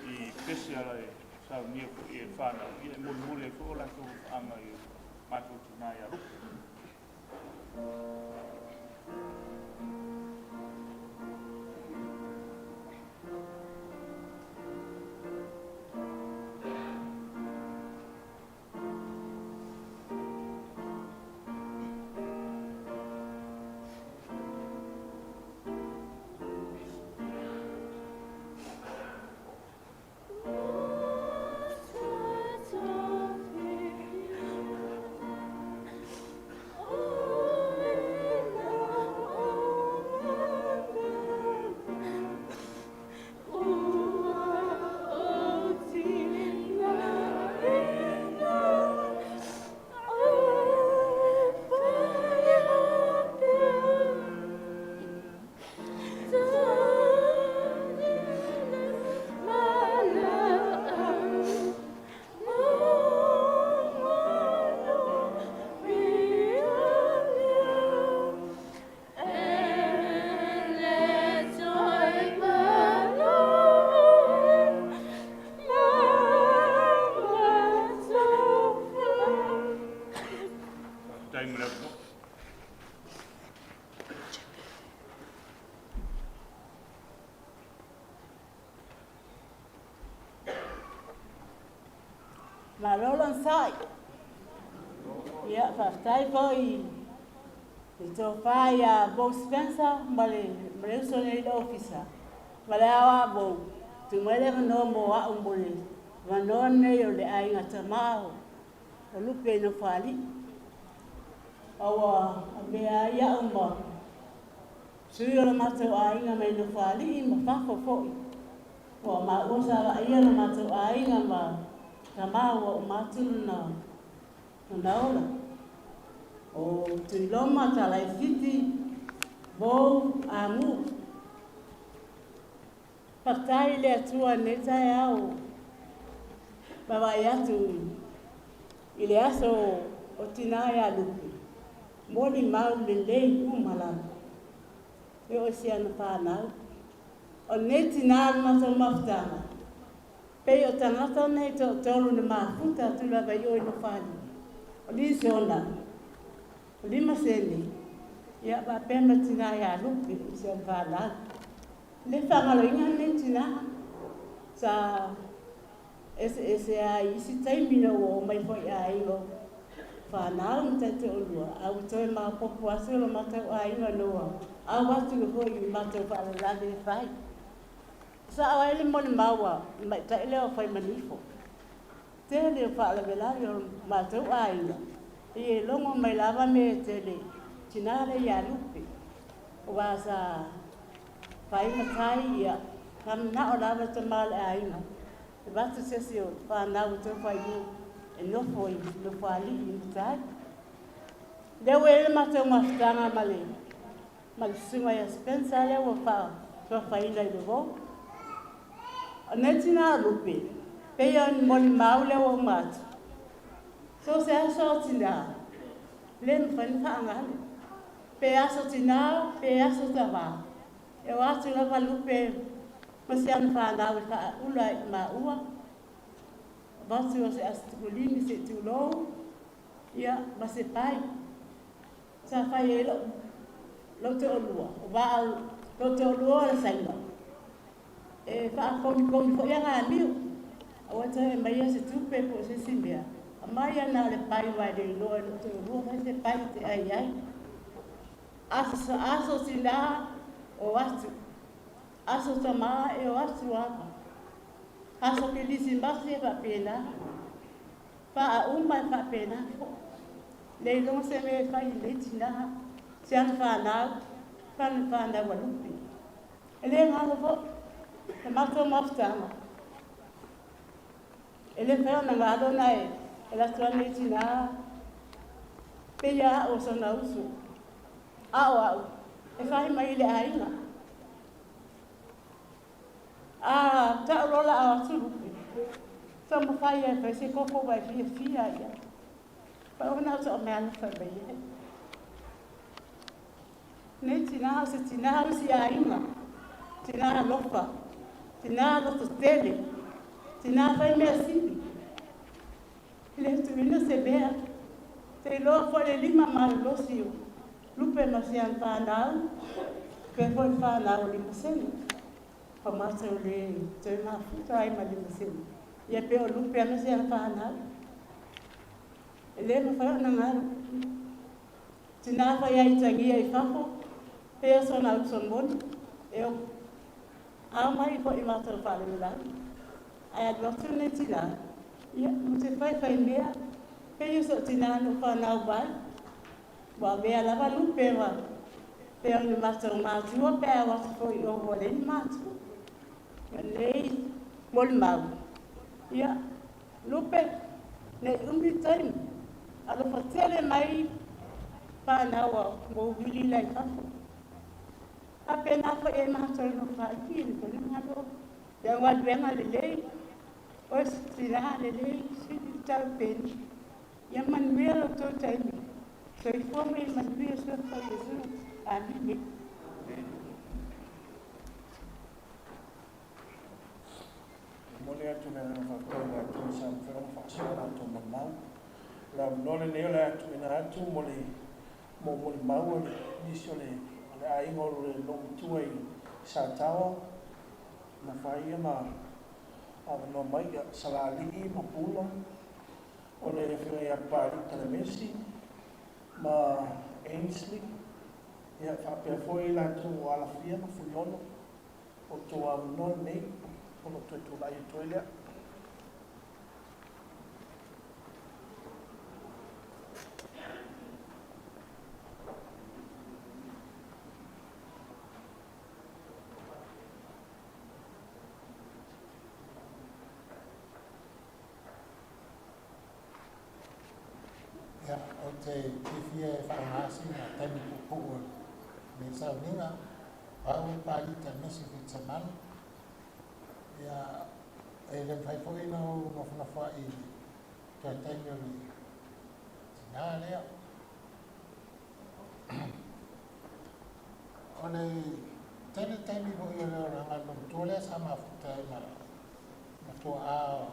i pese ala e sau nia ko e whanau i e moli mule ko o lato anga i mato tina i a lupe Malolo sai. Ya whaftai poi. I tō whai a Bo Spencer, male mreusone i ofisa. Male awa bo. Tu mele mano mo a umbole. Mano nei o le ainga tamao. O lupe no whali. Awa mea ia umba. Sui o la matau ainga me no whali i ma whafo foi. Wa ma usa wa ia na matau ainga ma tamao o matulu na naola. O tuiloma talai fiti bo amu. Patai le atua neta au. Bawai atu ile aso o tinai a lupi. Moli mau le lei umala. E o siana whanau. O neti nāru mato maftanga. Pei o tangata nei tolu na mafuta tula vai oi no whani. O li sona. O lima sene. Ia ba pema tina ia lupi o siana whanau. Le whangalo inga neti nā. Sa ese a isi taimina o mai foi a ilo. Whanau mta te olua. Au toi maa popo asu lo matau a inga noa. Au watu le hoi i matau whaala lade e whai. Sa awa ele mole maua, mai ta ele o whai manifo. Te le o whaala velari o matau a inga. I e longo mai lava me te le tinare ia lupe. O wasa whai matai ia. Kam na o lava te male a inga. E watu sesi o whanau te whai u. E nofo i no whali i mutai. Leo ele matau mafutanga male. Malsunga ya Spencer le wa fa fa faila i levo. Netina lupe. Peia moli maule o mat. So se aso tina. Len fan fa ngal. pe aso tina, pe aso tava. E o atu la Vaelupemaua masi ana whanau I ka ula I maua. Vatu o se asitukulini se tulou. Ia, masi pai. Sa whai e lo te olua. O vaa lo te olua la saina. E wha komi fo ia ngā miu. A wata e maia se tupe po se simbea. A mai ana le pai wai le loa lo te olua. Mai se pai te ai ai. Aso sila o atu. Aso tama e o atu waka. Aso ke lisi mbasi e whapena. Wha uma e whapena. Leilong se me whai le tina. Se ana whanau. Whanu whanau Vaelupe. E le ngā fo. E mato maftanga. E le whea na ngādo nai. E la tuane I tina. Pea o sana usu. Au. E whai mai le ainga. Ta rola a Fatalupe. Sa mo whai e whai se koko wai fia ia. Whai ona sa o mea na whai mai e. Ne tina se tina si ainga. Tina lofa. Tina lofa tele. Tina whai mea sibi. Le tuina se mea. Te loa fo le 5 malosio. Lupe masi an whanau. Pe fo whanau 5 Pamasa le te na futa ai ma 5 Ia pe o lupe ana se an whanau. Le ma whai na ngāru. Tina whai ai tangia I whafo. Pe o sona au son moni. E o au mai fo I mātou whale mila. Ai adwatu ne tina. Ia, mo te whai mea. Pe o so tina no whanau vai. Wa mea la Vaelupe wa. Pe o ni mātou mātua. Pe a watu fo I o hole ni mātua. Ia nei Vaelupemaua. Ia, lupe. Nei umi taimi. Alo whatele mai. Whanau a mo wili lai whafo. A pe na wha e mātou no whaiki. Ni ngaro. Ia waduenga le lei. O tina le lei. Sidi tau peni. Ia Manueli o tō taimi. So I forme I Manueli so whai e suru. Amini. Mole atu na whakona atu I sa mwhera whakasora atu Vaelupemaua. La nole leo le atu ina atu mole Vaelupemaua nisi o le ainga o le lomitua I sa tawa. Na whai ma no mai salali ma pula. O le whai a pari talamesi. Ma Ainsley. Ia whapea foi la tu ala fia ma fuiono. O tō au non nei. O no tō lai toilea. Ia, o te whiwhia e whaangasi na tani pupu me sau ninga, au pari te mesi whitamana. Ia, e le whai po ina o nofuna I te taimi o ni tina lea. O le tene taimi po I o leo ranga no tōlea sa mafuta e ma tō a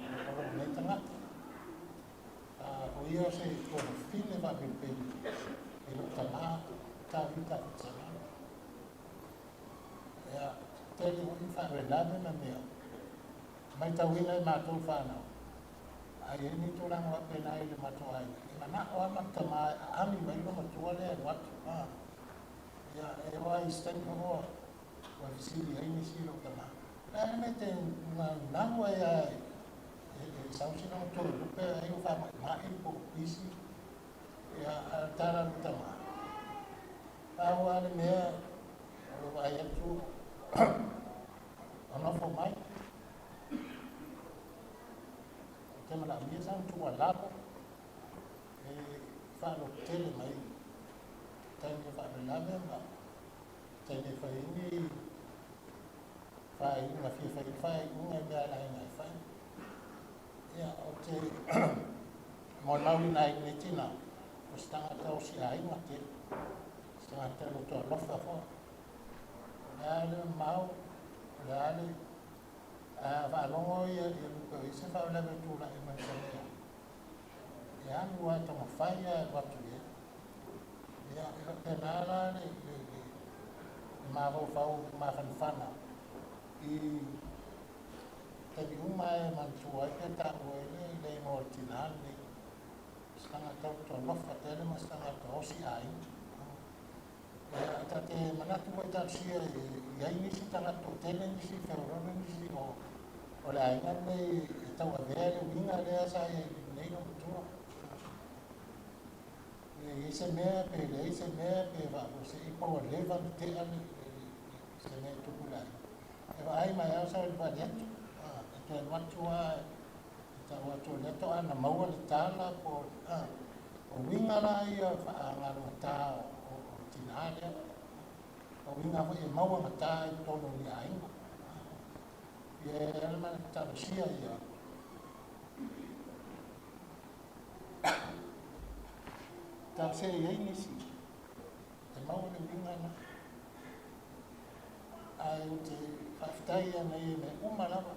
o nei tangata. O ia se o fine va pepeni e lo tama ta vita tsana ya tele o fa relame na mea mai ta wina ma to fa na ai ni to la wa pena ile ma to ai na o ma tama ami mai lo ma to le wat ya e wa isten ko wa visili ai ni si lo tama na me te na wa ya sau sino to lupe ai o fa mai po isi ya tara tama awa le me o vai tu ono fo mai tema la mia sa tu wala e fa lo tele mai tani fa la memba tani fa ini fa una fa una da la ina fa ya o te mo mau nai ni tina o se tangata o si ai ma te se tangata lo to lofa fo ale mau ale a va longo ia ko se fa la vetura e ma se ya no ata ma faia wa tu ya te nala le ma vo fa ma fana i te uma e man tua ke ta le mo tinani stanga to lofa tele ma stanga to si ai ta te manatu mo ta si ya ini si tanga to tele ni si ferro ni si o la ina ne ta wa vele winga le sa nei no tua e se me va se i po le va te ani se me tu kula e va ai mai sa va dentro te matua ta wa to le to ana mau le tala po o winga la ia fa nga lo ta o tinale o winga fo e mau nga ta to no ni ai e ma ta sia ia ta se ia ni si e mau le winga na ai te aftai ana e me uma lava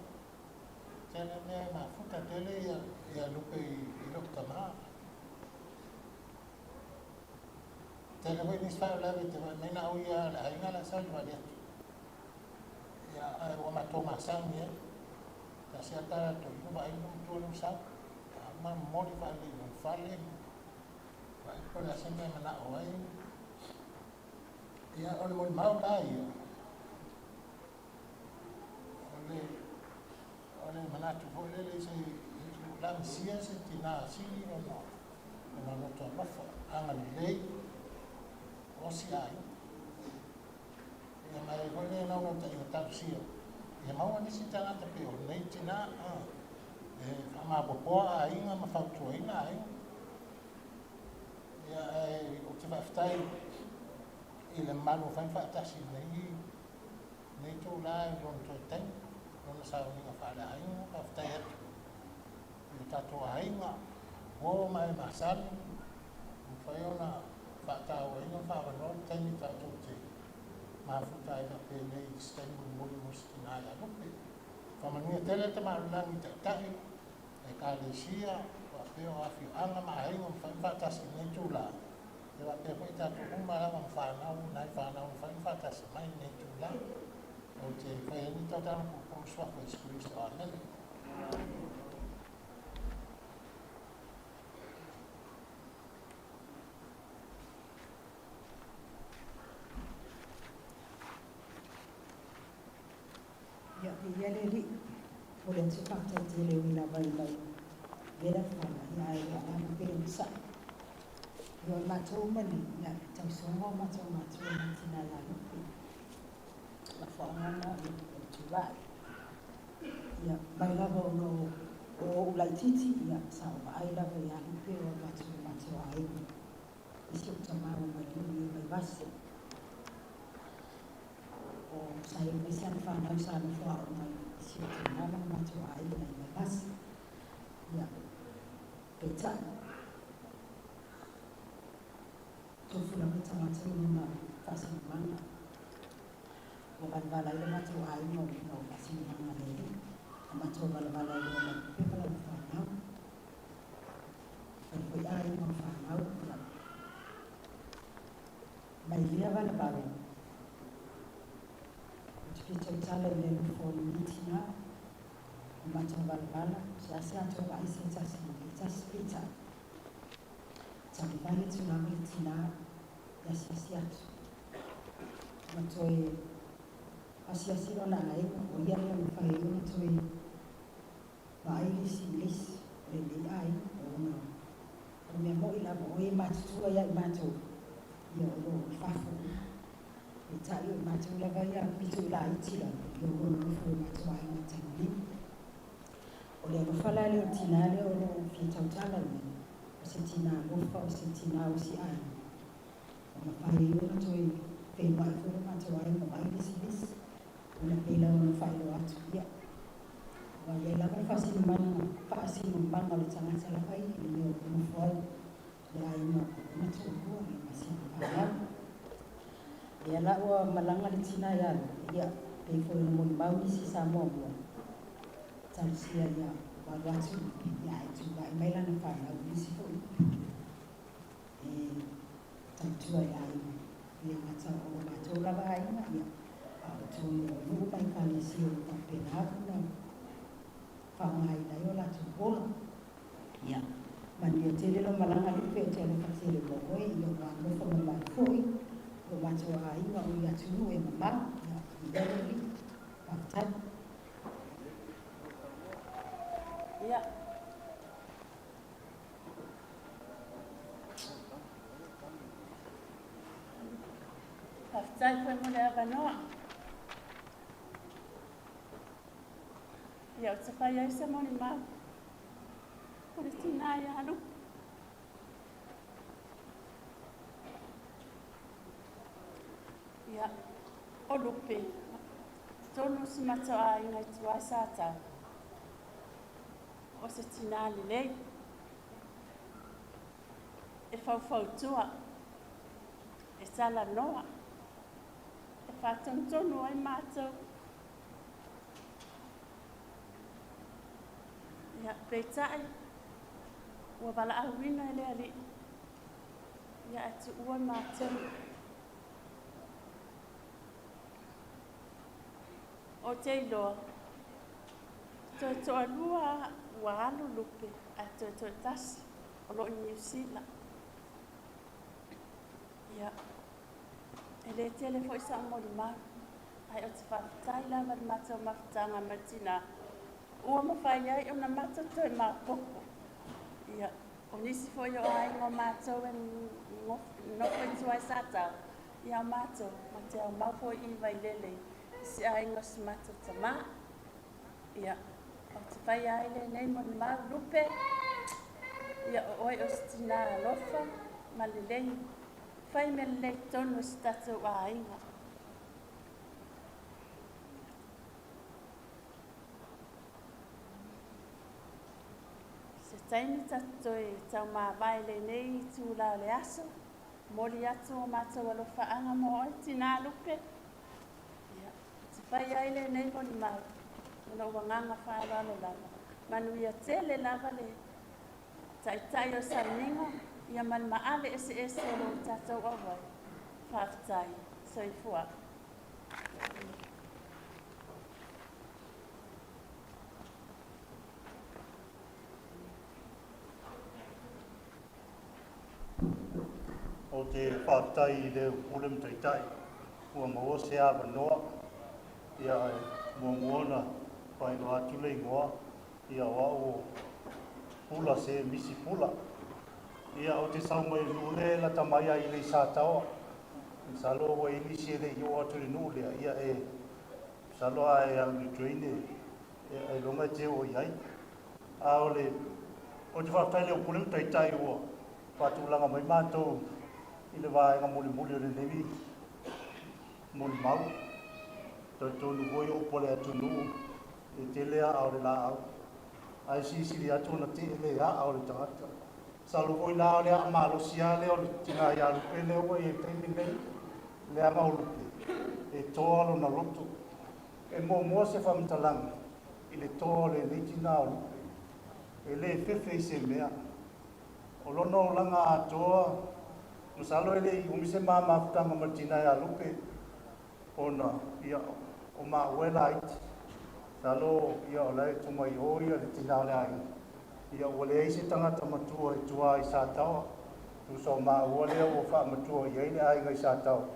tele me ma futa tele ia lupe i Ulutoa tele voi ni fa la vete me na o ia la inga la sal va dia ia ai o ma toma sang ia ta se ata to no vai no to no sa ma mori va le no fa le vai por la sempre me na o ai ia o mo mau la ia ole manatu fo le se la sia se tina si no no to ma fa anga le o si ai e mai ko le no te ta si e ma ni si tanga te pe o nei tina e ama po ai nga ma fa tu ina ai ya o te va stai ile manu fa ta si nei to la don to ten no sa ni fa la ai nga fa ta ta to ai nga o mai masal fa ona fa ta o ina fa va no ten ta to te ma fu ta ina pe nei sten mo mustina ya no pe fa manu tele te ma la ni ta e ka le sia wa pe o afi anga ma ai nga fa ta si nei to la e wa pe ta to ma la fa na fa ta si mai nei to la o te fa ni ta ta ko so fa Cristo amen ya ya le li o le tsa ta te le wi la vai la vera fa ya ya na pe sa yo ma to mani ya ta so mo ma to na la la fa na tu va ya mai la no o la titi ya sa ai la ya ni pe o ma to ai isi ta ma o ma ni mai base o sai me sian fa na sa no fa na isi ta ma ma to ai mai base ya pe ta to fu la ta ma ta ni ma fa sa ma na o ban va la ma to ai no fa si ma na le ma to va la le pe pa la fa na pe ai no fa na mai lia va la ba ti te tala le fo ni tina ma to va la sa to va si sa spita sa va ni tu na mi tina ya si ma to asia sino na ai o ia le fa i no to vai si le ai o no o me mo ila mo e ma tu ya ma tu yo no fa fu e ta yo ma tu la va ya pi tu la i ti la yo no fu ma tu ai ma tu ni o le no fa la le tinale o no fi ta ta la ni o se tina mo fa o se tina o si ai o ma fa i no to i pe ma fu ma tu ai mo ai si una pila una failo atu ya wa le la fa si mana le tanga sala ai le no foi le ai no na tūkua le masia pāia. Ia la ua malanga le tina ia ia pei fo ina moni mau nisi sa mua mua. Talusia ia waluatu ia e tūka i meila na whanau nisi fo tantua ia ia ngata o mātou lava aina ia au tū nuu mai kālesi o tapena na whangai lai o la tūpola. Ia mani o te relo malanga lupe o te ale whatere mo koe ia wāno whama mai fōi o mātou aina o ia tūnu e mamau ia i dere li whakatani. Ia. Haftai koe mo le avanoa. Ia o te whai ai sa moni mau. O le tina ia alu. Ia o lupe. Tonu si mato a ingai tua sa tau. O se tina li lei. E whau tua. E sala noa. E whātontonu ai mātou. Ia peitai. Ua wala awina e lea li. Ia e tu ua mātou. O te iloa. Toi alua ua alu lupe. A toi tasi. O lo New Zealand. Ia. E le tele fo isa mo di ma. Ai o te whaatai lava di mātou mawhitanga matina. Ua mawhai ai o na mātou toi māpoko. Ia. O nisi fo i o ai ngō mātou e noko i tuai sātau. Ia o mātou. Ma te au mawho i Vaelele. Si ai ngō si mātou tamā. Ia. O te whai ai le nei mo di ma lupe. Ia o oi o stina alofa. Ma le lei. Whai me le tonu si tatou a inga. Se taimi tatou e tau mā vai le nei tū la le aso. Moli atu o mātou alofa anga mo oi tina lupe. Ia. Te whai ai le nei moni mau. Una uanganga whaaralo lava. Manueli tele lava le. Tai o samingo. Ia man maale ese o lo tatou awai. Whaatai. Soifua. O te whaatai I le ulem taitai. Ua maua se awa noa. Ia e muona whai no atule ingoa. Ia wao pula se misi pula. Ia o te saumai nule la tamaya I le sātawa. Salo wa inisi le I o atu le nulea. Ia e salo a e ang traine. E longa te o iai. A o le o te whaatai le o pulem taitai ua. Whatulanga mai mātou. I le wāenga muli o le nevi. Muli mau. Tonu hoi o pole atu nuu. E te lea au le la au. Ai sisiri atu na te lea au le tangata. Salu hoi la au le a malosia le o le tina ia lupe le o e teimi nei. Le a maulupe. E toalo na loto. E mo se whamtalanga. I le toa le nei tina o lupe. E le fefe I se mea. O lono langa atoa. Masalo ele I umise mama futanga martina ia lupe. Ona ia o ma wela iti. Salo ia o lai tumai hoi le tina le ai. Ia o le eise tangata matua I tua I sātawa. Tu so ma o lea o wha matua I eile ai ngai sātawa.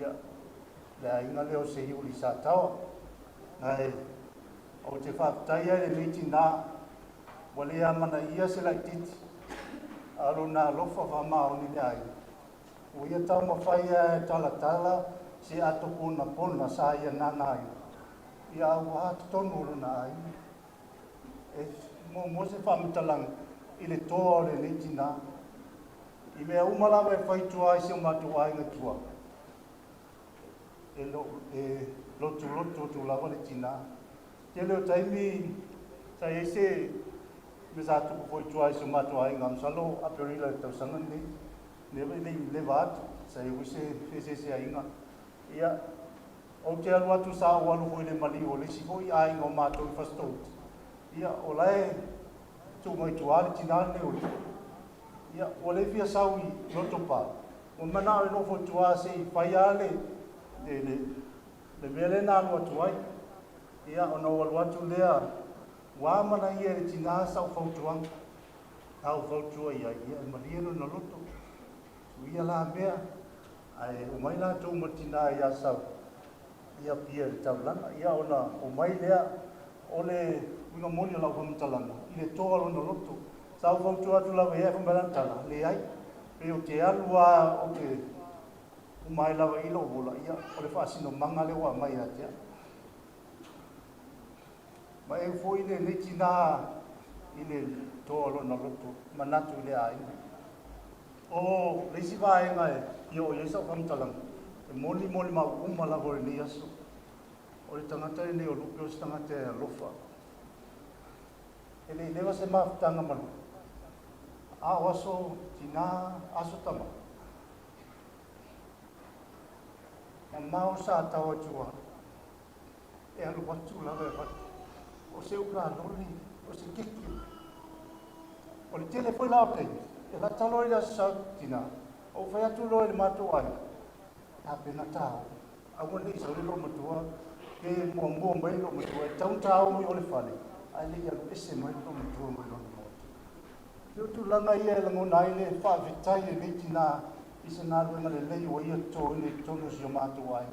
Ia le ai nga leo se hiuli sātawa. Ngai o te whaatai le meiti nā. O lea mana ia se lai titi. Alo nā lofa whamao ni le ai. O ia tau mawhai e tala se ato pona sa ia nana ai. Ia au hatu tonu luna ai. E mo se whamutalang I le toa le neiti nā. I mea umalawa e whaitua ai se umatu ai ngatua. E lotu tu lava le tina. Te leo taimi, tai e se me sa tu ko tua so ma tua ngam salo a perila tau sangan ni le vat sa i se ainga ia o te alua tu sa o alu le mali o le si foi ai ngo ma tu fasto ia o lai tu mai tu ali tina ne o ia o le fia saui no to pa o mana no fo tu se fai ale le mele na lo tu ai ia o no alua tu lea wa mana ia le tina sa o fo tu ang au fo tu ia mali no loto ia la mea ai o mai la tu matina ia sa ia pia taulanga ia ona o mai lea o le winga moni la o mtalanga ile toa lo no loto sa o tu atu la ia fo balantala le ai pe o te alua o te o mai la i lo bola ia o le fasino manga le wa mai atia mai fo ile le tina ile toa lo no loto manatu le ai o le si vai ngai io sa fam talang moli ma la vor ni aso o le tangata ni o lupe o tangata lofa ele leva se ma tanga mal a oso tina aso tama ma sa tawa chua e alu watu la va o se uka lori o se kiki o le telefone la pe e la talori la sa tina o fai atu lo le mato ai a pena tau a wole so le lo matua ke mo mai lo matua tau mi o le fale ai le ya ese mai lo matua mai lo tu langa ia la ngona ile fa vitai le tina isa na lo ngale le o ia to ni to no si mato ai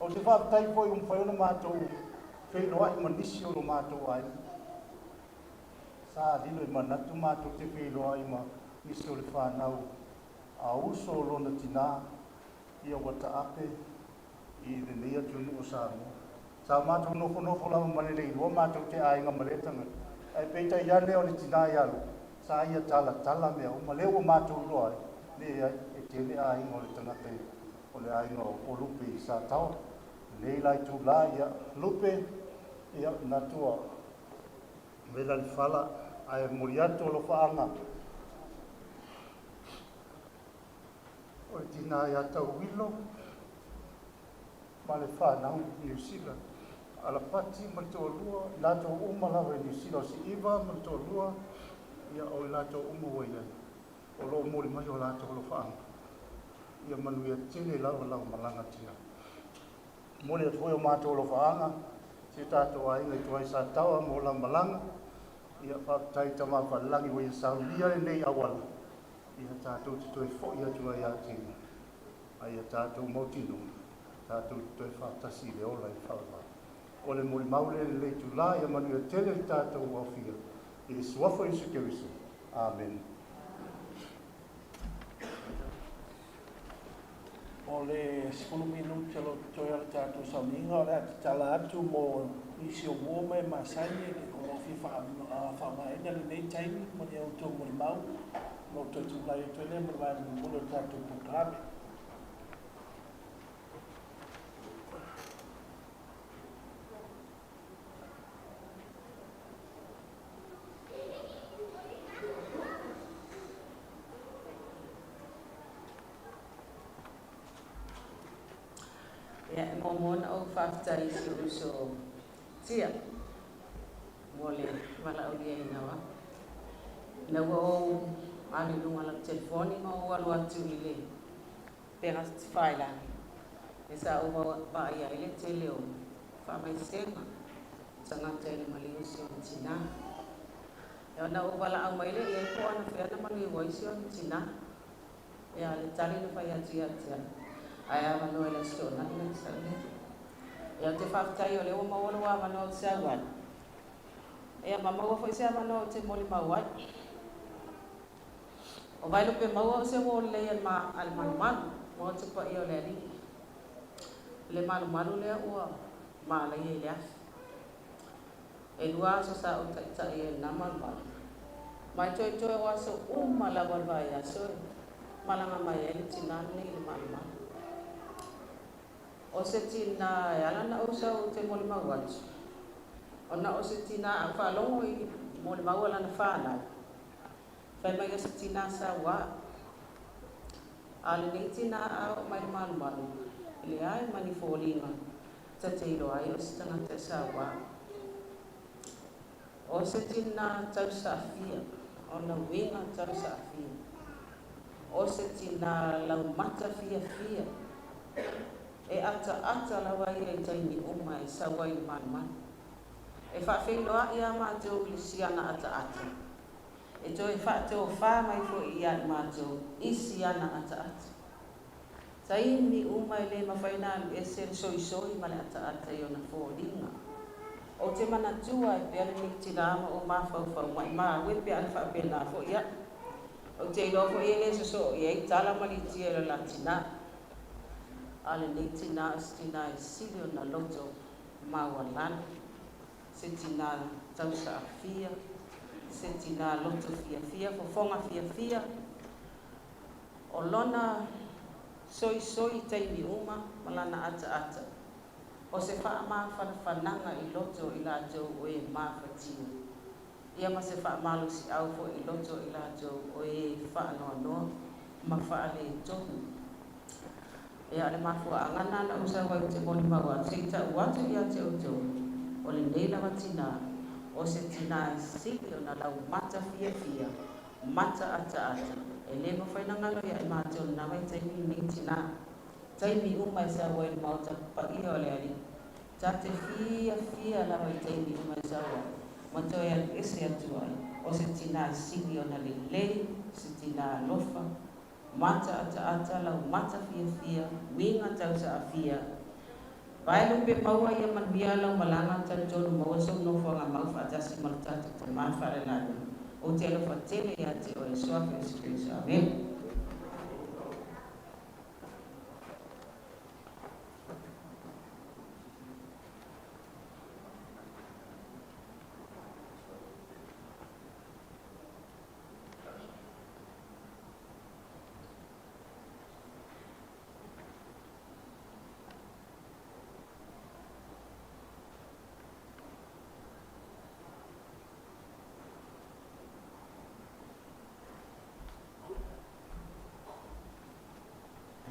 o te fa vitai foi fai no mato fe lo ai manisi o lo mato ai sa di lo manatu mato te fe lo ai ma ni so le fa nau a uso lo na tina ia wata ape i le nia tunu o sa mātou nofo la mane le ilo mātou te ainga maletanga ai peita ia leo le tina ia lo sa ia tala mea o maleo mātou loa le e te le ainga o le tangata o le ainga o lupe i sa tau le lai tu la ia lupe ia natua mela le fala ai moriato lo faanga o tina ia tau wilo ma le whanau New Zealand ala pati ma le toa lua lato uma lawa New Zealand si iwa ma le toa lua ia o lato uma waia o lo mori mai o lato lo whaanga ia manuia tine lawa malanga tina mori atu o mato lo whaanga si tato a inga i tuai sa tawa mo la malanga ia whaktai tama whalangi waia saulia nei awala ia tātou te toi fo ia tua ia tino. Ai tātou mautino, tātou te toi whaatasi le ola i whaua. O le mori maule le tu la ia manu ia tele i tātou wawhia. I le suafo i su keriso. Amen. O le 10 minuti lo toi ala tātou sauninga, o le ati tala atu mo isi o wome masani, o lo fi whaamaenga le nei taimi, mo ni au tō mori mau. Mo to tu lai to le mo vai mo lo ta tu programa ya mo mon o fafta isu so tia mole mala o dia ina wa na wo ali lunga la telefoni mo walu atu ile pera faila esa o ba ya ile tele o fa mai sema sanga tele mali usi tina ya na o bala au mai le e ko ana fe na mali voice tina ya le tali no fa ya tia aya Manueli sto na ile sale ya te fa tai o le o mo wa mano sa wan ya mama wa fa sa mano te moli mawat o Vaelupemaua o se wo le ma al manumalu mo te pa io le ri le manumalu le ua ma le ia e lua so sa o ta e na manumalu mai toi wa so uma la walva ya so malanga mai e tina ni le manumalu o se tina ala na o sa o te moli mawat ona o se tina a fa longo mo le maua lana whānau. Whai mai asa tina sa wā. A le nei tina au mai le malu. Le ai mani fōlinga. Ta te ilo ai o se tangata sa wā. O se tina tau sa fia. O na winga tau sa fia. O se tina lau mata fia fia. E ata lawa ia I taimi uma e sa wai man. E whawhengoa ia mātou I siana ata. E toi whātou whā mai fo ia I mātou I siana ata. Taimi uma I le mawhainanu e se soi ma le ata I ona fōringa. O te manatua e pēle ni tirama o mawhauwhau mai maa wepe ala whapena fo ia. O te ilofo I le so I ei tala mali tia le latina. Ale nei tina tina I sili o na loto mawalana. Se tina tausa fia. Se tina loto fia fofonga fia. O lona soi taimi uma malana ata. O se wha maa whananga I loto I lato o e maa whatia. Ia ma se wha malu si au fo I loto I lato o e wha noa ma wha le tohu. Ia le mafua angana na usa wai te moni maua. Se ita uatu ia te oto. O le nei lawa tina. O se tina sili o na lau mata fia. Mata ata. E le mawhainangalo ia I mātou na mai taimi ni tina. Taimi uma I sa wai mauta pa ia o le ali. Ta te fia lawa I taimi uma I sa wai. Mato ia ese atu ai. O se tina sili o na le se tina lofa. Mata ata lau mata fia. Winga tausa fia. Vaelupemaua ia manbia lau malanga tantonu maua so nofo ngā mau whaatasi malutata te mawhare lana. O te alo whatele ia te o e soafe eskrisa. Amen.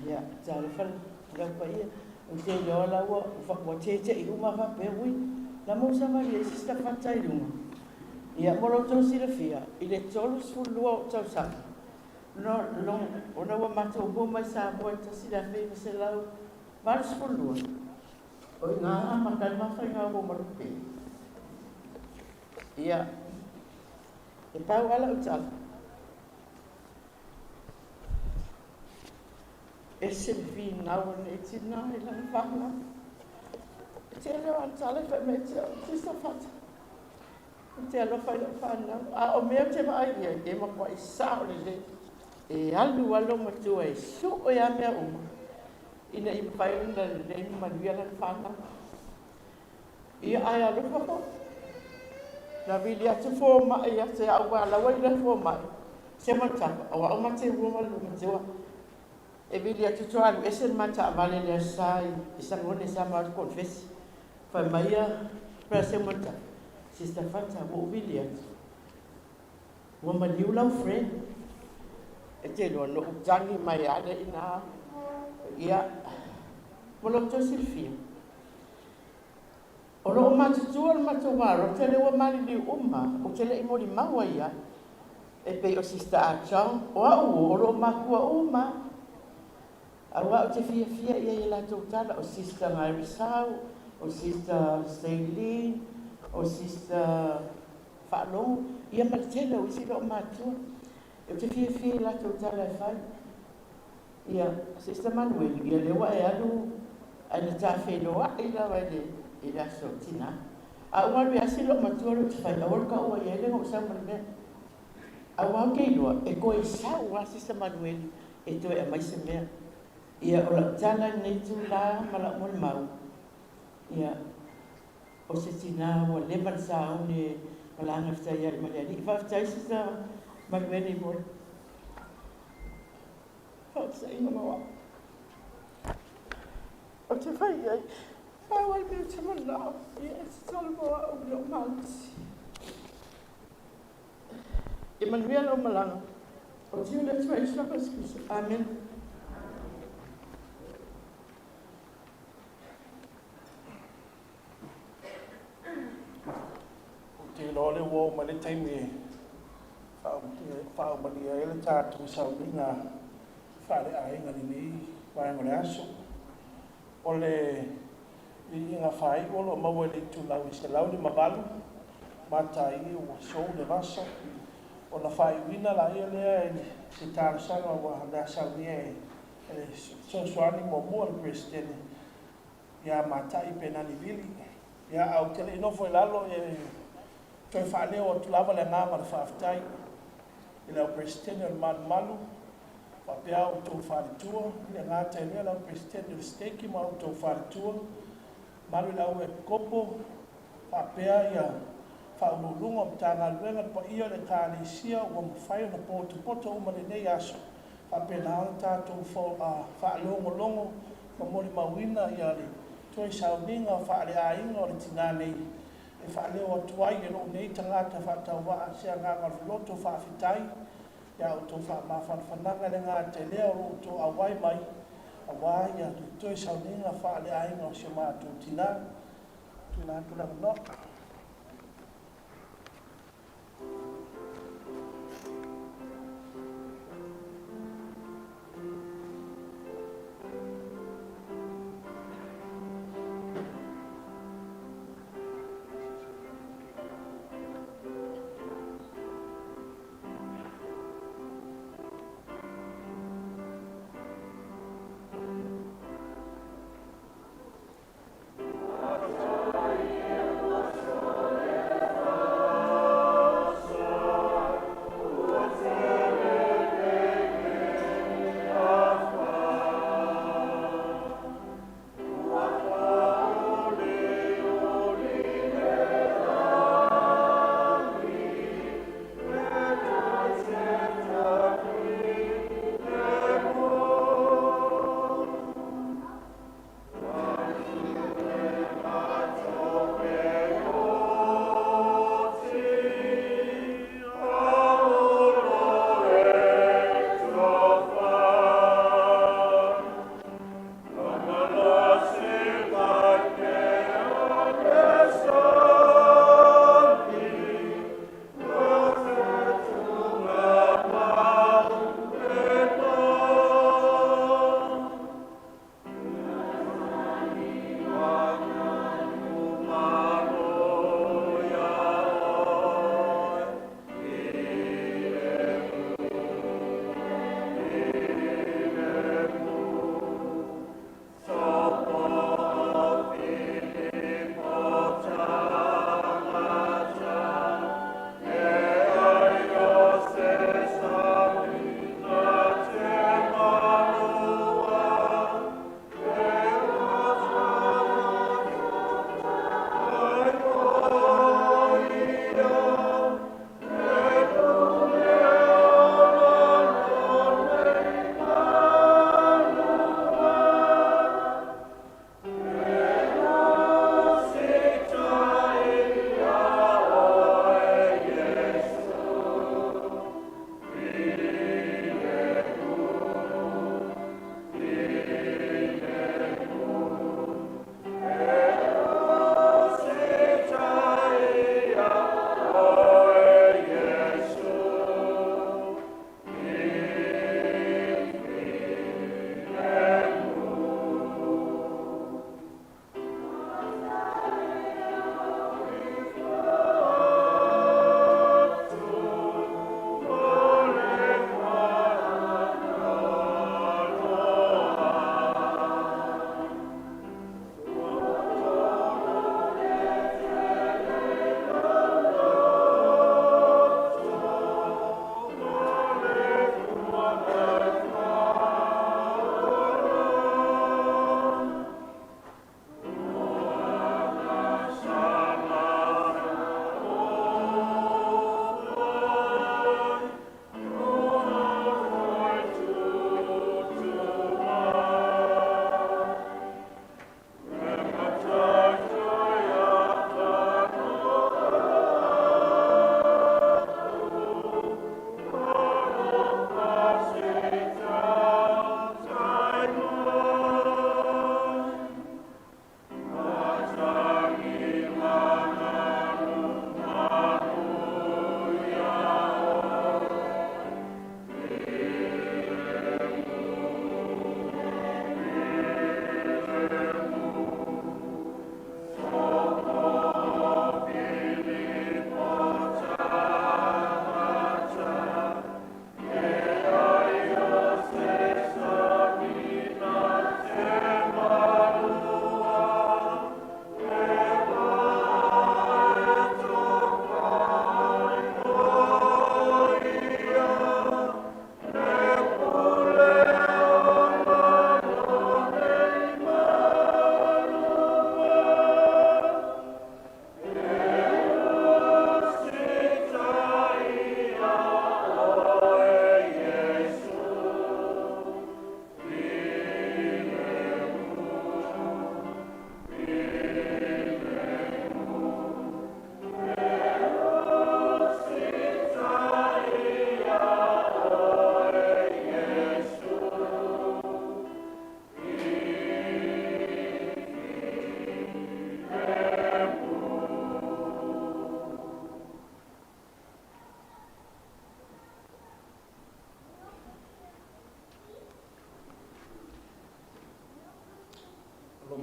Ya, telefon apa ia? Untuk jola wa cece uma fa pewi. Namu sama dia sista fatai dum. Ya, molo to silafia. Ile tolu sulu tau sa. No, ona wa mato bo mai sa bo ta silafia se lau. Var sulu. O nga makan ma fa nga bo marupe. Ya. E pau ala utal. E se vi nau ne tina I lan whanga. Te leo antale wha me te tista whata. Te alo whai la whana. A o mea te mai ia, e makwa I sao le. E alu alo matua e su o ia mea uma. Ina I whai la le manuia lan whanga. Ia ai alo whako. Na vili atu fō mai ia te au wala wai la fō mai. Se matapa, awa o mate ruma lu matua. E vili atu toalu esen mata vale le sai isangone sama confess fa maia pra se mata sista fanta o vili atu o maliu lau friend e te no utangi mai ale ina ia molo to silfia o lo mata tual mata waro te le o mali li umma o te le imori maua ia e pe o sista achang o lo makua umma Awa o te fia ia I la tōtala o sista Marisau, o sista Staylene, o sista Whaalongo. Ia maritela o sila o mātua. O te fia I la tōtala e whai. Ia sista Manueli, ia lewa e alu ana tā whenua I la wale I la so tina. A uaru I asilo o mātua ro te whai. A waru ka ua I elenga o sa marimea. A wau keilua e koe sa ua sista Manueli e toi a maise mea. Ia o la tala nei tu la mala mo mau. Ia o se tina o le man sa une mala nga fta ia ma le fa fta isa ma veni mo. Fa sa ina ma. O te fai ai. Fa wal me te mala. Ia se salvo o lo mal. Manueli o malanga. O tiu le tua isla Kristo. Amen. Te lole wo ma le taimi fa ma ni ele tatu sa minga fa le ai ngani ni wa ngale aso ole inga fai o ma wo le tu lau se lau ni mabalu mata i o so le vaso o na fai wina la ele se tar sa wa da sa ni so ani mo mo Christian ya mata i pena ni vili ya au tele no foi lalo toi fale o tu lava le nga ma fa aftai ila o presidente o malu pa pia o tu fale tua le nga te le la presidente o steki ma o tu fale tua malu la o kopo pa pia ya fa o lungo tanga luenga pa ia le tali sia o mo fai no poto o male nei aso pa pia na ta tu fo fa longo pa mo le mawina ya le toi sauninga fa le ainga o le tina nei e fa leo atuai e lo nei tangata fa tau wa se nga loto fa fitai ya o to fa ma fa fananga le nga te leo o to awai mai awai ya to sauninga fa le ai no se ma tu tina no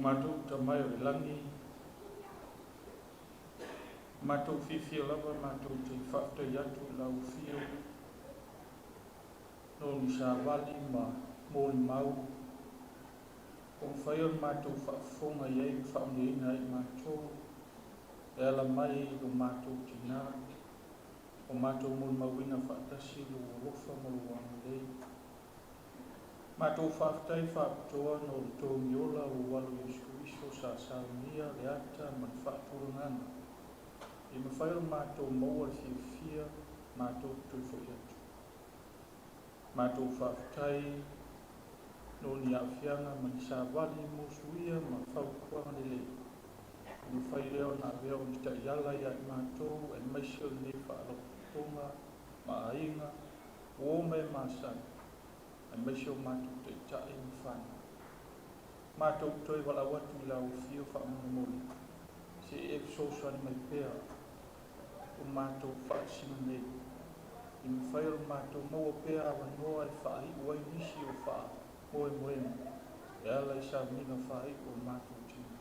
mātou tamai o le langi, mātou whiwhia lava, mātou te whaatai atu lau whio, no ni sa wali ma mōli mau, o whai on mātou whaafonga iei, whaungeina i mātou, e ala mai o mātou tina, o mātou mōli mauina whaatasi lo rofa mo lo angalei. Mātou whaatai whaapatoa no le tō miola o walu iso sa saunia le ata man whaapurangana. I mawhai o mātou maua le whiwhia, mātou tui fwoi atu. Mātou whaatai no ni awhianga man sa wali mosuia ma whaukuanga le lei. I mawhai reo na reo ni ta iala ia i mātou e maisio le whaalokonga, ma ainga, o me māsana. E maisio mātou te tae ni whana. Mātou toi wala watu I lau whio whaamamoli. Se e sosuani mai pēr. O mātou whaasina nei. I mwhai o mātou maua pēr awa noa e whaahi uai nisi o wha moe moena. E ala I sa mina whaahi o mātou tina.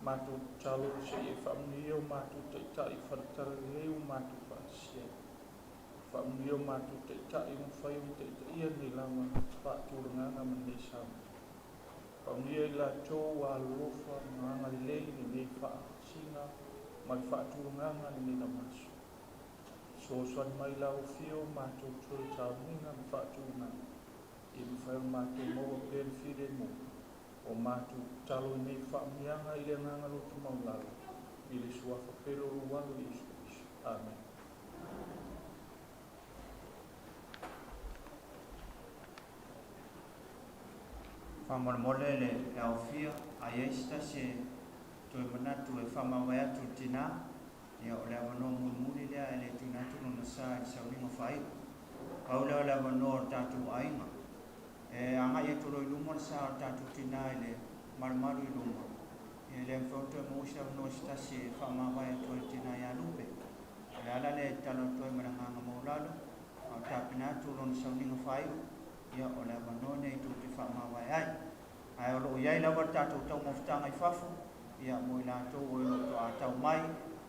Mātou talo se e whaamuni o mātou te tae wharatara leo mātou whaasia. Whaamuni o mātou te tae o whai o te ia ni lawa whaatūranganga man nei sama. Whaamuni e la tō a lofa nganga lei ni nei whaasinga mai whaatūranganga ni nei na maso. So swan mai lau whio mātou tō tāuninga ni whaatūranganga. I mwhai o mātou maua pēr whire mo. O mātou talo nei whaamianga I le nganga lotu maulala. I le suafa pero walu isu. Amen. Whamoremole le awhia a ieista se toi manatu e whamawai atu tina ia o le awano murmuri lea e le tinatu no na sa I sauringa whai. Pau leo le awano o tatu ainga. E anga e toro I lumo le sa o tatu tina I le marumaru I lumo. E le mwhautu e mousa no stasi e whamawai atu e tina I Vaelupemaua. Le ala le talo toi maranganga maulalo. O tapinatu no na sauringa whai. Ia o le awanone I tuti whaamawai ai. Ai o loo iai lawa tātou tau mawhitanga I whafu. Ia mo I lātou o I loto a tau mai.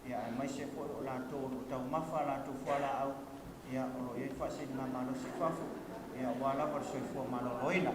Ia ai mai se fo o lātou o tau mawha lātou whala au. Ia o loo iai whasini ngā malo si whafu. Ia wala war soi fua malo loina.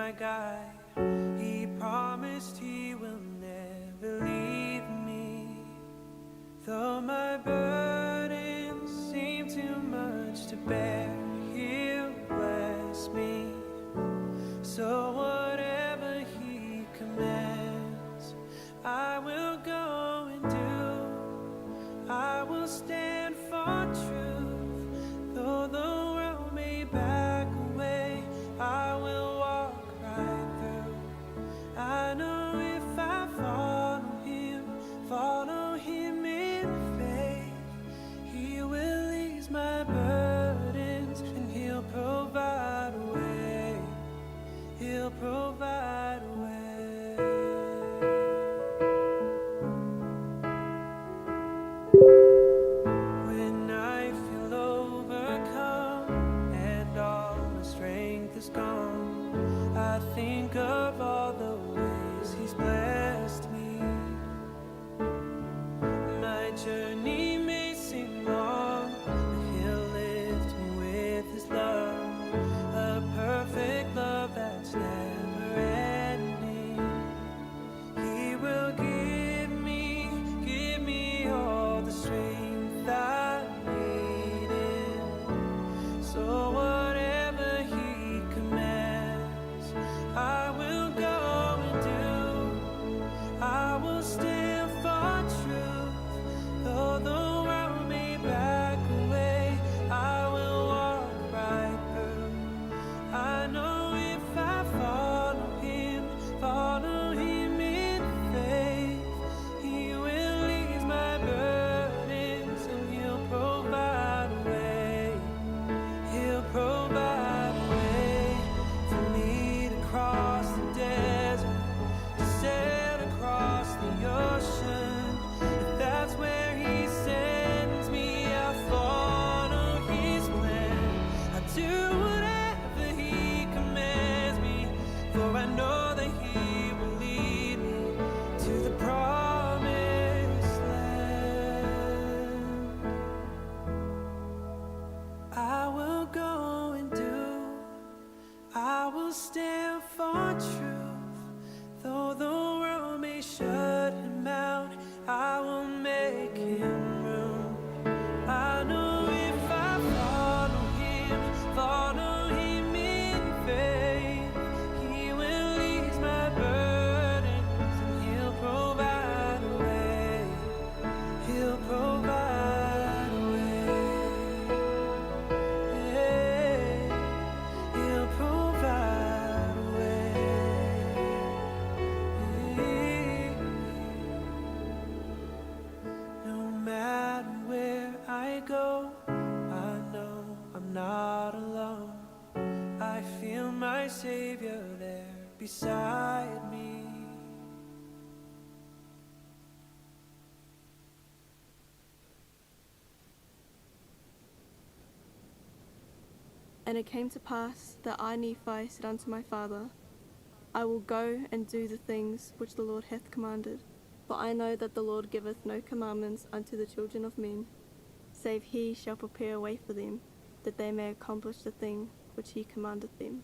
my guide. He promised he will never leave me. Though my burdens seem too much to bear, he'll bless me. So whatever he commands, I will go and do. I will stand for truth. Though the world may back away, I will walk right through. I know if I follow him in faith, he will ease my burdens and he'll provide a way. He'll provide a way. When I feel overcome and all my strength is gone, I think of all the ways he's blessed me. My journey may seem long, but he'll lift me with his love, a perfect love that's never ending. He will give me all the strength I need. So whatever he commands, I will go and do. I will stand for truth. Though the world may back away, I will walk right through. I know if I follow him in faith, he will ease my burdens and he'll provide a way. He'll provide a way for me to cross the desert, to sail across the ocean. If that's where he sends me, I follow his plan. I do whatever he commands me, for I know that he will lead me to the promised land. I will go and do. I will stand for truth. Though the world may shut him out, I will make him room. I know if I follow him in faith, he will ease my burdens and he'll provide a way. He'll provide a way. He'll provide a way. No matter where I go, I know I'm not alone. I feel my Savior there beside me. And it came to pass that I, Nephi, said unto my father, I will go and do the things which the Lord hath commanded. For I know that the Lord giveth no commandments unto the children of men, save he shall prepare a way for them, that they may accomplish the thing which he commandeth them.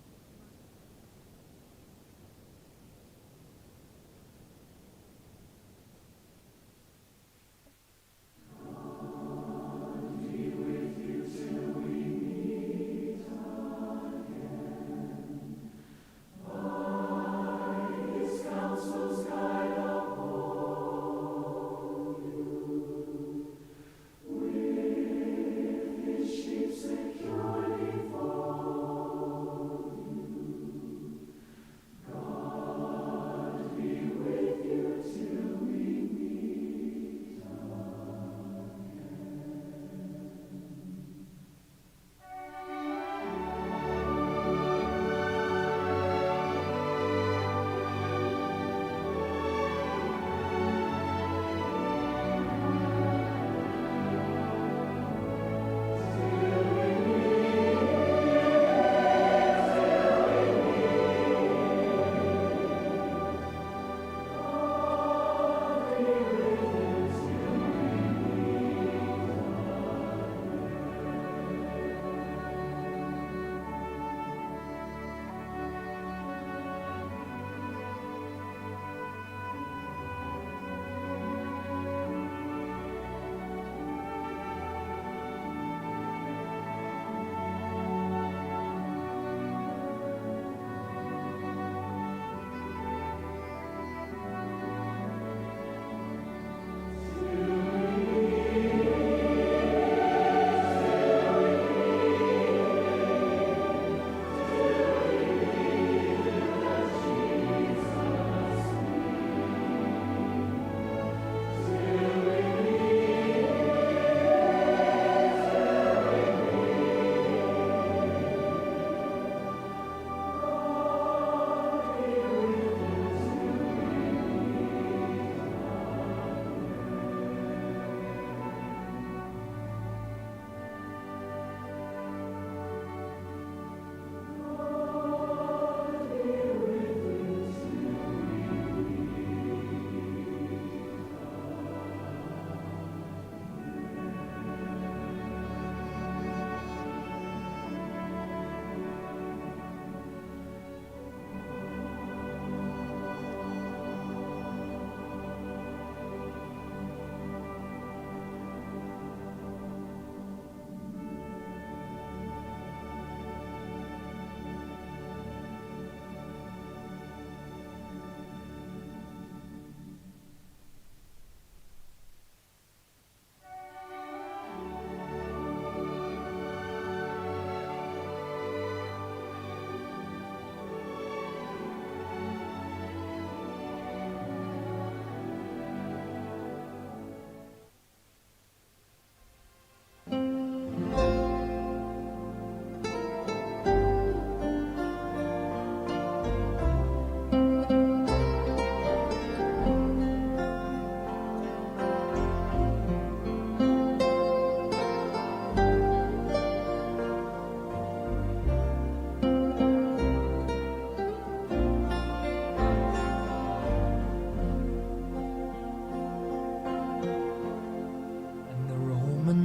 Securely for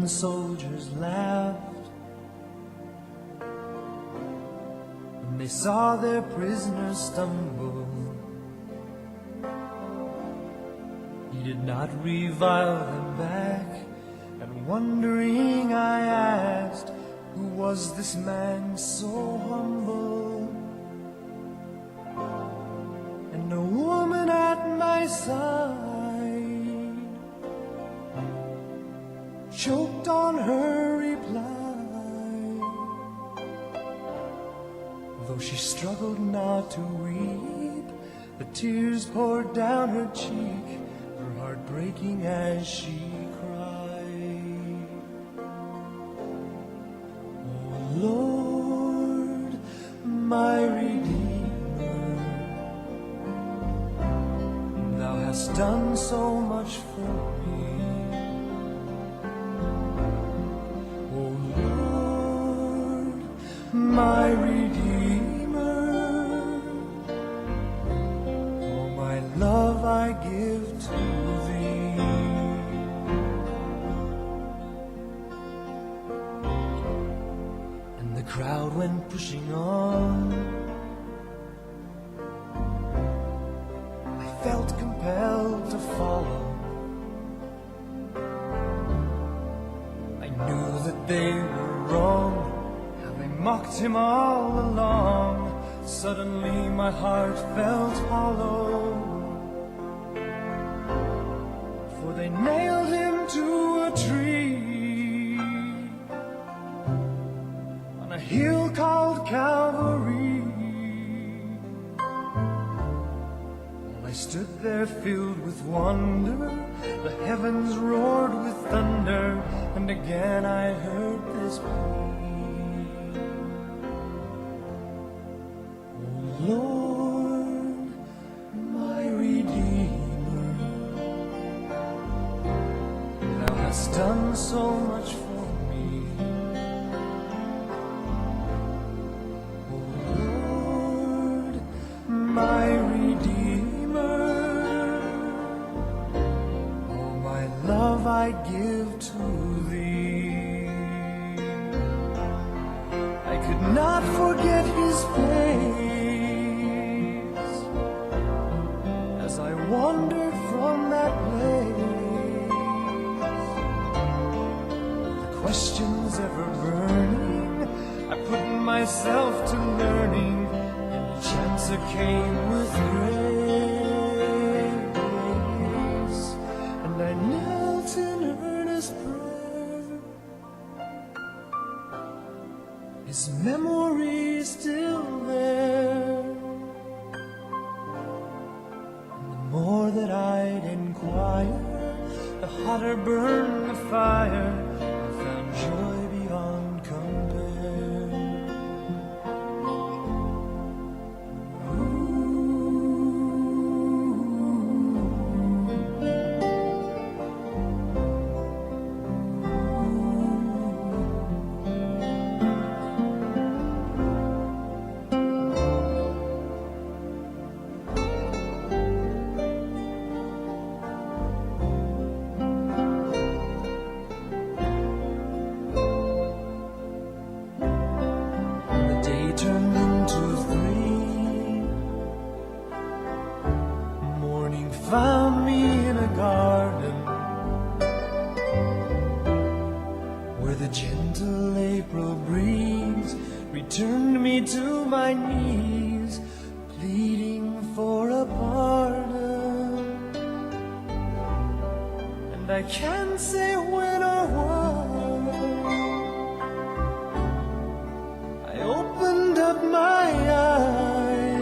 soldiers laughed when they saw their prisoners stumble. He did not revile them back, and wondering I asked, who was this man so humble? And a woman at my side choked on her reply, though she struggled not to weep. The tears poured down her cheek, her heart breaking as she cried. Oh Lord, my Redeemer, Thou hast done so much for me. Oh Lord, my Redeemer, all my love I give to Thee. And the crowd went pushing on. I felt compelled to follow. I knew that they were wrong, how they mocked Him all along. Suddenly my heart felt hollow, for they nailed Him to a tree on a hill called Calvary. While I stood there filled with wonder, the heavens roared with thunder, and again I heard this plea. Oh Lord, my Redeemer, Thou hast done so much for me. Oh Lord, my Redeemer, all my love I give to Thee. I could not forget His face as I wandered from that place. The questions ever burning, I put myself to learning, and the answer came with grace. And I knelt in earnest prayer, His memory is still there. And the more that I'd inquire, the hotter burned the fire. I found joy beyond compare. Turned into 3. Morning found me in a garden where the gentle April breeze returned me to my knees, pleading for a pardon. And I can't say when or why I opened up my eyes,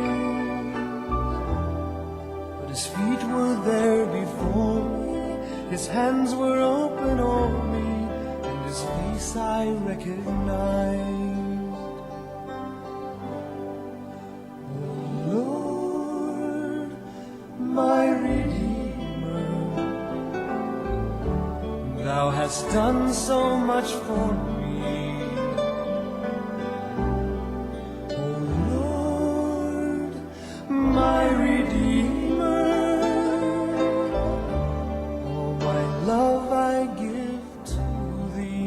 but His feet were there before me, His hands were open over me, and His face I recognized. Oh Lord, my Redeemer, Thou hast done so much for me. My Redeemer, all my love I give to Thee.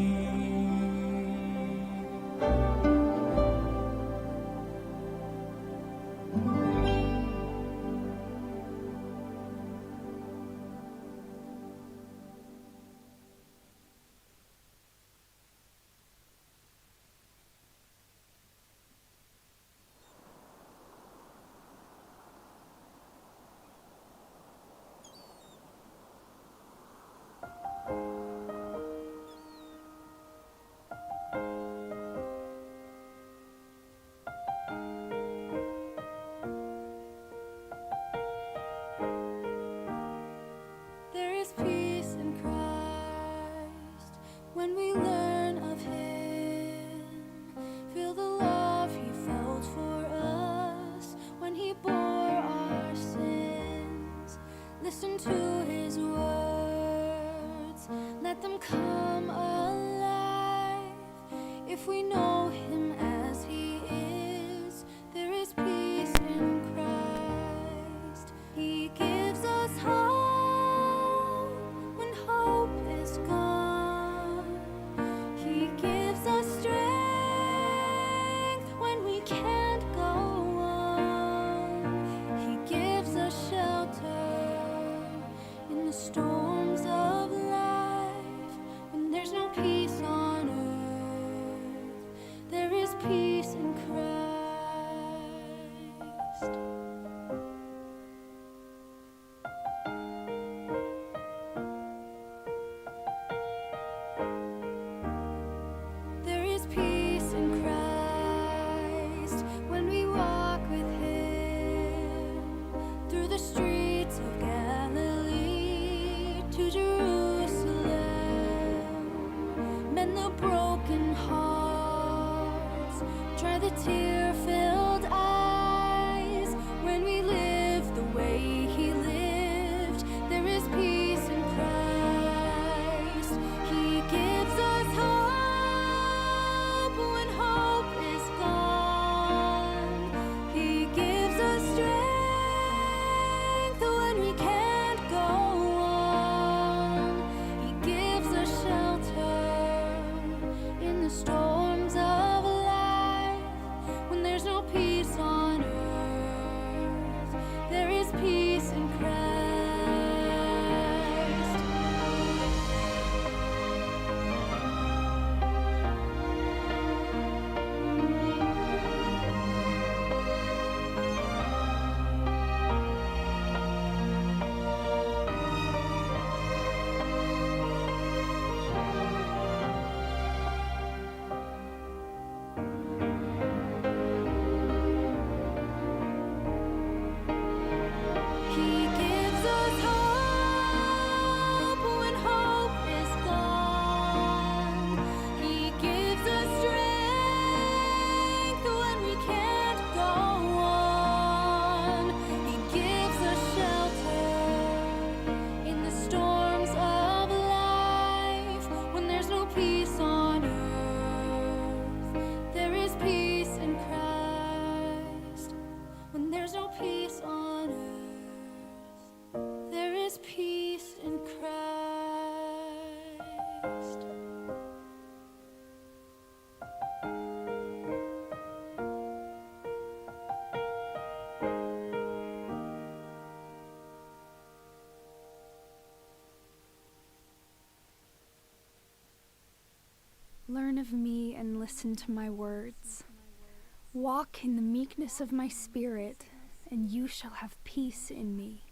If we know him as he is, there is peace in Christ. He gives us hope when hope is gone. He gives us strength when we can't go on. He gives us shelter in the storms of life. When there's no peace on earth, there is peace in Christ. There is peace in Christ when we walk with him through the streets of Galilee to Jerusalem. Mend the broken hearts, dry the tear-filled eyes. When we live the way he lived, there is peace in Christ. He gives us hope when hope is gone. He gives us strength when we can't go on. He gives us shelter in the storms of life. When there's no peace on earth, there is peace in Christ. He gives us hope when hope is gone. He gives us strength when we can't go on. He gives us shelter in the storms of life. When there's no peace on earth, there is peace in Christ. When there's no peace on earth, there is peace in Christ. Learn of me and listen to my words. Walk in the meekness of my spirit, and you shall have peace in me.